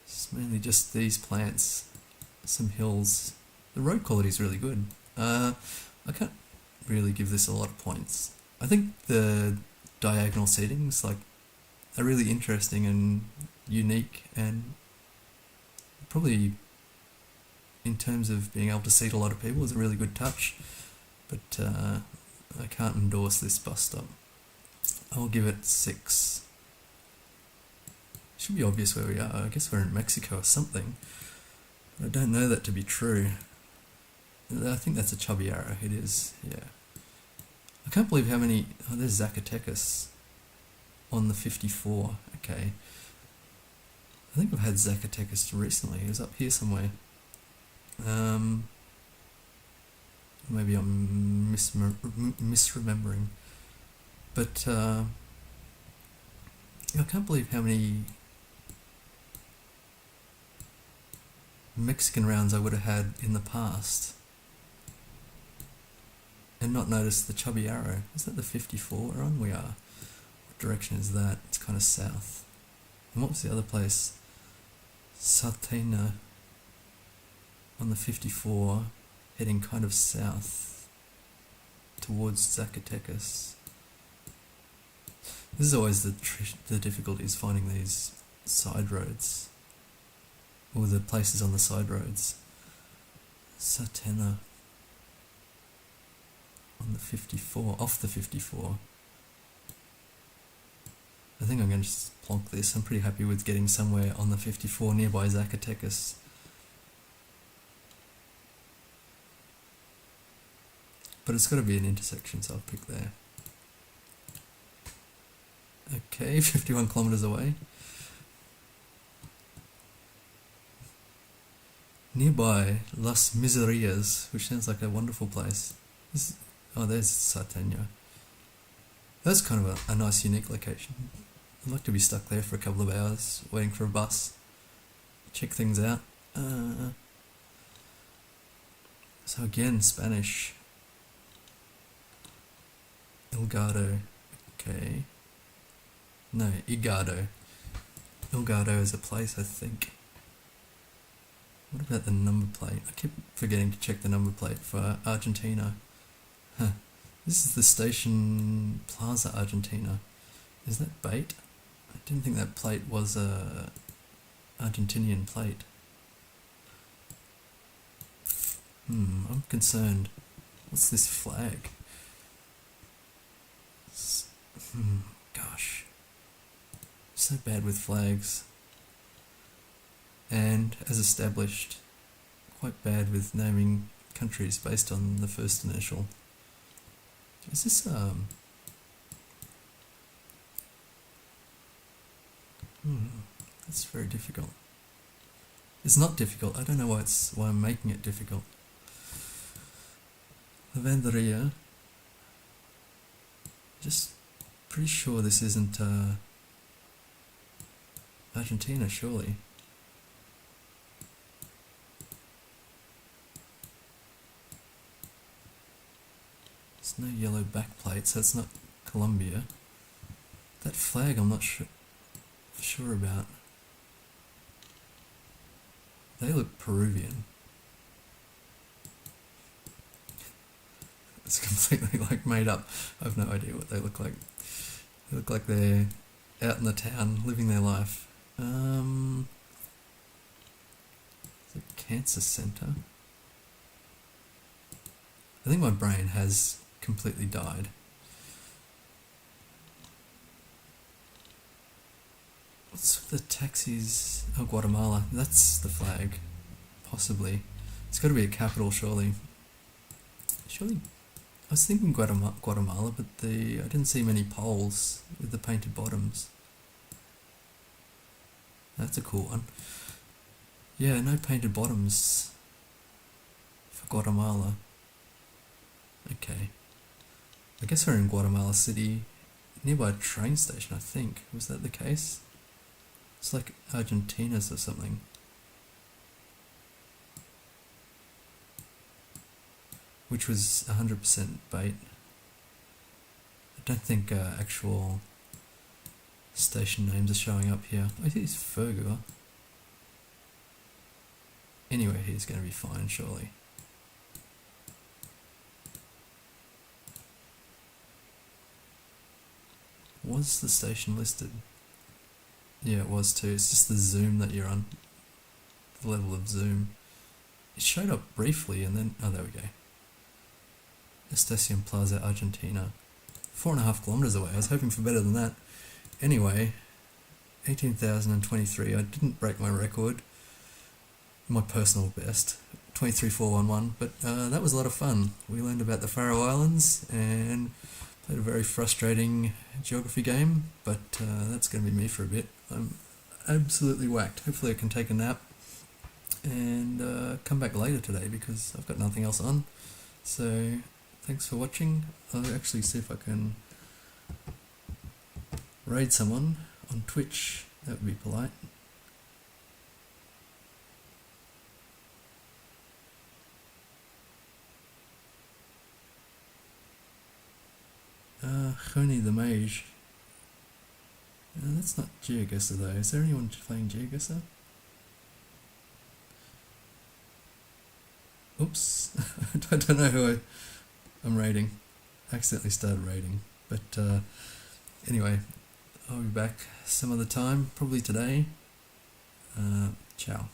It's mainly just these plants, some hills. The road quality is really good. I can't really give this a lot of points. I think the diagonal seatings are really interesting and unique, and probably in terms of being able to seat a lot of people is a really good touch, but I can't endorse this bus stop. I'll give it 6. Should be obvious where we are. I guess we're in Mexico or something. I don't know that to be true. I think that's a chubby arrow. It is, yeah. I can't believe how many... Oh, there's Zacatecas on the 54. Okay. I think I've had Zacatecas recently. It was up here somewhere. Maybe I'm misremembering. But I can't believe how many Mexican rounds I would have had in the past and not noticed the chubby arrow. Is that the 54 we're on? We are. What direction is that? It's kind of south. And what was the other place? Sartena on the 54, heading kind of south towards Zacatecas. This is always the difficulty, is finding these side roads, or the places on the side roads. Sartena on the 54, off the 54. I think I'm going to just plonk this. I'm pretty happy with getting somewhere on the 54 nearby Zacatecas. But it's got to be an intersection, so I'll pick there. Okay, 51 kilometers away. Nearby, Las Miserias, which sounds like a wonderful place. Oh, there's Sartena. That's kind of a nice, unique location. I'd like to be stuck there for a couple of hours, waiting for a bus. Check things out. So again, Spanish. Elgado. Okay. No, Igado. Elgado is a place, I think. What about the number plate? I keep forgetting to check the number plate for Argentina. Huh. This is the station Plaza Argentina. Is that bait? I didn't think that plate was a Argentinian plate. I'm concerned. What's this flag? Gosh. So bad with flags. and as established, quite bad with naming countries based on the first initial. Is this that's very difficult. It's not difficult. I don't know why I'm making it difficult. Lavanderia. Just pretty sure this isn't Argentina, surely. There's no yellow backplate, so it's not Colombia. That flag I'm not sure about. They look Peruvian. It's completely like made up. I have no idea what they look like. They look like they're out in the town living their life. The cancer center. I think my brain has completely died. What's the taxis? Oh, Guatemala. That's the flag. Possibly. It's got to be a capital, surely. Surely. I was thinking Guatemala, but I didn't see many poles with the painted bottoms. That's a cool one. Yeah, no painted bottoms for Guatemala. Okay. I guess we're in Guatemala City, nearby a train station, I think. Was that the case? It's like Argentina's or something. Which was 100% bait. I don't think actual station names are showing up here. I think it's Fergus. Anyway, he's going to be fine, surely. Was the station listed? Yeah, it was too. It's just the zoom that you're on. The level of zoom. It showed up briefly and then... Oh, there we go. Estacion Plaza, Argentina. 4.5 kilometers away. I was hoping for better than that. Anyway, 18,023. I didn't break my record. My personal best. 23,411. But that was a lot of fun. We learned about the Faroe Islands and played a very frustrating geography game. But that's going to be me for a bit. I'm absolutely whacked. Hopefully I can take a nap and come back later today because I've got nothing else on. So thanks for watching. I'll actually see if I can raid someone on Twitch. That would be polite. Khoni the Mage. That's not GeoGuessr though. Is there anyone playing GeoGuessr? Oops. I don't know who I'm raiding. I accidentally started raiding. But anyway, I'll be back some other time, probably today. Ciao.